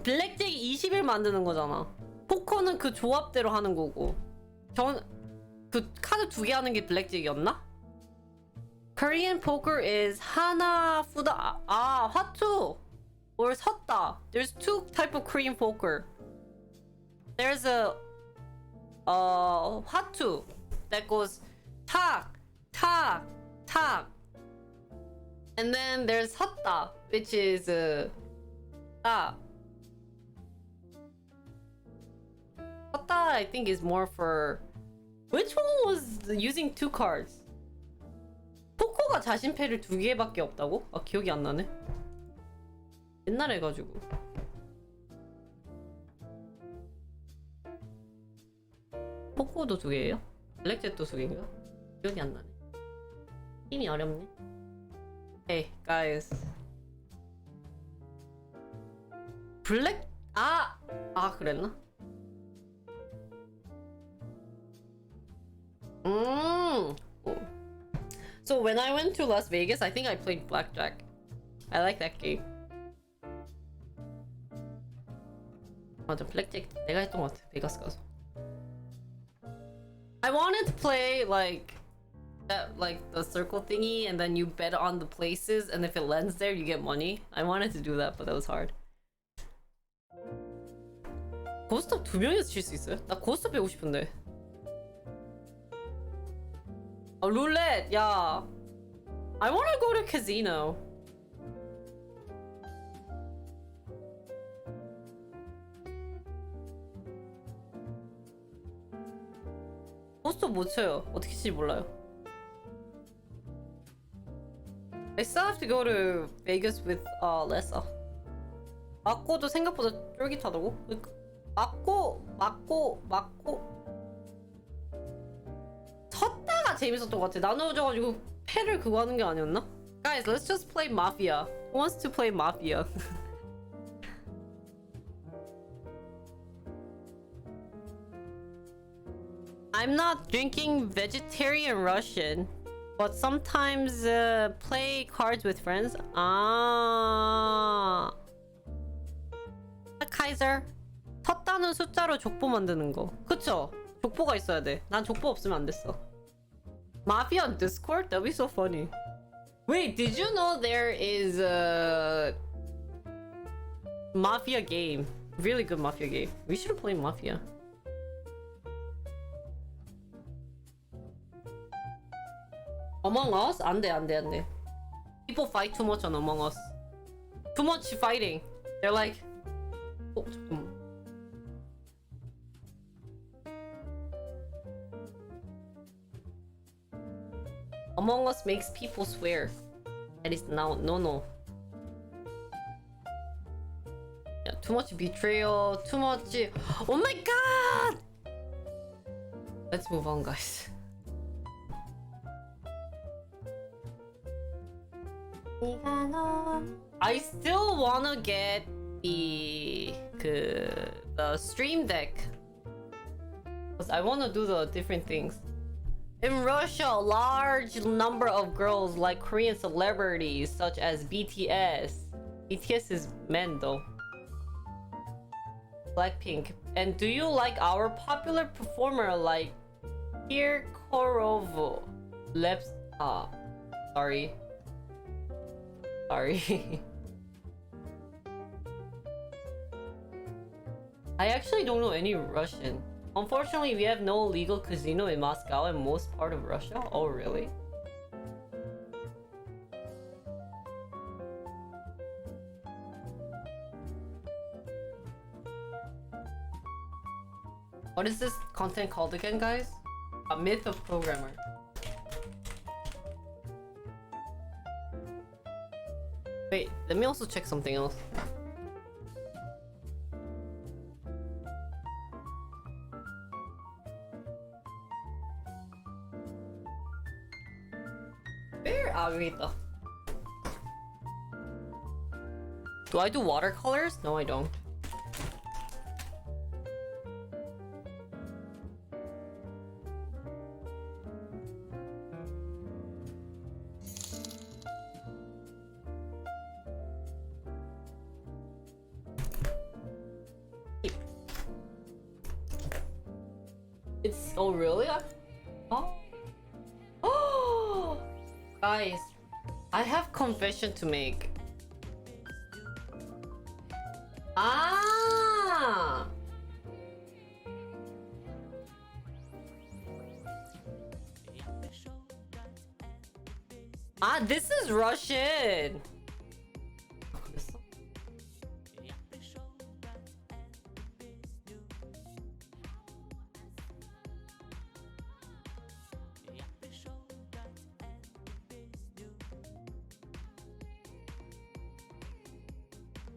블랙잭 20일 만드는 거잖아. 포커는 그 조합대로 하는 거고. 그 카드 2개 하는 게 블랙잭이었나? Korean poker is 하나 후다. 화투 or 섰다. There's two type of Korean poker. There's a 화투 that goes 탁, 탁, 탁. And then there's 섰다, which is 딱. I think is more for which one was using two cards? 포커가 자신패를 2개밖에 없다고? 기억이 안 나네. 옛날에 가지고. 포커도 2개예요? 블랙잭도 2개인가? 기억이 안 나네. 힘이 어렵네. Hey guys. 블랙 그랬나? So when I went to Las Vegas, I think I played blackjack. I like that game. 맞아, blackjack 내가 했던 것 같아. 베가스 가서. I wanted to play like That like the circle thingy, and then you bet on the places, and if it lands there, you get money. I wanted to do that, but that was hard. 고스톱 2명이서 칠 수 있어요? 나 고스톱 배우고 싶은데. 룰렛, 야. I wanna go to casino. 고스톱 못 쳐요. 어떻게 칠지 몰라요. I still have to go to Vegas with Lessa. 맞고도 생각보다 쫄깃하다고? 맞고 쳤다가 재밌었던 것 같아. 나눠져가지고 패를 그거 하는 게 아니었나? Guys, let's just play Mafia. Who wants to play Mafia? I'm not drinking vegetarian Russian, but sometimes play cards with friends. 아, Kaiser. 쳤다는 숫자로 족보 만드는 거. 그쵸? 족보가 있어야 돼. 난 족보 없으면 안 됐어. Mafia on Discord? That'd be so funny. Wait, did you know there is a Mafia game? Really good Mafia game. We should play Mafia. Among Us? 안 돼. People fight too much on Among Us. Too much fighting. They're like, 잠깐만. Among Us makes people swear. That is now no. Yeah, too much betrayal, too much. Oh my god! Let's move on, guys. I still wanna get the stream deck, because I wanna do the different things. In Russia, a large number of girls like Korean celebrities such as BTS. BTS is men though. Blackpink. And do you like our popular performer like Kirkorov? Sorry. I actually don't know any Russian. Unfortunately, we have no legal casino in Moscow and most part of Russia. Oh, really? What is this content called again, guys? A Myth of Programmer. Wait, let me also check something else. Where are we though? Do I do watercolors? No, I don't. It's oh really? Oh, guys, I have confession to make. Ah, this is Russian.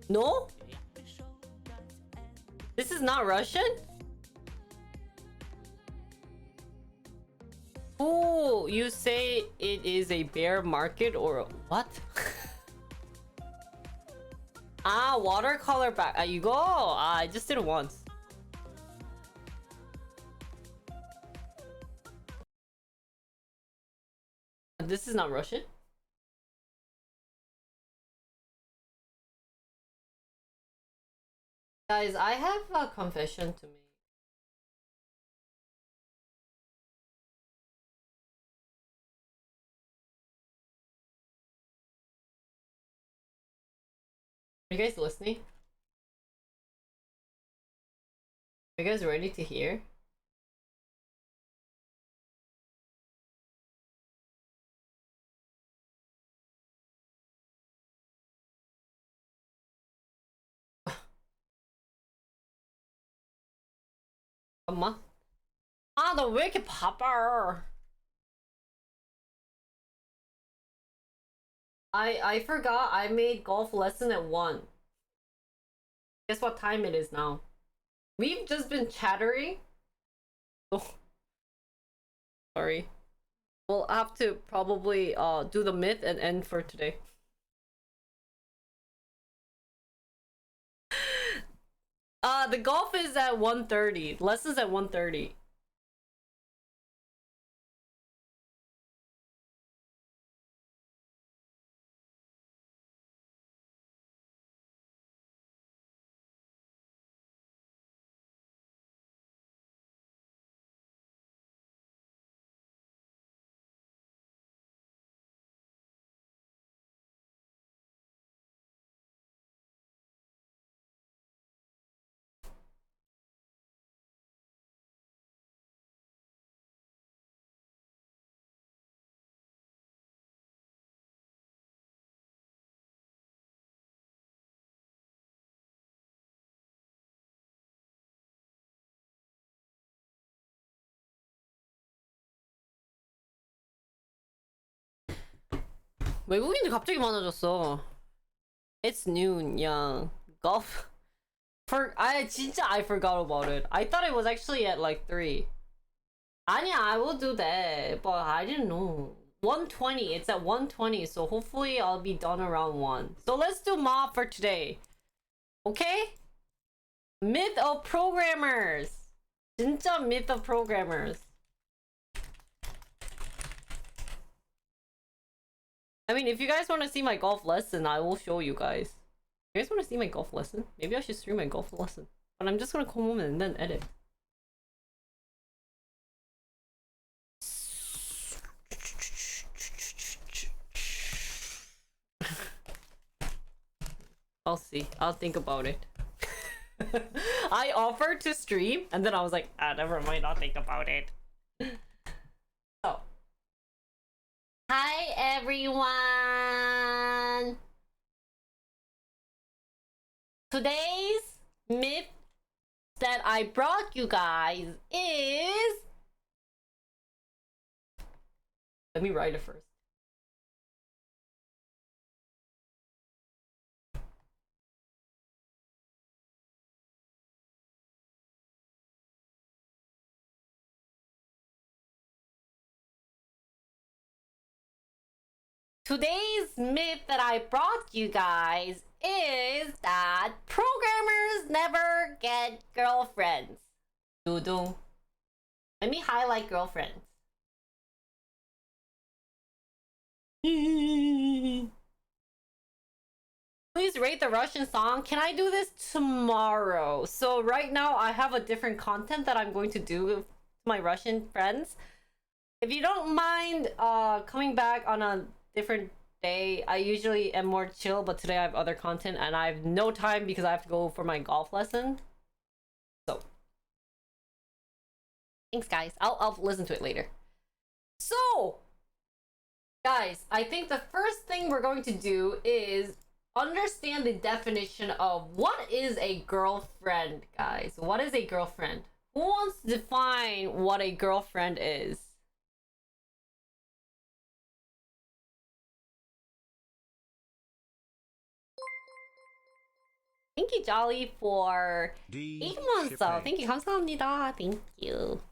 No? This is not Russian? Oh, you say it is a bear market or what? Watercolor back. You go. I just did it once. This is not Russian? Guys, I have a confession to make. Are you guys listening? Are you guys ready to hear? 잠깐만. 아, 너 왜 이렇게 바빠? I forgot I made golf lesson at 1. Guess what time it is now? We've just been chattering. Oh, sorry. We'll have to probably do the myth and end for today. The golf is at 1:30. Lessons at 1:30. 외국인이 갑자기 많아졌어. It's noon, yeah. Golf. I forgot about it. I thought it was actually at like 3. 아니야, I will do that, but I didn't know. 1:20. It's at 1:20, so hopefully I'll be done around 1. So let's do mob for today. Okay? Myth of programmers. 진짜 myth of programmers. I mean, if you guys want to see my golf lesson, I will show you guys. You guys want to see my golf lesson? Maybe I should stream my golf lesson. But I'm just gonna come home and then edit. I'll see. I'll think about it. I offered to stream, and then I was like, never mind, I'll think about it. So. Hi, everyone! Today's myth that I brought you guys is... Let me write it first. Today's myth that I brought you guys is that programmers never get girlfriends. Doo-doo. Let me highlight girlfriends. Please rate the Russian song. Can I do this tomorrow? So right now I have a different content that I'm going to do with my Russian friends. If you don't mind coming back on a different day, I usually am more chill, but today I have other content and I have no time because I have to go for my golf lesson. So thanks, guys. I'll listen to it later. So guys, I think the first thing we're going to do is understand the definition of what is a girlfriend, guys. What is a girlfriend? Who wants to define what a girlfriend is? Thank you, Jolly, for 8 months. Thank you, 감사합니다. Thank you.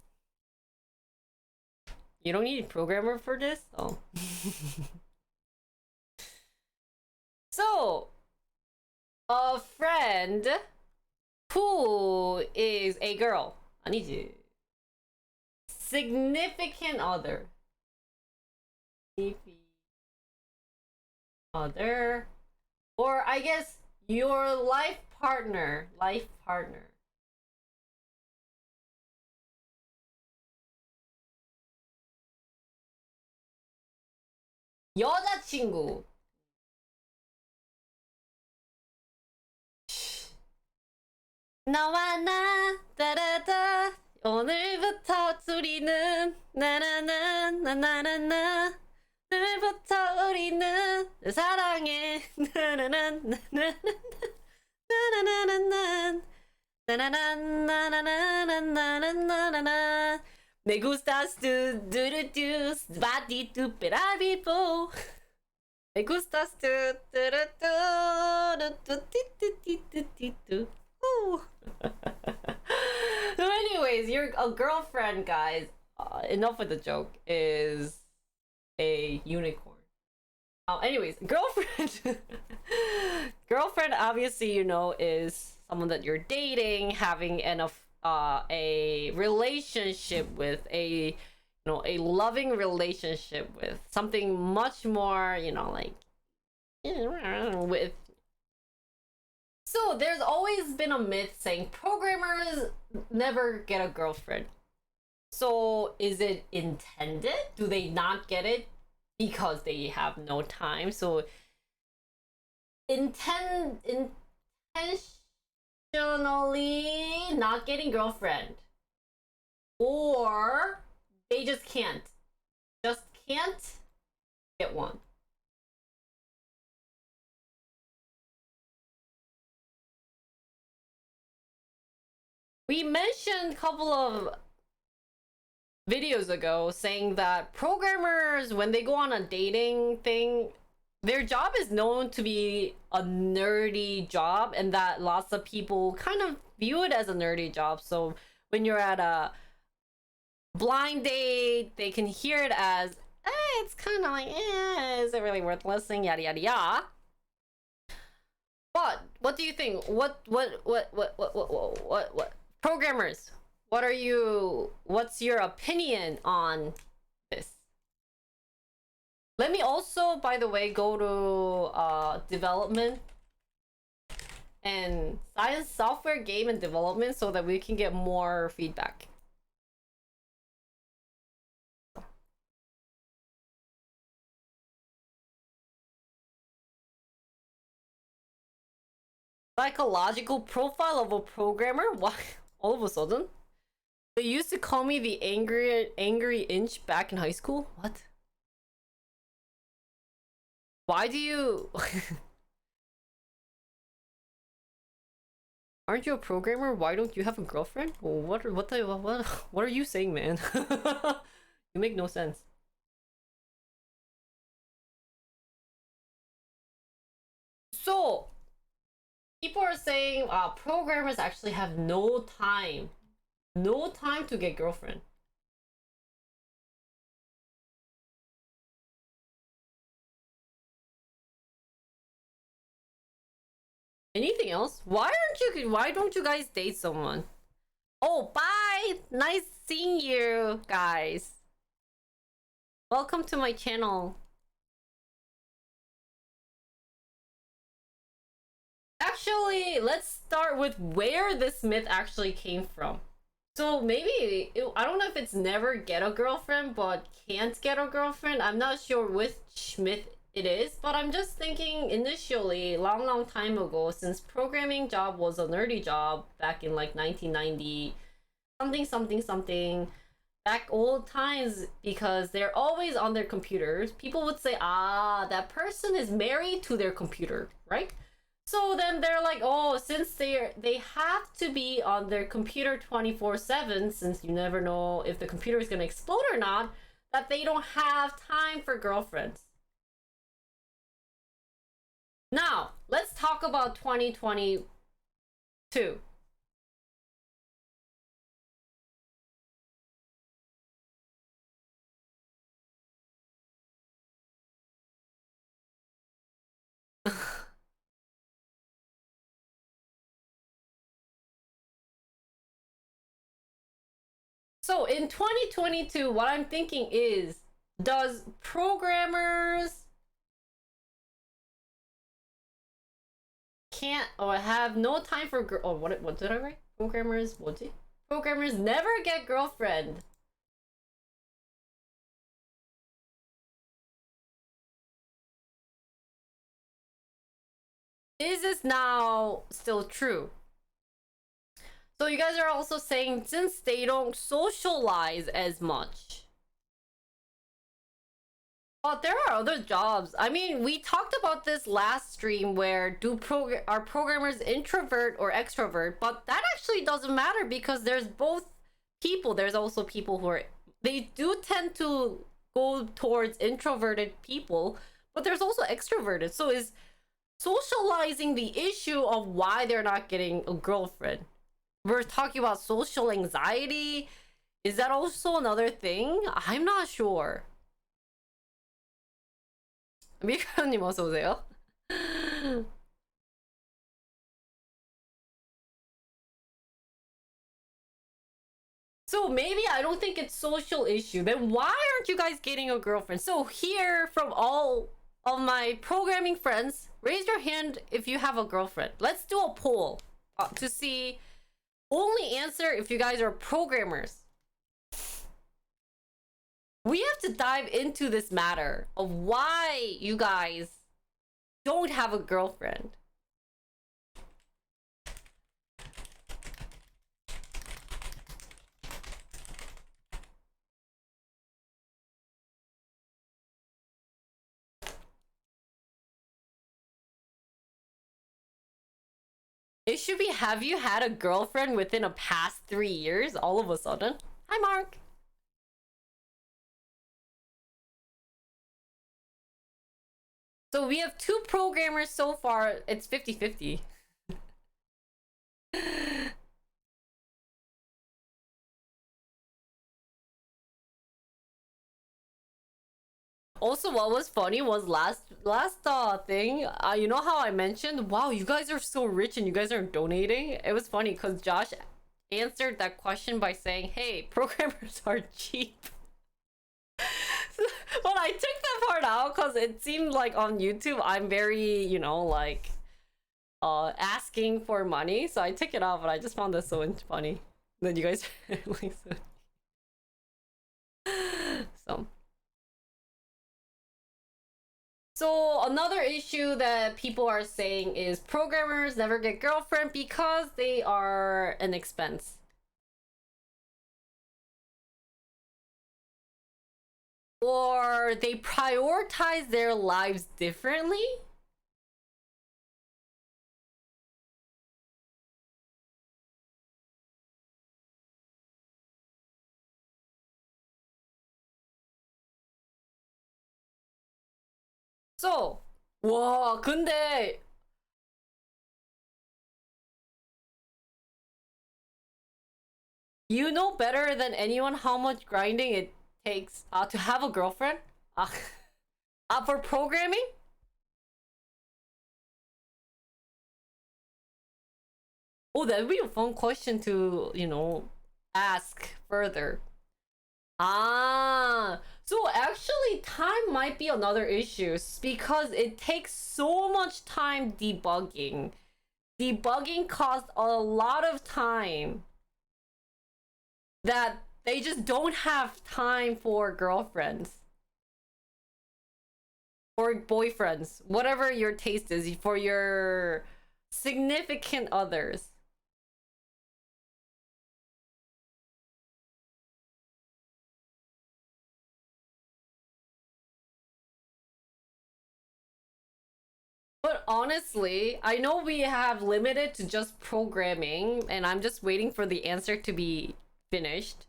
You don't need a programmer for this? Oh. So, a friend who is a girl. 아니지. Significant other. Other. Or I guess your life partner. Life partner. 여자친구. 너와 나 따라다 오늘부터 우리는 나나나 나나나나 오늘부터 우리는 사랑해 나나나나나나나나나나 나나나나나나나나나나 Me gustas tú, du du du, bati tu peravipo. Me gustas tú, du du du, du du du du du. So, anyways, your girlfriend, guys. Enough with the joke. Is a unicorn. Anyways, girlfriend. Girlfriend, obviously, you know, is someone that you're dating, having a relationship with, a loving relationship with, something much more, like with. So there's always been a myth saying programmers never get a girlfriend. So is it intended? Do they not get it because they have no time? So intentionally not getting girlfriend, or they just can't get one. We mentioned a couple of videos ago saying that programmers, when they go on a dating thing, their job is known to be a nerdy job, and that lots of people kind of view it as a nerdy job. So when you're at a blind date, they can hear it as, it's kind of like, is it really worth listening? Yada yada yada. But what do you think? What programmers? What's your opinion on this? Let me also, by the way, go to development and science, software, game, and development so that we can get more feedback. Psychological profile of a programmer? Why all of a sudden? They used to call me the angry inch back in high school? What? Why do you... Aren't you a programmer? Why don't you have a girlfriend? What are you saying, man? You make no sense. So, people are saying programmers actually have no time to get girlfriend. Anything else? Why don't you guys date someone? Oh, bye. Nice seeing you guys. Welcome to my channel. Actually, let's start with where this myth actually came from. So maybe I don't know if it's never get a girlfriend but can't get a girlfriend. I'm not sure which myth it is, but I'm just thinking initially, long time ago, since programming job was a nerdy job back in like 1990 something back old times, because they're always on their computers, people would say, that person is married to their computer, right? So then they're like, oh, since they have to be on their computer 24/7, since you never know if the computer is going to explode or not, that they don't have time for girlfriends. Now, let's talk about 2022. So in 2022, what I'm thinking is, does programmers can't or have no time for what did I write? Programmers never get girlfriend. Is this now still true? So you guys are also saying since they don't socialize as much. But there are other jobs. I mean, we talked about this last stream where are programmers introvert or extrovert, but that actually doesn't matter because there's both people. There's also people who are, they do tend to go towards introverted people, but there's also extroverted. So is socializing the issue of why they're not getting a girlfriend? We're talking about social anxiety. Is that also another thing? I'm not sure. 미카님 어서 오세요. So maybe I don't think it's social issue. Then why aren't you guys getting a girlfriend? So here, from all of my programming friends, raise your hand if you have a girlfriend. Let's do a poll to see. Only answer if you guys are programmers. We have to dive into this matter of why you guys don't have a girlfriend. It should be, have you had a girlfriend within the past 3 years all of a sudden? Hi, Mark. So we have 2 programmers so far. It's 50-50. Also, what was funny was last thing, you know how I mentioned, wow, you guys are so rich and you guys aren't donating? It was funny because Josh answered that question by saying, hey, programmers are cheap. But I took that part out because it seemed like on YouTube I'm very, you know, like asking for money, so I took it out, but I just found that so funny. Then you guys like so another issue that people are saying is programmers never get girlfriend because they are an expense. Or they prioritize their lives differently. So, 와, 근데 you know better than anyone how much grinding it takes to have a girlfriend? For programming? Oh, that'd be a fun question to, you know, ask further. So actually time might be another issue because it takes so much time debugging. Debugging costs a lot of time that they just don't have time for girlfriends or boyfriends, whatever your taste is, for your significant others. But honestly, I know we have limited to just programming and I'm just waiting for the answer to be finished.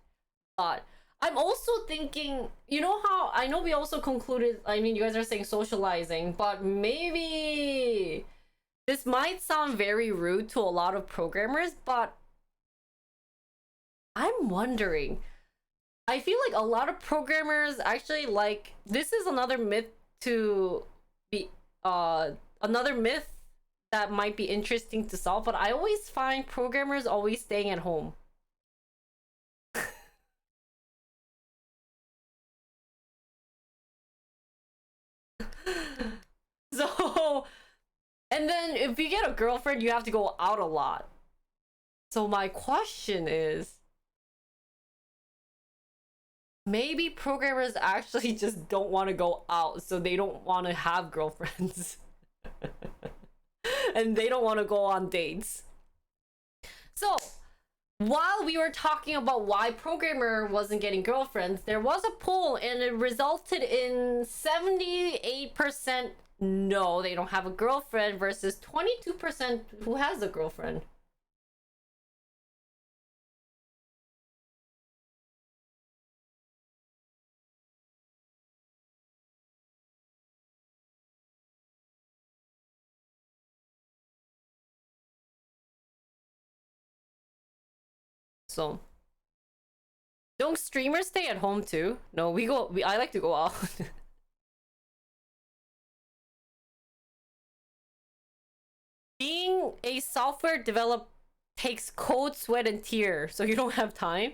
But I'm also thinking, you know how I know we also concluded, I mean, you guys are saying socializing, but maybe this might sound very rude to a lot of programmers, but I'm wondering, I feel like a lot of programmers actually like, this is another myth to be, another myth that might be interesting to solve, but I always find programmers always staying at home. So, and then if you get a girlfriend, you have to go out a lot. So my question is, maybe programmers actually just don't want to go out, so they don't want to have girlfriends. And they don't want to go on dates. So, while we were talking about why programmer wasn't getting girlfriends, there was a poll and it resulted in 78% no, they don't have a girlfriend versus 22% who has a girlfriend. So, don't streamers stay at home too? No, I like to go out. Being a software developer takes cold sweat and tears, so you don't have time.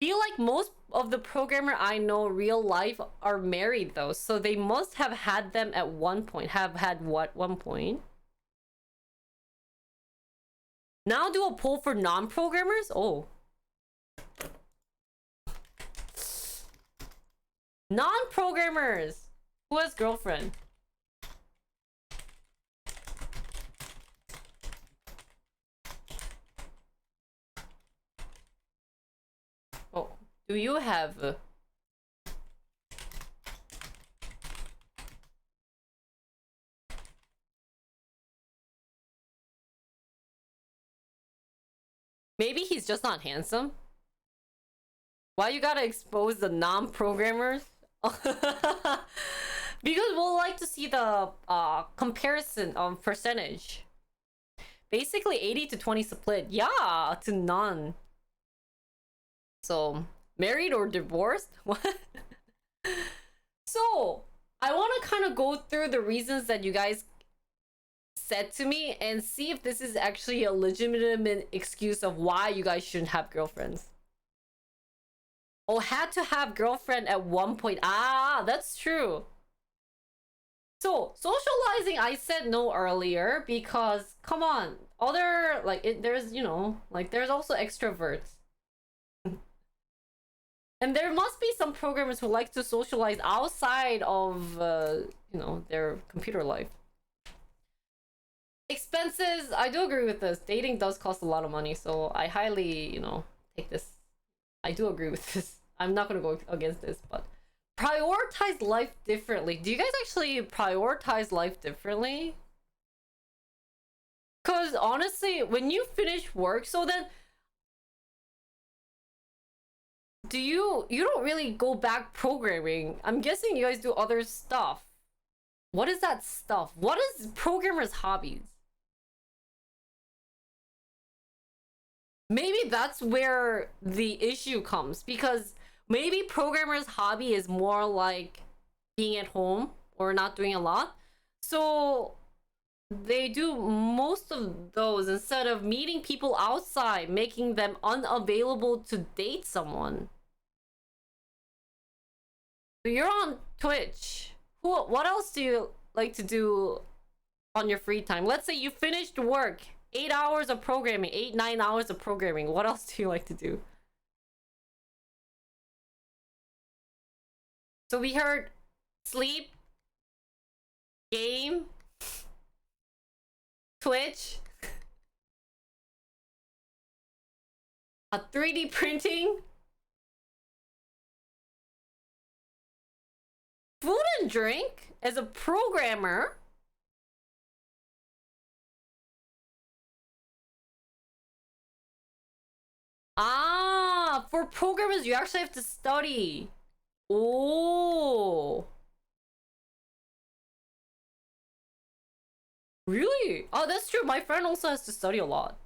Feel like most of the programmer I know real life are married though, so they must have had them at one point. Have had what one point? Now do a poll for non-programmers? Oh. Non-programmers! Who has girlfriend? Oh, do you have... Maybe he's just not handsome? Why you gotta expose the non-programmers? Because we'll like to see the comparison of percentage. Basically 80 to 20 split. Yeah, to none. So, married or divorced? What? So, I want to kind of go through the reasons that you guys said to me and see if this is actually a legitimate excuse of why you guys shouldn't have girlfriends. Oh, had to have girlfriend at one point. Ah, that's true. So, socializing, I said no earlier because, come on, other, like, there's, you know, like, there's also extroverts. And there must be some programmers who like to socialize outside of, you know, their computer life. Expenses, I do agree with this. Dating does cost a lot of money, so I highly, you know, take this. I do agree with this. I'm not gonna go against this, but prioritize life differently. Do you guys actually prioritize life differently? Because honestly, when you finish work, so then you don't really go back programming. I'm guessing you guys do other stuff. What is that stuff? What is programmers' hobbies? Maybe that's where the issue comes, because maybe programmers' hobby is more like being at home or not doing a lot. So they do most of those instead of meeting people outside, making them unavailable to date someone. So you're on Twitch. What else do you like to do on your free time? Let's say you finished work, 8 hours of programming, 9 hours of programming. What else do you like to do? So we heard sleep, game, Twitch, 3D printing, food and drink. As a programmer, for programmers you actually have to study. Oh, really? Oh, that's true. My friend also has to study a lot.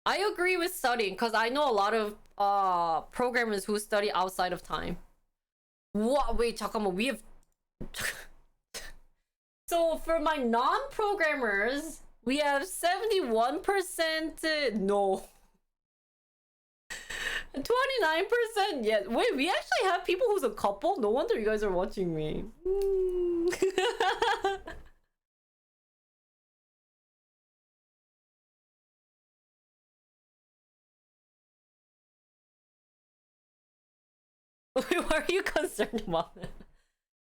I agree with studying because I know a lot of programmers who study outside of time. What? Wait, 잠깐만. We have so for my non-programmers, we have 71% no. 29% yes. Wait, we actually have people who's a couple? No wonder you guys are watching me. What are you concerned about?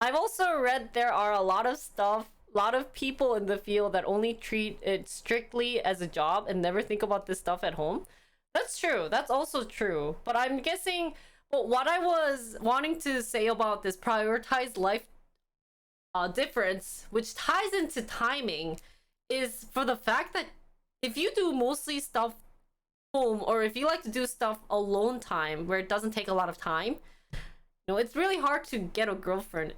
I've also read there are a lot of people in the field that only treat it strictly as a job and never think about this stuff at home. That's true. That's also true. But I'm guessing, but what I was wanting to say about this prioritized life difference, which ties into timing, is for the fact that if you do mostly stuff home, or if you like to do stuff alone time where it doesn't take a lot of time, it's really hard to get a girlfriend,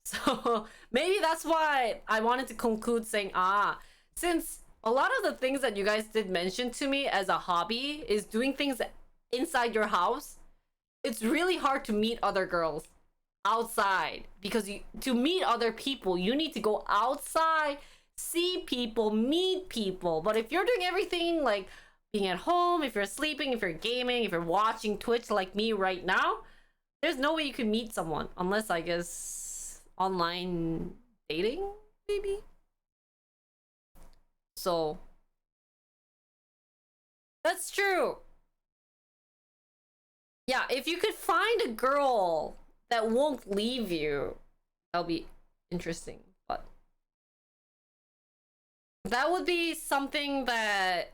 so maybe that's why I wanted to conclude saying, since a lot of the things that you guys did mention to me as a hobby is doing things inside your house, it's really hard to meet other girls outside, because to meet other people you need to go outside, see people, meet people. But if you're doing everything like being at home, if you're sleeping, if you're gaming, if you're watching Twitch like me right now, there's no way you can meet someone unless, I guess, online dating, maybe. So that's true. Yeah, if you could find a girl that won't leave you, that'll be interesting. But that would be something that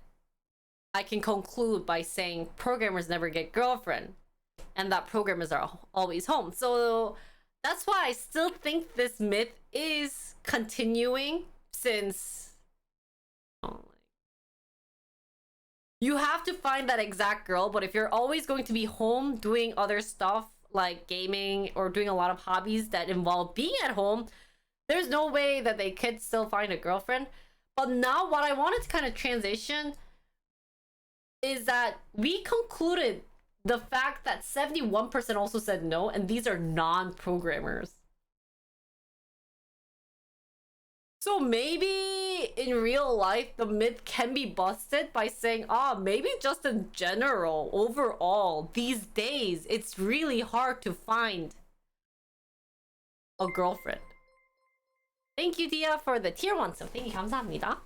I can conclude by saying programmers never get girlfriend, and that programmers are always home. So that's why I still think this myth is continuing, since you have to find that exact girl. But if you're always going to be home doing other stuff like gaming or doing a lot of hobbies that involve being at home, there's no way that they could still find a girlfriend. But now what I wanted to kind of transition is that we concluded the fact that 71% also said no, and these are non-programmers. So maybe in real life the myth can be busted by saying, maybe just in general, overall, these days it's really hard to find a girlfriend. Thank you, Dia, for the tier 1. So thank you, 감사합니다.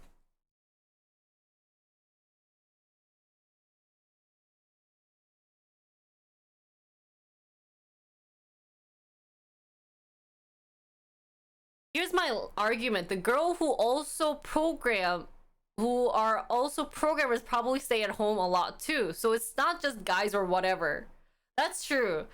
Here's my argument. The girl who are also programmers probably stay at home a lot too. So it's not just guys or whatever. That's true.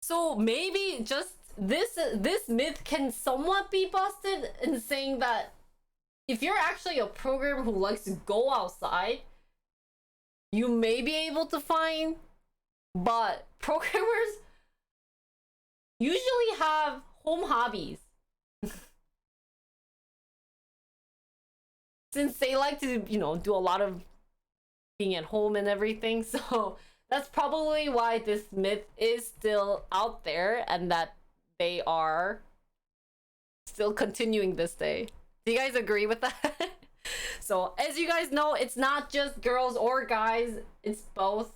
So maybe just this myth can somewhat be busted in saying that if you're actually a programmer who likes to go outside, you may be able to find, but programmers usually have home hobbies. Since they like to, do a lot of being at home and everything. So that's probably why this myth is still out there and that they are still continuing this day. Do you guys agree with that? So as you guys know, it's not just girls or guys, it's both.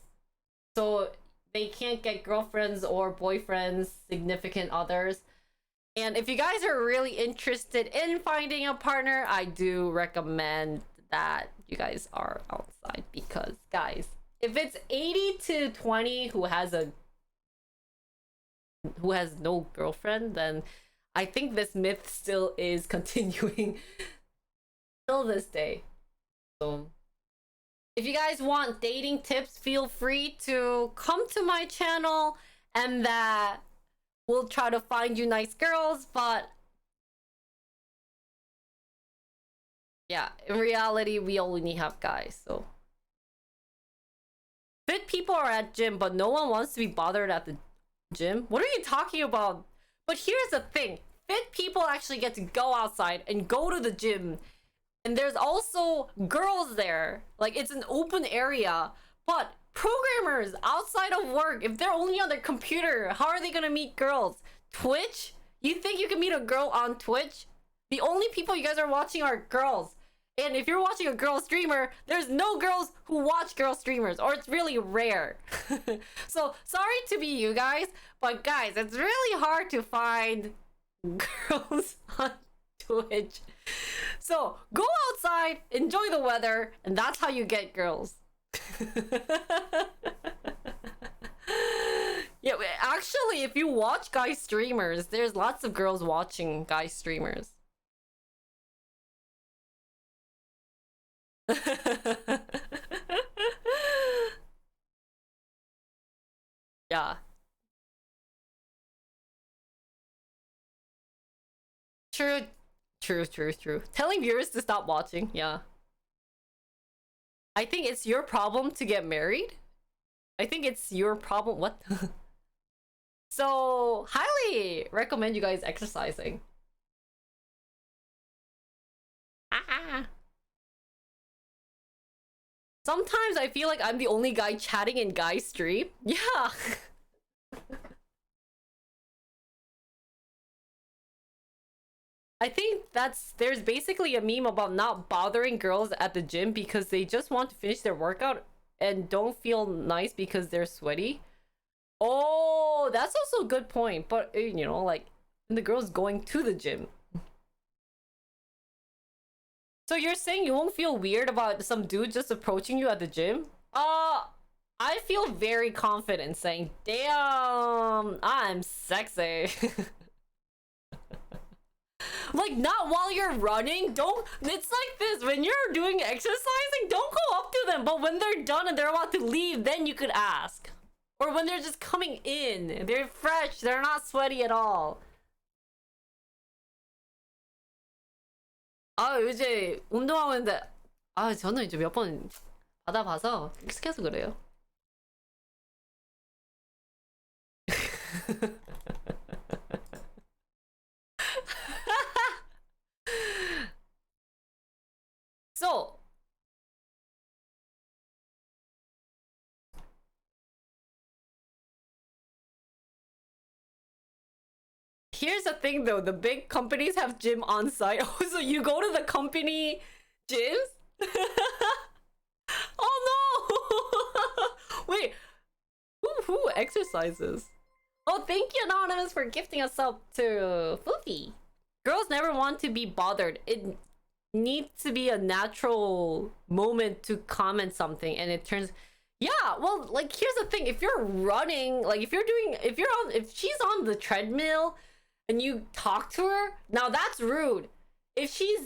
So they can't get girlfriends or boyfriends, significant others. And if you guys are really interested in finding a partner, I do recommend that you guys are outside, because guys, if it's 80 to 20 who has no girlfriend, then I think this myth still is continuing till this day. So if you guys want dating tips, feel free to come to my channel and that we'll try to find you nice girls. But yeah, in reality, we only have guys. So fit people are at gym, but no one wants to be bothered at the gym. What are you talking about? But here's the thing. Fit people actually get to go outside and go to the gym. And there's also girls there. Like, it's an open area. But programmers outside of work, if they're only on their computer, how are they gonna meet girls? Twitch? You think you can meet a girl on Twitch? The only people you guys are watching are girls. And if you're watching a girl streamer, there's no girls who watch girl streamers, or it's really rare. So sorry to be you guys, but guys, it's really hard to find girls on Twitch. So go outside, enjoy the weather, and that's how you get girls. Yeah, actually, if you watch guy streamers, there's lots of girls watching guy streamers. Yeah. True, true. Telling viewers to stop watching, yeah. I think it's your problem to get married. I think it's your problem. What? So, highly recommend you guys exercising. Ah. Sometimes I feel like I'm the only guy chatting in guy stream. Yeah. I think there's basically a meme about not bothering girls at the gym because they just want to finish their workout and don't feel nice because they're sweaty. Oh, that's also a good point. But you know, like the girls going to the gym. So you're saying you won't feel weird about some dude just approaching you at the gym? I feel very confident saying, "Damn, I'm sexy." Like, not while you're running. Don't. It's like this. When you're doing exercising, don't go up to them. But when they're done and they're about to leave, then you could ask. Or when they're just coming in. They're fresh. They're not sweaty at all. 아, 요새 운동하고 있는데, 저는 이제 몇 번 받아봐서 익숙해서 그래요. So, here's the thing though, the big companies have gym on site. Oh, so you go to the company gyms? Oh no! Wait, who exercises? Oh, thank you, Anonymous, for gifting us up to Foofy. Girls never want to be bothered. It needs to be a natural moment to comment something, and it turns. Yeah, well, like here's the thing: if you're running, like if she's on the treadmill, and you talk to her, now that's rude. If she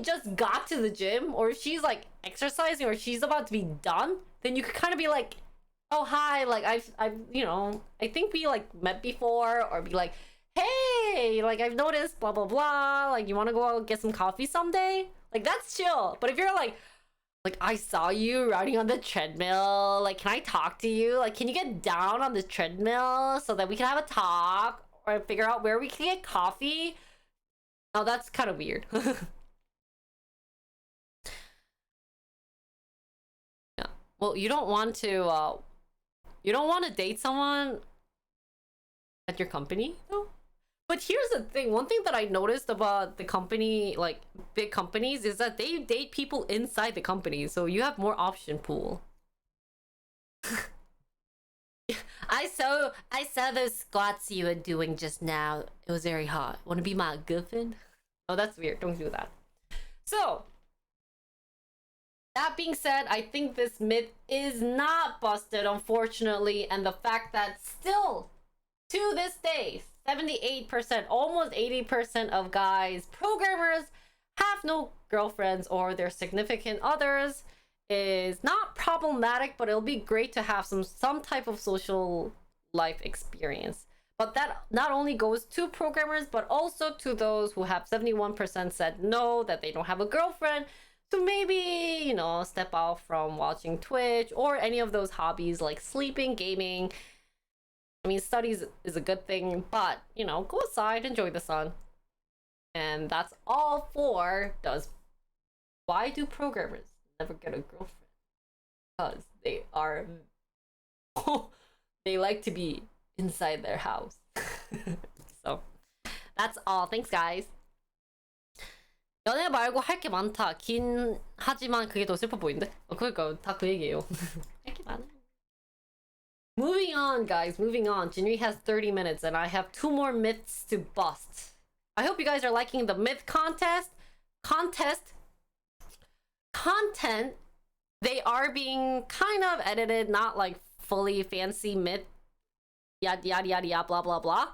just got to the gym, or if she's like exercising, or she's about to be done, then you could kind of be like, oh hi, like I've I think we like met before, or be like, hey, like I've noticed blah blah blah, like you want to go out get some coffee someday, like that's chill. But if you're like I saw you riding on the treadmill, like can I talk to you, like can you get down on the treadmill so that we can have a talk or figure out where we can get coffee? Oh, that's kind of weird. Yeah, well, you don't want to date someone at your company though. But here's the thing, one thing that I noticed about the company, like big companies, is that they date people inside the company, so you have more option pool. I saw those squats you were doing just now. It was very hot. Wanna be my girlfriend? Oh, that's weird. Don't do that. So, that being said, I think this myth is not busted, unfortunately, and the fact that still, to this day, 78%, almost 80% of guys, programmers, have no girlfriends or their significant others is not problematic, but it'll be great to have some type of social life experience. But that not only goes to programmers, but also to those who have 71% said no, that they don't have a girlfriend. So maybe, you know, step out from watching Twitch or any of those hobbies like sleeping, gaming. I mean, studies is a good thing, but, you know, go outside, enjoy the sun. And that's all for why do programmers never get a girlfriend? Because they are, they like to be inside their house. So, that's all. Thanks, guys. 연애 말고 할 게 많다. 하지만 그게 더 슬퍼 보이는데? 그러니까 다 그 얘기예요. 할 게 많아. Moving on, guys. Moving on. Jinri has 30 minutes, and I have 2 more myths to bust. I hope you guys are liking the myth content. they are being kind of edited, not like fully fancy myth, yada yada yada yada, blah blah blah.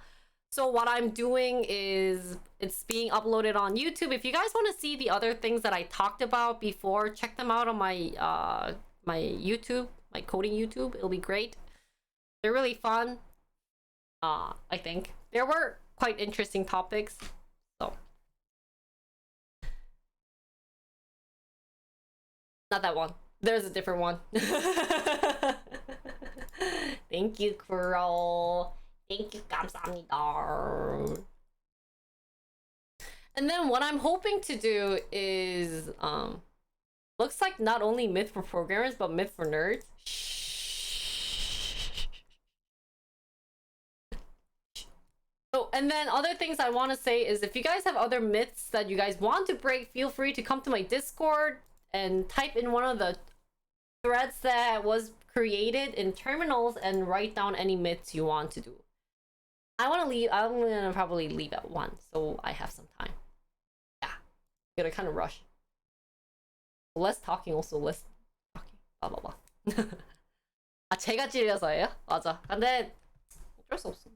So what I'm doing is it's being uploaded on YouTube. If you guys want to see the other things that I talked about before, check them out on my my YouTube, my coding YouTube. It'll be great. They're really fun. I think there were quite interesting topics. So not that one. There's a different one. Thank you, Kuro. Thank you, 감사합니다. And then what I'm hoping to do is looks like not only myth for programmers but myth for nerds. Oh, and then other things I want to say is if you guys have other myths that you guys want to break, feel free to come to my Discord and type in one of the threads that was created in terminals and write down any myths you want to do. I'm gonna probably leave at 1, so I have some time. Yeah, I'm gonna kind of rush. Less talking, also less talking. Blah blah blah. 아, 제가 찔려서예요? 맞아. 근데 어쩔 수 없어.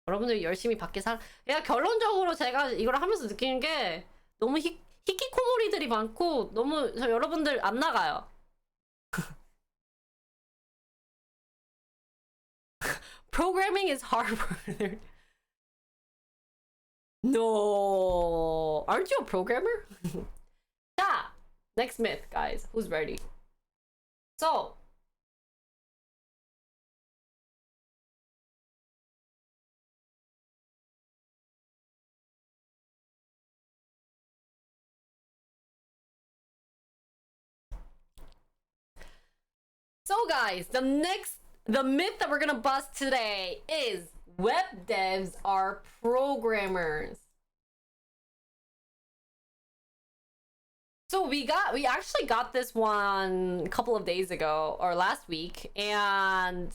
여러분들 열심히 밖에 그냥 결론적으로 제가 이걸 하면서 느끼는 게 너무 히키코모리들이 많고 너무 여러분들 안 나가요. Programming is hard work. No, aren't you a programmer? 자, next myth, guys. Who's ready? So, guys, the myth that we're gonna bust today is web devs are programmers. So we actually got this one a couple of days ago or last week, and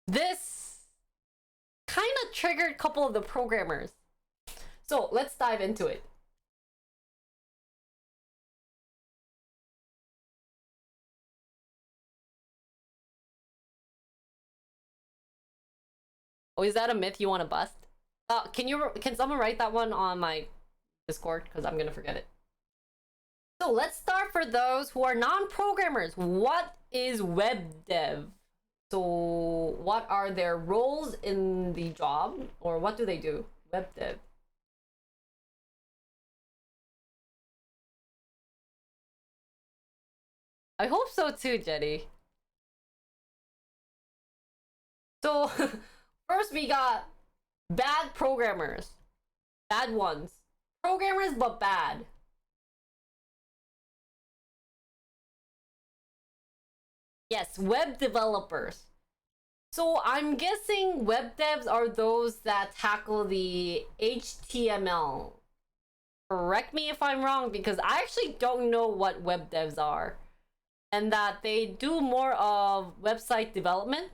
this kind of triggered a couple of the programmers. So let's dive into it. Oh, is that a myth you want to bust? Can someone write that one on my Discord? Because I'm gonna forget it. So let's start for those who are non-programmers. What is web dev? So what are their roles in the job? Or what do they do? Web dev. I hope so too, Jetty. So first we got bad programmers. Bad ones. Programmers but bad. Yes, web developers. So I'm guessing web devs are those that tackle the HTML. Correct me if I'm wrong, because I actually don't know what web devs are. And that they do more of website development.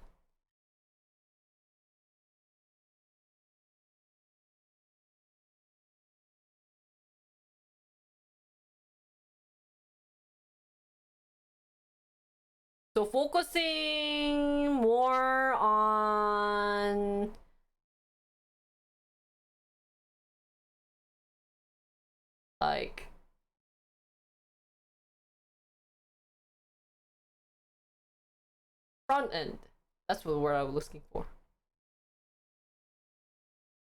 So focusing more on like front end. That's the word I was looking for.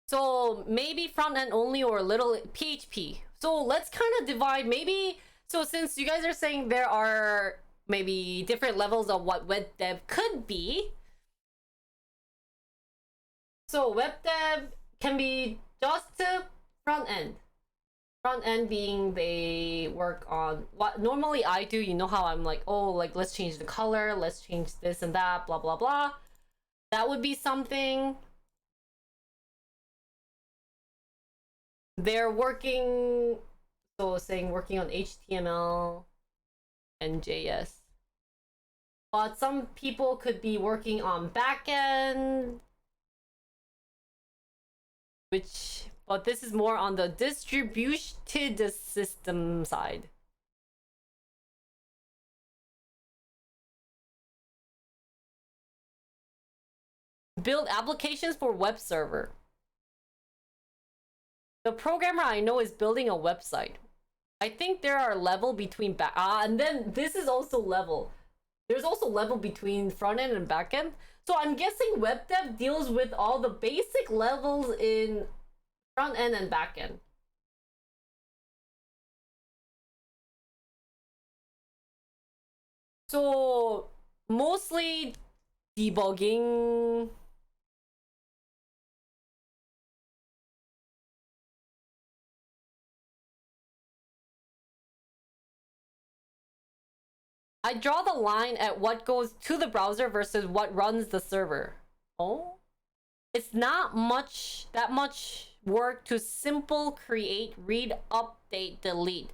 So maybe front end only or a little PHP. So let's kind of divide maybe. So since you guys are saying there are maybe different levels of what web dev could be. So web dev can be just front end. Front end being they work on what normally I do. You know how I'm like, oh, like let's change the color, let's change this and that, blah, blah, blah. That would be something. They're working, so saying working on HTML and JS. But some people could be working on backend but this is more on the distributed system side. Build applications for web server. The programmer I know is building a website. I think there are level between and then this is also level. There's also level between front end and back end. So I'm guessing web dev deals with all the basic levels in front end and back end. So mostly debugging. I draw the line at what goes to the browser versus what runs the server. Oh, it's not that much work to simple create, read, update, delete.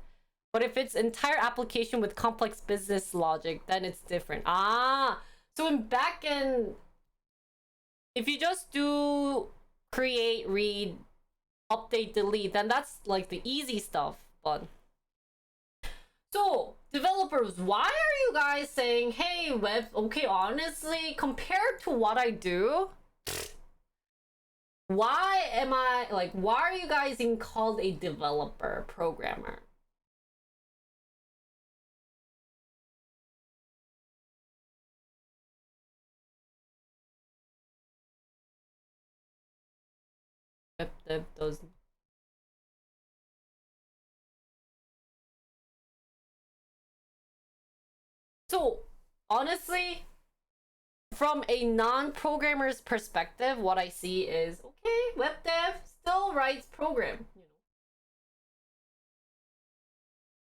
But if it's entire application with complex business logic, then it's different. So in backend, if you just do create, read, update, delete, then that's like the easy stuff. But so developers, why are you guys saying, hey, okay, honestly, compared to what I do, why are you guys being called a developer, programmer? Dev doesn't. So honestly, from a non-programmer's perspective, what I see is, okay, web dev still writes program.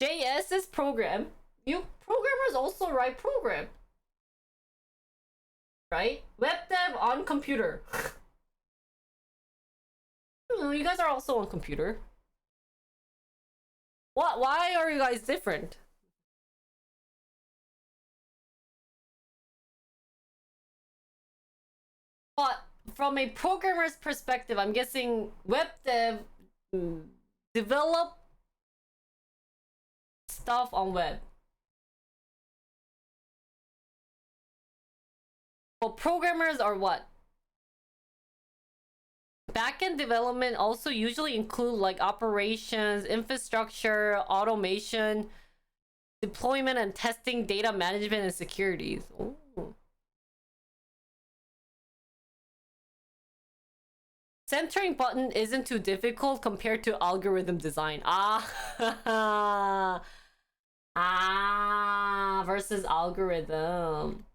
JS is program. You programmers also write program, right? Web dev on computer. You guys are also on computer. What? Why are you guys different? But from a programmer's perspective, I'm guessing web dev develop stuff on web. Well, programmers are what? Backend development also usually include like operations, infrastructure, automation, deployment and testing, data management, and securities. Ooh. Centering button isn't too difficult compared to algorithm design. Versus algorithm.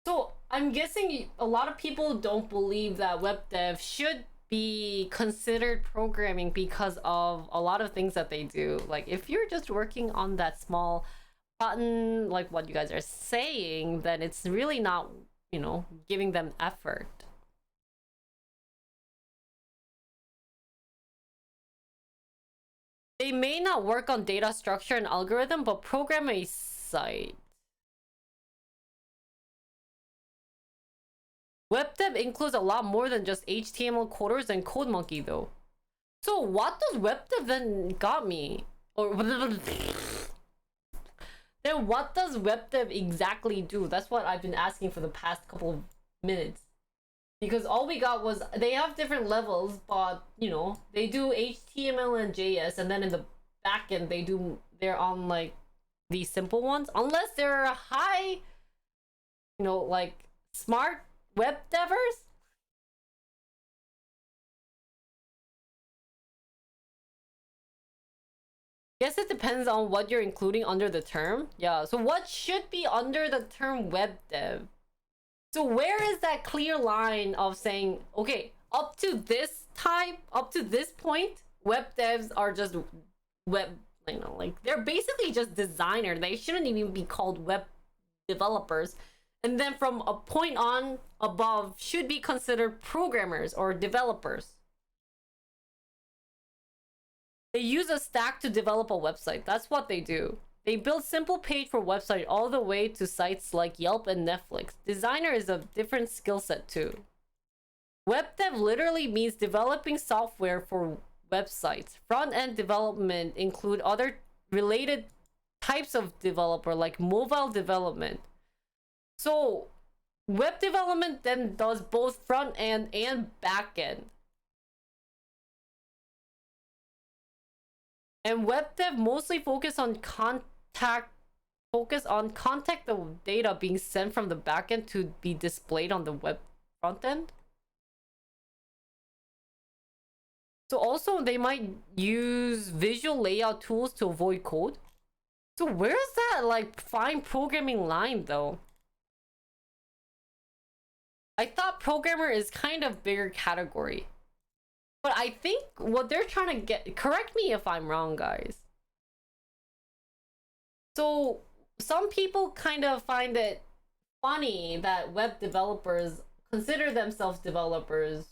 So I'm guessing a lot of people don't believe that web dev should be considered programming because of a lot of things that they do. Like if you're just working on that small button, like what you guys are saying, then it's really not, giving them effort. They may not work on data structure and algorithm, but program a site. Web dev includes a lot more than just HTML coders and CodeMonkey though. So what does web dev then got me? Or then what does web dev exactly do? That's what I've been asking for the past couple of minutes. Because all we got was they have different levels, but they do HTML and JS, and then in the backend they're on like these simple ones. Unless they're high, like smart web devers. Guess it depends on what you're including under the term. Yeah, so what should be under the term web dev? So where is that clear line of saying, okay, up to this point, web devs are just web, they're basically just designers. They shouldn't even be called web developers. And then from a point on above should be considered programmers or developers. They use a stack to develop a website. That's what they do. They build simple page for website all the way to sites like Yelp and Netflix. Designer is a different skill set too. Web dev literally means developing software for websites. Front-end development include other related types of developer like mobile development. So web development then does both front end and back end. And web dev mostly focus on contact the data being sent from the back end to be displayed on the web front end. So also they might use visual layout tools to avoid code. So where's that like fine programming line though? I thought programmer is kind of bigger category. But I think what they're trying to get, correct me if I'm wrong, guys. So some people kind of find it funny that web developers consider themselves developers,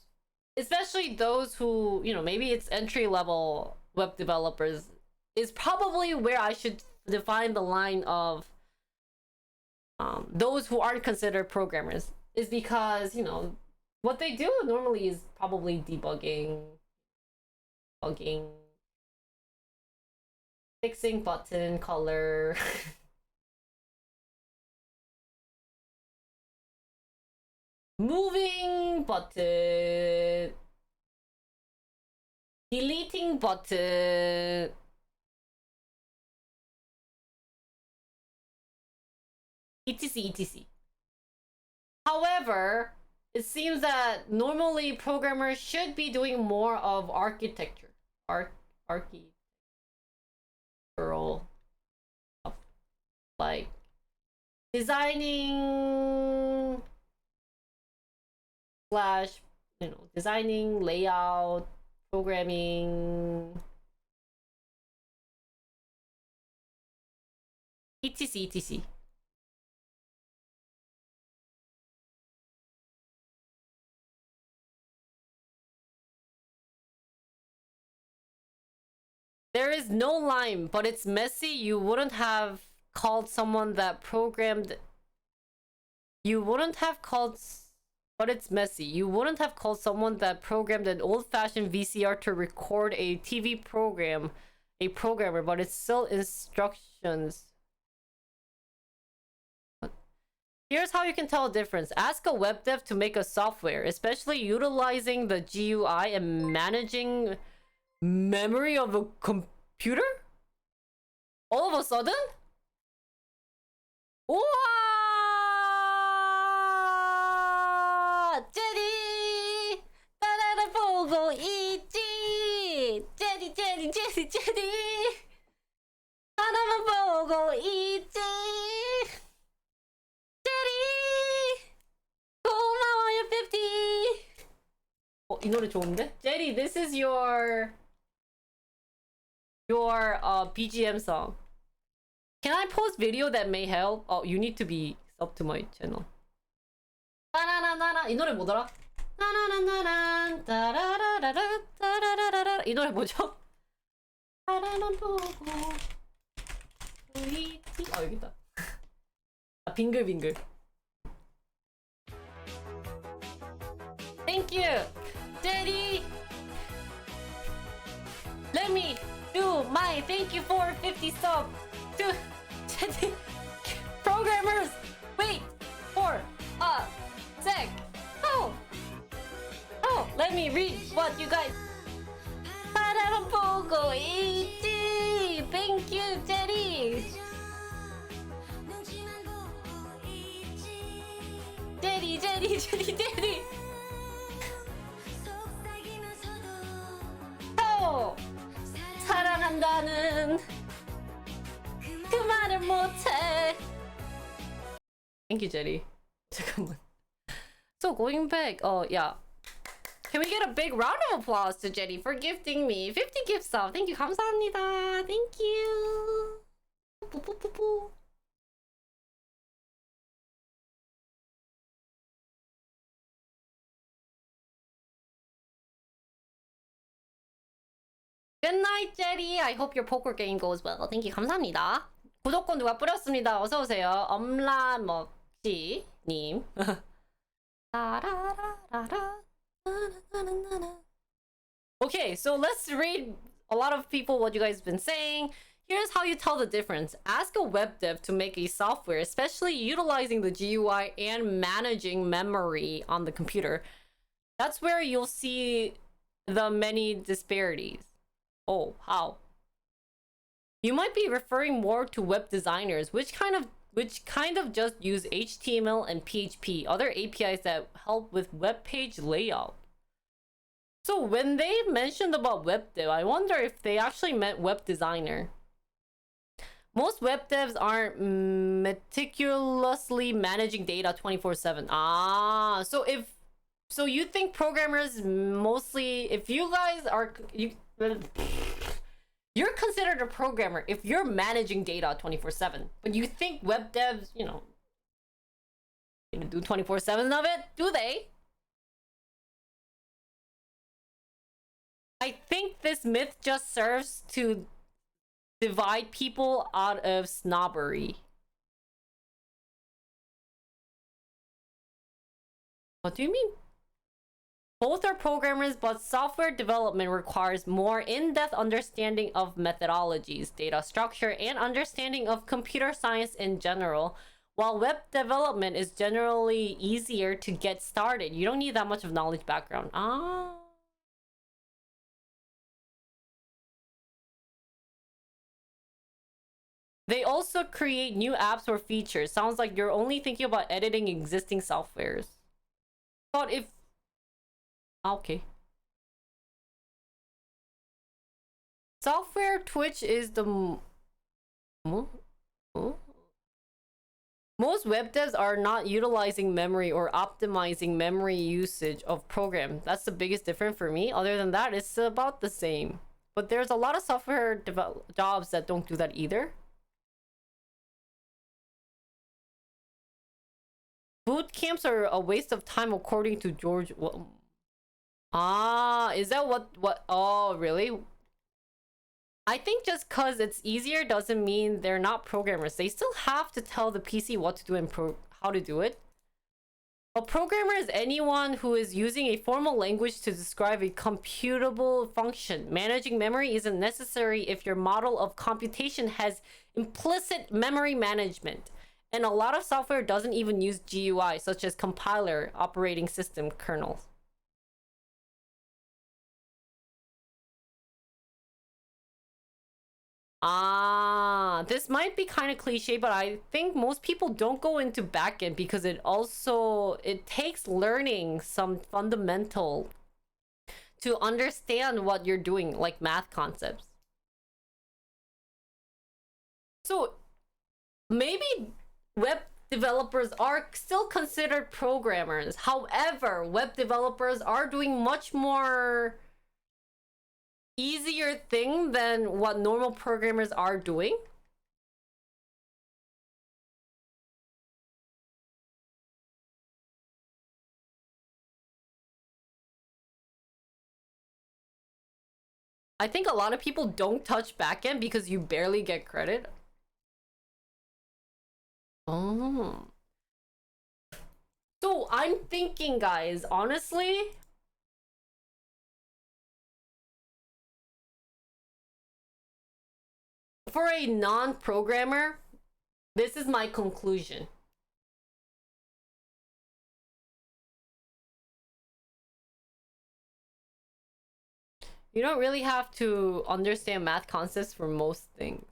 especially those who, you know, maybe it's entry level web developers, is probably where I should define the line of those who aren't considered programmers, is because, you know, what they do normally is probably debugging, fixing button color, moving button, deleting button, etc. However, it seems that normally programmers should be doing more of architecture, architectural stuff, like designing slash, you know, designing, layout, programming, etc. There is no line, but it's messy. You wouldn't have called someone that programmed. You wouldn't have called, but it's messy. You wouldn't have called someone that programmed an old-fashioned VCR to record a TV program, a programmer, but it's still instructions. Here's how you can tell a difference. Ask a web dev to make a software, especially utilizing the GUI and managing memory of a computer? All of a sudden? 우와! 제리! 나라를 보고 있지! 제리 제리 제리 제리! 하나만 보고 있지! 제리! 고마워요 50! 이 노래 좋은데? 제리, this is your BGM song. Can I post video that may help? Oh, you need to be sub to my channel. 나나나나나 이 노래 뭐더라? 나나나나나 따라라라라 따라라라라 이 노래 뭐죠? 바라만 보고 있지. 여기 있다. 아, 빙글빙글. Thank you, Daddy. Let me do my thank you for 50 sub to programmers. Wait for a sec. Oh, let me read what you guys. 바라만 보고 있지. Thank you, Jerry. Jerry. 사랑한다는 그 말을 못해. Thank you, Jerry. 잠깐만. So going back, yeah. Can we get a big round of applause to Jerry for gifting me 50 gift stuff? Thank you, 감사합니다. Thank you. 뿌뿌뿌뿌. Good night, Jerry. I hope your poker game goes well. Thank you. 감사합니다. 구독권 누가 뿌렸습니다. 어서 오세요. 엄라먹지님. 라라라라라. Okay, so let's read a lot of people what you guys been saying. Here's how you tell the difference. Ask a web dev to make a software, especially utilizing the GUI and managing memory on the computer. That's where you'll see the many disparities. Oh, how? You might be referring more to web designers, which kind of just use HTML and PHP, other APIs that help with web page layout. So when they mentioned about web dev, I wonder if they actually meant web designer. Most web devs aren't meticulously managing data 24/7. Ah, so you think programmers mostly, if you guys are, you're considered a programmer if you're managing data 24/7. But you think web devs, gonna do 24/7 of it? Do they? I think this myth just serves to divide people out of snobbery. What do you mean? Both are programmers, but software development requires more in-depth understanding of methodologies, data structure, and understanding of computer science in general, while web development is generally easier to get started. You don't need that much of knowledge background. Ah. They also create new apps or features. Sounds like you're only thinking about editing existing softwares. But if... Okay. Software Twitch is the... Most web devs are not utilizing memory or optimizing memory usage of programs. That's the biggest difference for me. Other than that, it's about the same. But there's a lot of software jobs that don't do that either. Boot camps are a waste of time according to George. Ah, is that what? Oh, really? I think just cause it's easier doesn't mean they're not programmers. They still have to tell the PC what to do and how to do it. A programmer is anyone who is using a formal language to describe a computable function. Managing memory isn't necessary if your model of computation has implicit memory management. And a lot of software doesn't even use GUI, such as compiler, operating system kernels. Ah, this might be kind of cliche, but I think most people don't go into backend because it takes learning some fundamental to understand what you're doing, like math concepts. So maybe web developers are still considered programmers. However, web developers are doing much more easier thing than what normal programmers are doing. I think a lot of people don't touch backend because you barely get credit. Oh. So I'm thinking, guys, honestly, for a non-programmer, this is my conclusion. You don't really have to understand math concepts for most things.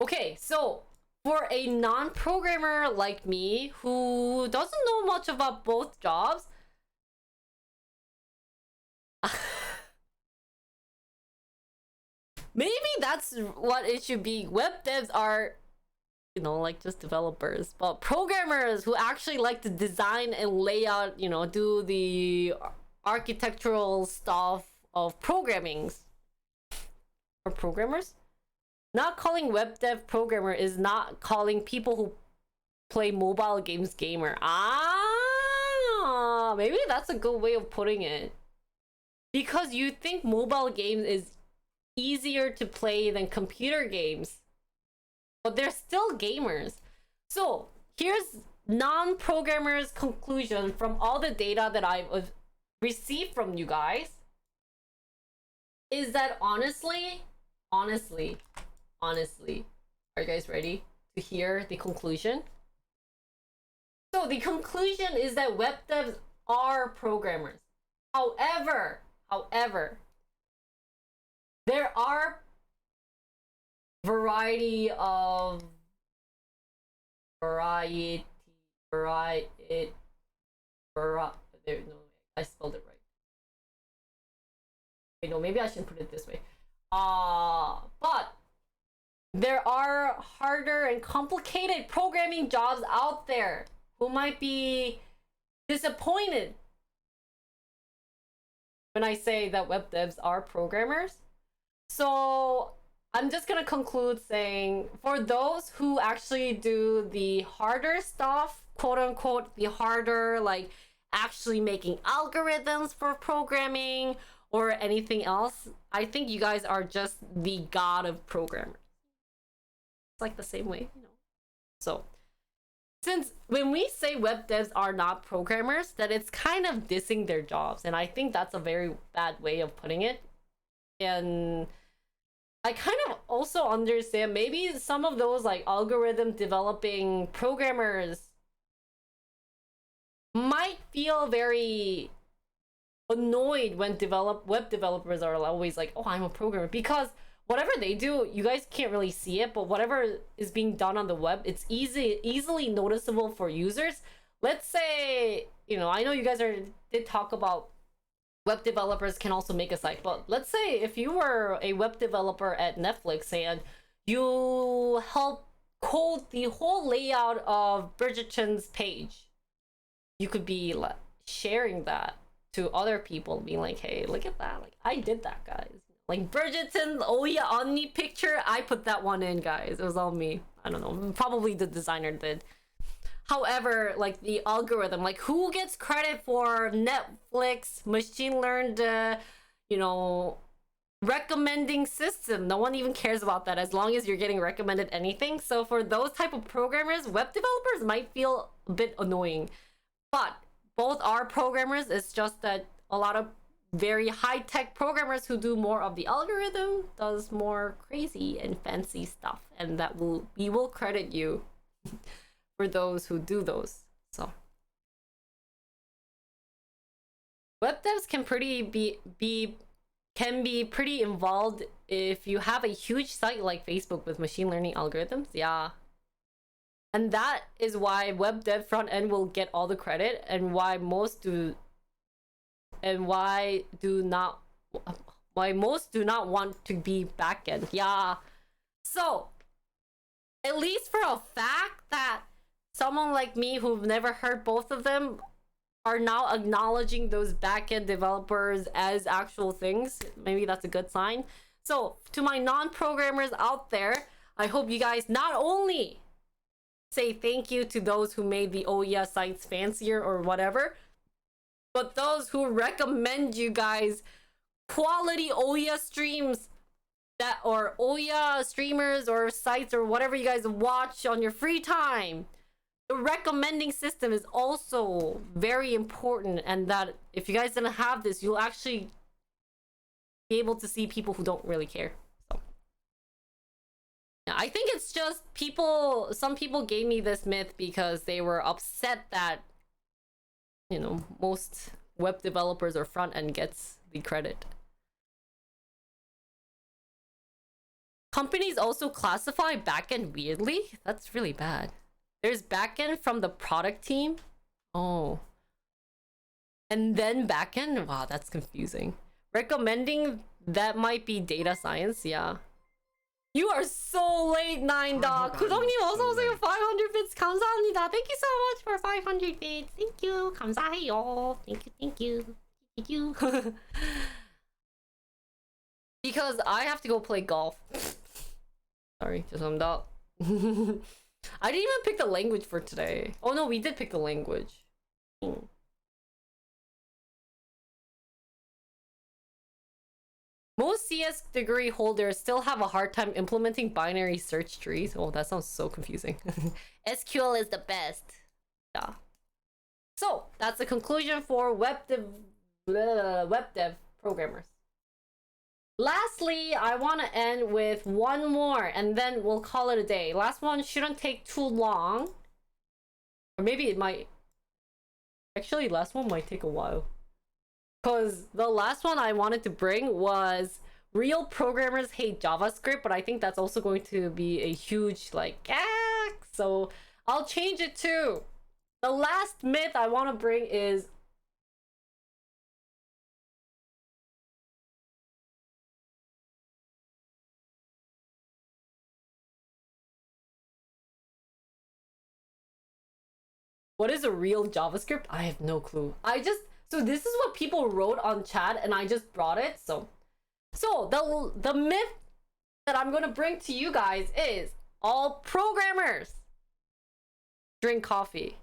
Okay, so for a non-programmer like me who doesn't know much about both jobs, maybe that's what it should be. Web devs are, like just developers, but programmers who actually like to design and lay out, do the architectural stuff of programming or programmers. Not calling web dev programmer is not calling people who play mobile games gamer. Ah, maybe that's a good way of putting it. Because you think mobile games is easier to play than computer games. But they're still gamers. So here's non-programmer's conclusion from all the data that I've received from you guys is that honestly, are you guys ready to hear the conclusion? So the conclusion is that web devs are programmers. However, there are variety of there, no, I spelled it right. Wait, no, maybe I shouldn't put it this way. But there are harder and complicated programming jobs out there who might be disappointed when I say that web devs are programmers. So I'm just gonna conclude saying, for those who actually do the harder stuff, quote unquote, the harder, like actually making algorithms for programming or anything else, I think you guys are just the god of programmers. It's like the same way, you know. So since when we say web devs are not programmers, that it's kind of dissing their jobs, and I think that's a very bad way of putting it. And I kind of also understand maybe some of those like algorithm developing programmers might feel very annoyed when web developers are always like, oh, I'm a programmer, because whatever they do, you guys can't really see it, but whatever is being done on the web, it's easily noticeable for users. Let's say, you know, I know you guys did talk about web developers can also make a site, but let's say if you were a web developer at Netflix and you help code the whole layout of Bridgerton's page, you could be like sharing that to other people, being like, hey, look at that, like I did that, guys. Like Bridgerton, oh yeah, Omni picture, I put that one in, guys. It was all me. I don't know, probably the designer did. However, like the algorithm, like who gets credit for Netflix machine learned, you know, recommending system? No one even cares about that as long as you're getting recommended anything. So for those type of programmers, web developers might feel a bit annoying, but both are programmers. It's just that a lot of very high-tech programmers who do more of the algorithm does more crazy and fancy stuff, and that we will credit you for those who do those. So web devs can be pretty involved if you have a huge site like Facebook with machine learning algorithms. Yeah, and that is why web dev front end will get all the credit, and why most do not want to be backend. Yeah, so at least for a fact that someone like me who've never heard both of them are now acknowledging those backend developers as actual things, maybe that's a good sign. So to my non-programmers out there, I hope you guys not only say thank you to those who made the Ouya sites fancier or whatever, but those who recommend you guys quality Ouya streams or Ouya streamers or sites or whatever you guys watch on your free time. The recommending system is also very important, and that if you guys didn't have this, you'll actually be able to see people who don't really care. So yeah, I think it's just some people gave me this myth because they were upset that, you know, most web developers or front end gets the credit. Companies also classify backend weirdly. That's really bad. There's backend from the product team. Oh. And then backend? Wow, that's confusing. Recommending, that might be data science. Yeah. You are so late, 9dog. 구독님 어서 오세요. 500 bits 감사합니다. Thank you so much for 500 bits. Thank you. 감사해요. Thank you. Because I have to go play golf. Sorry, 죄송합니다. I didn't even pick the language for today. Oh no, we did pick the language. Most CS degree holders still have a hard time implementing binary search trees. Oh, that sounds so confusing. SQL is the best. Yeah. So that's the conclusion for web dev programmers. Lastly, I want to end with one more and then we'll call it a day. Last one shouldn't take too long. Or maybe it might. Actually, last one might take a while. Because the last one I wanted to bring was real programmers hate JavaScript, but I think that's also going to be a huge, like, so I'll change it too. The last myth I want to bring is what is a real JavaScript? I have no clue. So this is what people wrote on chat and I just brought it. So the myth that I'm going to bring to you guys is all programmers drink coffee.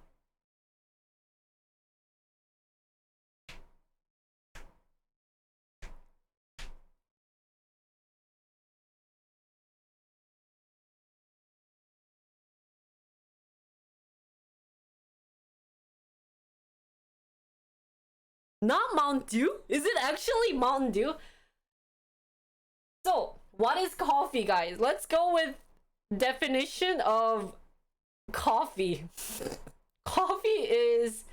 Not Mountain Dew? Is it actually Mountain Dew? So, what is coffee, guys? Let's go with definition of coffee. Coffee is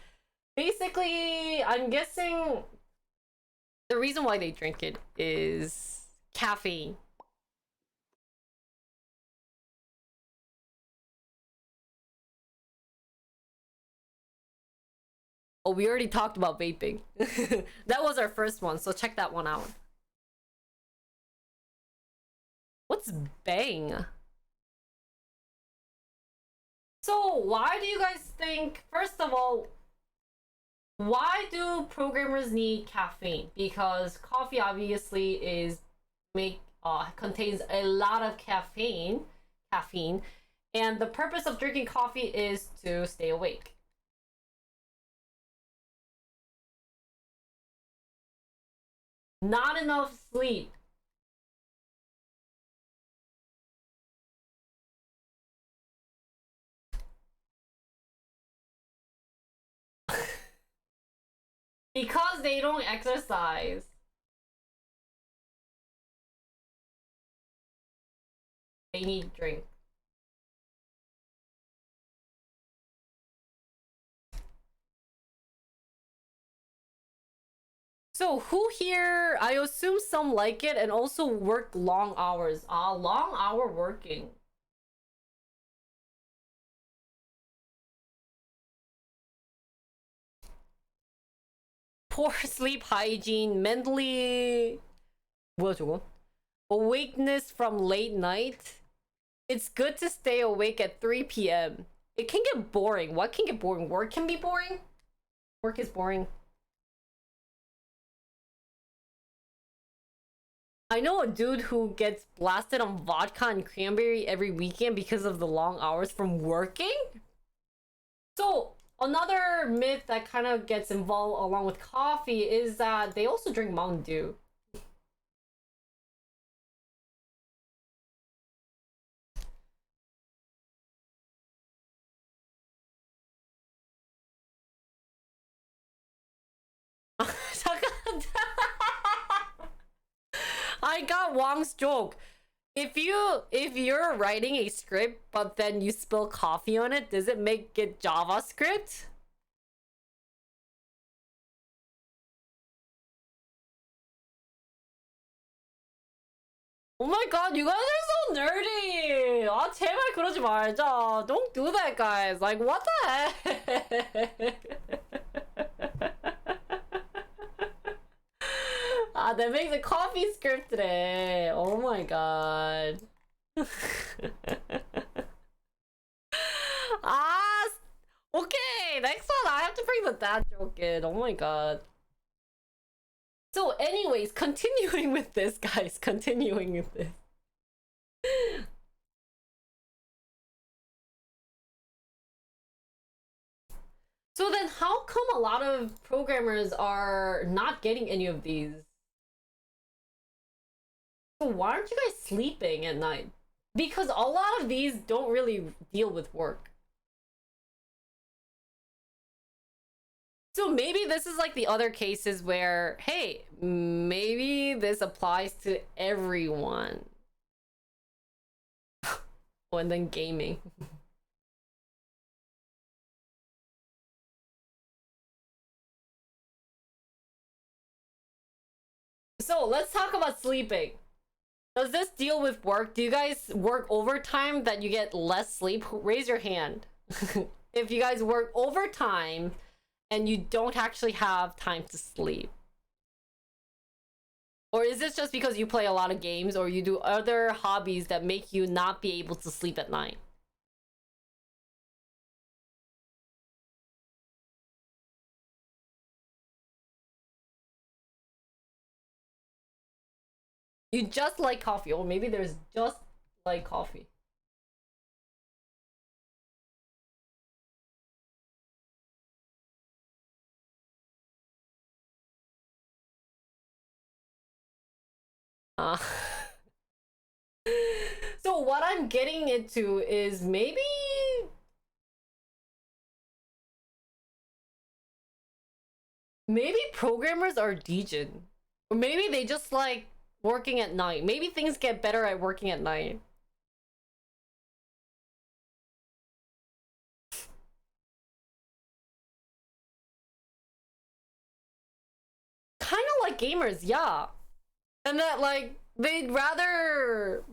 basically, I'm guessing the reason why they drink it is caffeine. Oh, we already talked about vaping. That was our first one, so check that one out. What's bang? So why do you guys think, first of all, why do programmers need caffeine? Because coffee obviously is contains a lot of caffeine, and the purpose of drinking coffee is to stay awake. Not enough sleep. Because they don't exercise. They need drink. So who here, I assume some like it and also work long hours. Long hour working. Poor sleep hygiene, mentally 뭐야 저거? Awakeness from late night. It's good to stay awake at 3 p.m. It can get boring. What can get boring? Work can be boring? Work is boring. I know a dude who gets blasted on vodka and cranberry every weekend because of the long hours from working. So another myth that kind of gets involved along with coffee is that they also drink Mountain Dew. I got Wong's joke. If you're writing a script but then you spill coffee on it, does it make it JavaScript? Oh my god, you guys are so nerdy! 아, 제발 그러지 말자. Don't do that, guys. Like, what the heck? That makes a coffee script today. Oh my god. Okay, next one I have to bring the dad joke in. Oh my god. So anyways, continuing with this, guys. Continuing with this. So then how come a lot of programmers are not getting any of these? So why aren't you guys sleeping at night? Because a lot of these don't really deal with work. So maybe this is like the other cases where, hey, maybe this applies to everyone. Oh, and then gaming. So let's talk about sleeping. Does this deal with work? Do you guys work overtime that you get less sleep? Raise your hand. If you guys work overtime and you don't actually have time to sleep. Or is this just because you play a lot of games or you do other hobbies that make you not be able to sleep at night? You just like coffee, or maybe there's just like coffee. Uh, so what I'm getting into is maybe programmers are degen. Or maybe they just like working at night. Maybe things get better at working at night. Kind of like gamers, yeah. And that like they'd rather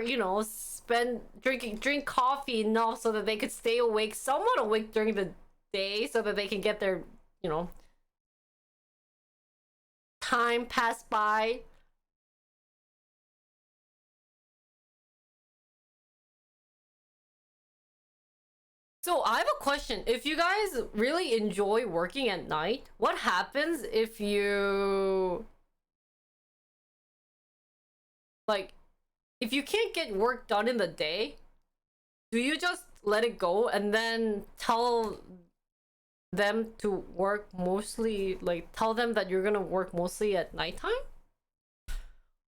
you know drink coffee enough so that they could stay awake, somewhat awake during the day, so that they can get their, you know, time pass by. So I have a question. If you guys really enjoy working at night, what happens if you like if you can't get work done in the day? Do you just let it go and then tell them to work mostly, like tell them that you're gonna work mostly at nighttime?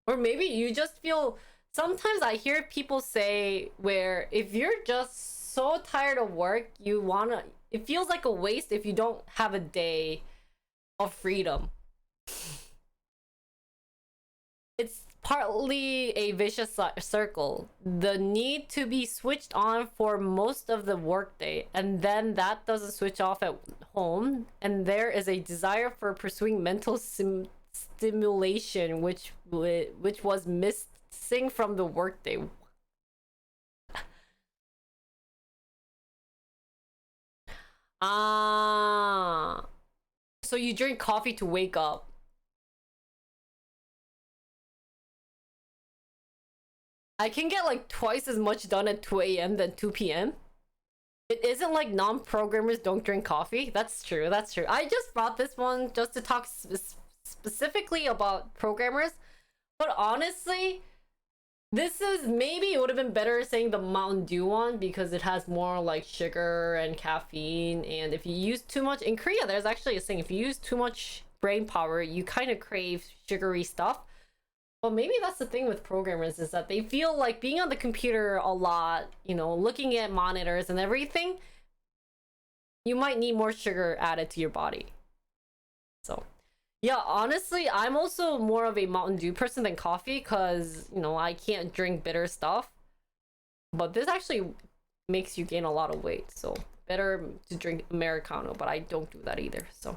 Or maybe you just feel, sometimes I hear people say where if you're just so tired of work, you wanna, it feels like a waste if you don't have a day of freedom. It's partly a vicious circle. The need to be switched on for most of the workday, and then that doesn't switch off at home, and there is a desire for pursuing mental stimulation, which was missing from the workday. Ah, so you drink coffee to wake up. I can get like twice as much done at 2 a.m. than 2 p.m. It isn't like non-programmers don't drink coffee. That's true. That's true. I just brought this one just to talk specifically about programmers. But honestly, this is, maybe it would have been better saying the Mountain Dew one because it has more like sugar and caffeine. And if you use too much, in Korea, there's actually a saying, if you use too much brain power, you kind of crave sugary stuff. Well, maybe that's the thing with programmers, is that they feel like being on the computer a lot, you know, looking at monitors and everything, you might need more sugar added to your body. So, yeah, honestly, I'm also more of a Mountain Dew person than coffee because, you know, I can't drink bitter stuff. But this actually makes you gain a lot of weight, so better to drink Americano, but I don't do that either, so.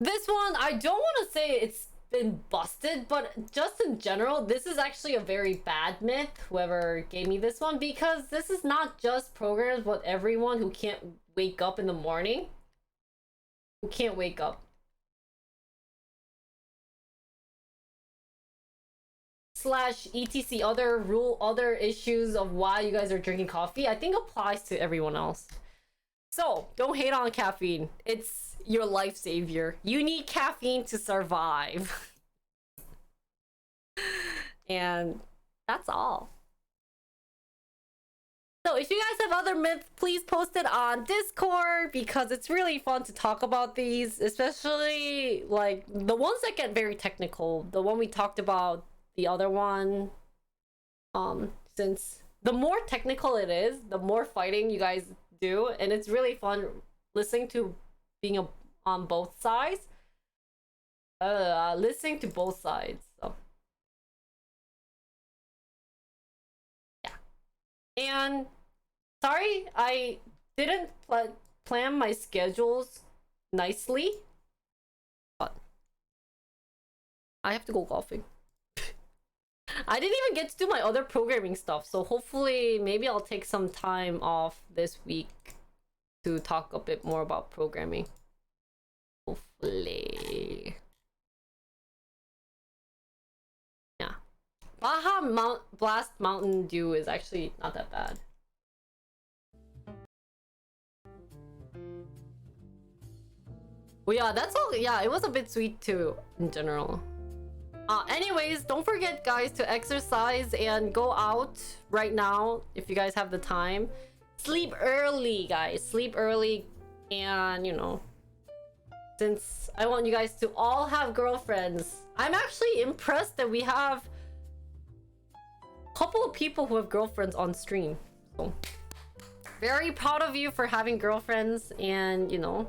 This one, I don't want to say it's been busted, but just in general, this is actually a very bad myth, whoever gave me this one, because this is not just programmers, but everyone who can't wake up in the morning, who can't wake up. Slash etc other issues of why you guys are drinking coffee, I think applies to everyone else. So don't hate on caffeine. It's your life savior. You need caffeine to survive. And that's all. So if you guys have other myths, please post it on Discord because it's really fun to talk about these, especially like the ones that get very technical. The one we talked about, the other one, since the more technical it is, the more fighting you guys do, and it's really fun listening to being on both sides. Listening to both sides. So yeah. And sorry, I didn't plan my schedules nicely, but I have to go golfing. I didn't even get to do my other programming stuff, so hopefully maybe I'll take some time off this week to talk a bit more about programming. Hopefully. Yeah. Baja Blast Mountain Dew is actually not that bad. Well, yeah, that's all. Yeah, it was a bit sweet too, in general. Anyways, don't forget, guys, to exercise and go out right now if you guys have the time. Sleep early, guys. Sleep early. And, you know, since I want you guys to all have girlfriends, I'm actually impressed that we have a couple of people who have girlfriends on stream. So, very proud of you for having girlfriends and, you know,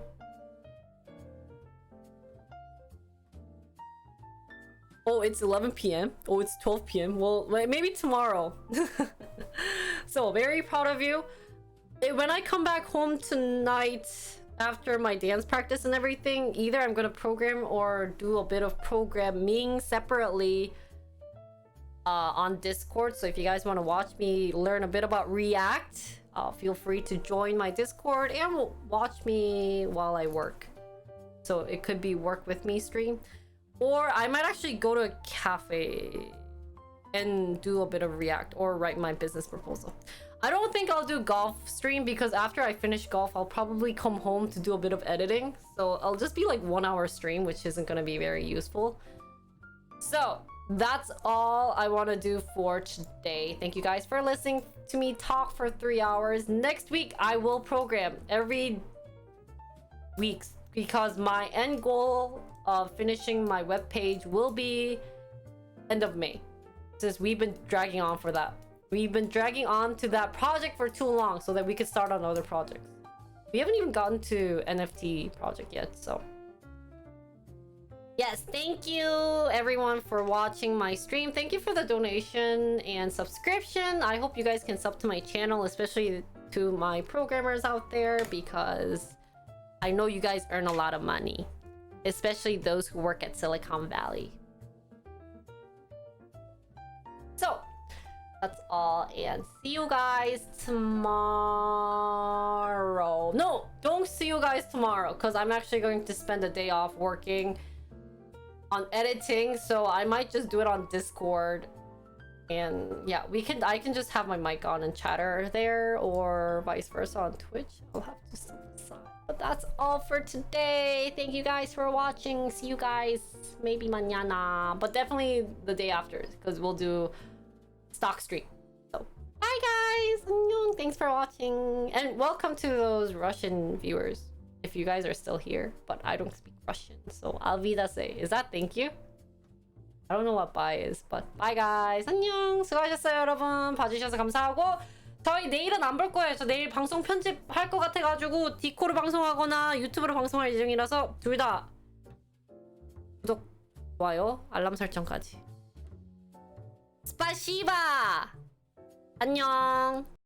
oh, it's 11 p.m. Oh, it's 12 p.m. Well, maybe tomorrow. So, very proud of you. When I come back home tonight after my dance practice and everything, either I'm gonna program or do a bit of programming separately on Discord. So if you guys want to watch me learn a bit about React, feel free to join my Discord and watch me while I work. So it could be work with me stream. Or I might actually go to a cafe and do a bit of React or write my business proposal. I don't think I'll do golf stream because after I finish golf, I'll probably come home to do a bit of editing. So I'll just be like 1 hour stream, which isn't going to be very useful. So that's all I want to do for today. Thank you guys for listening to me talk for 3 hours. Next week, I will program every week because my end goal of finishing my webpage will be end of May, since we've been dragging on for that. We've been dragging on to that project for too long so that we could start on other projects. We haven't even gotten to NFT project yet, so. Yes, thank you everyone for watching my stream. Thank you for the donation and subscription. I hope you guys can sub to my channel, especially to my programmers out there, because I know you guys earn a lot of money. Especially those who work at Silicon Valley. So, that's all, and see you guys tomorrow. No, don't see you guys tomorrow, because I'm actually going to spend a day off working on editing, so I might just do it on Discord. And yeah, I can just have my mic on and chatter there, or vice versa on Twitch. I'll have to decide. But that's all for today. Thank you guys for watching. See you guys maybe mañana, but definitely the day after, because we'll do stock stream. So bye guys. 안녕. Thanks for watching, and welcome to those Russian viewers if you guys are still here. But I don't speak Russian, so alvidase. Is that thank you? I don't know what bye is, but bye guys. 안녕. 수고하셨어요 여러분. 봐주셔서 감사하고, 저희 내일은 안 볼 거예요. 저 내일 방송 편집할 것 같아가지고 디코로 방송하거나 유튜브로 방송할 예정이라서 둘 다 구독, 좋아요, 알람 설정까지. 스파시바. 안녕.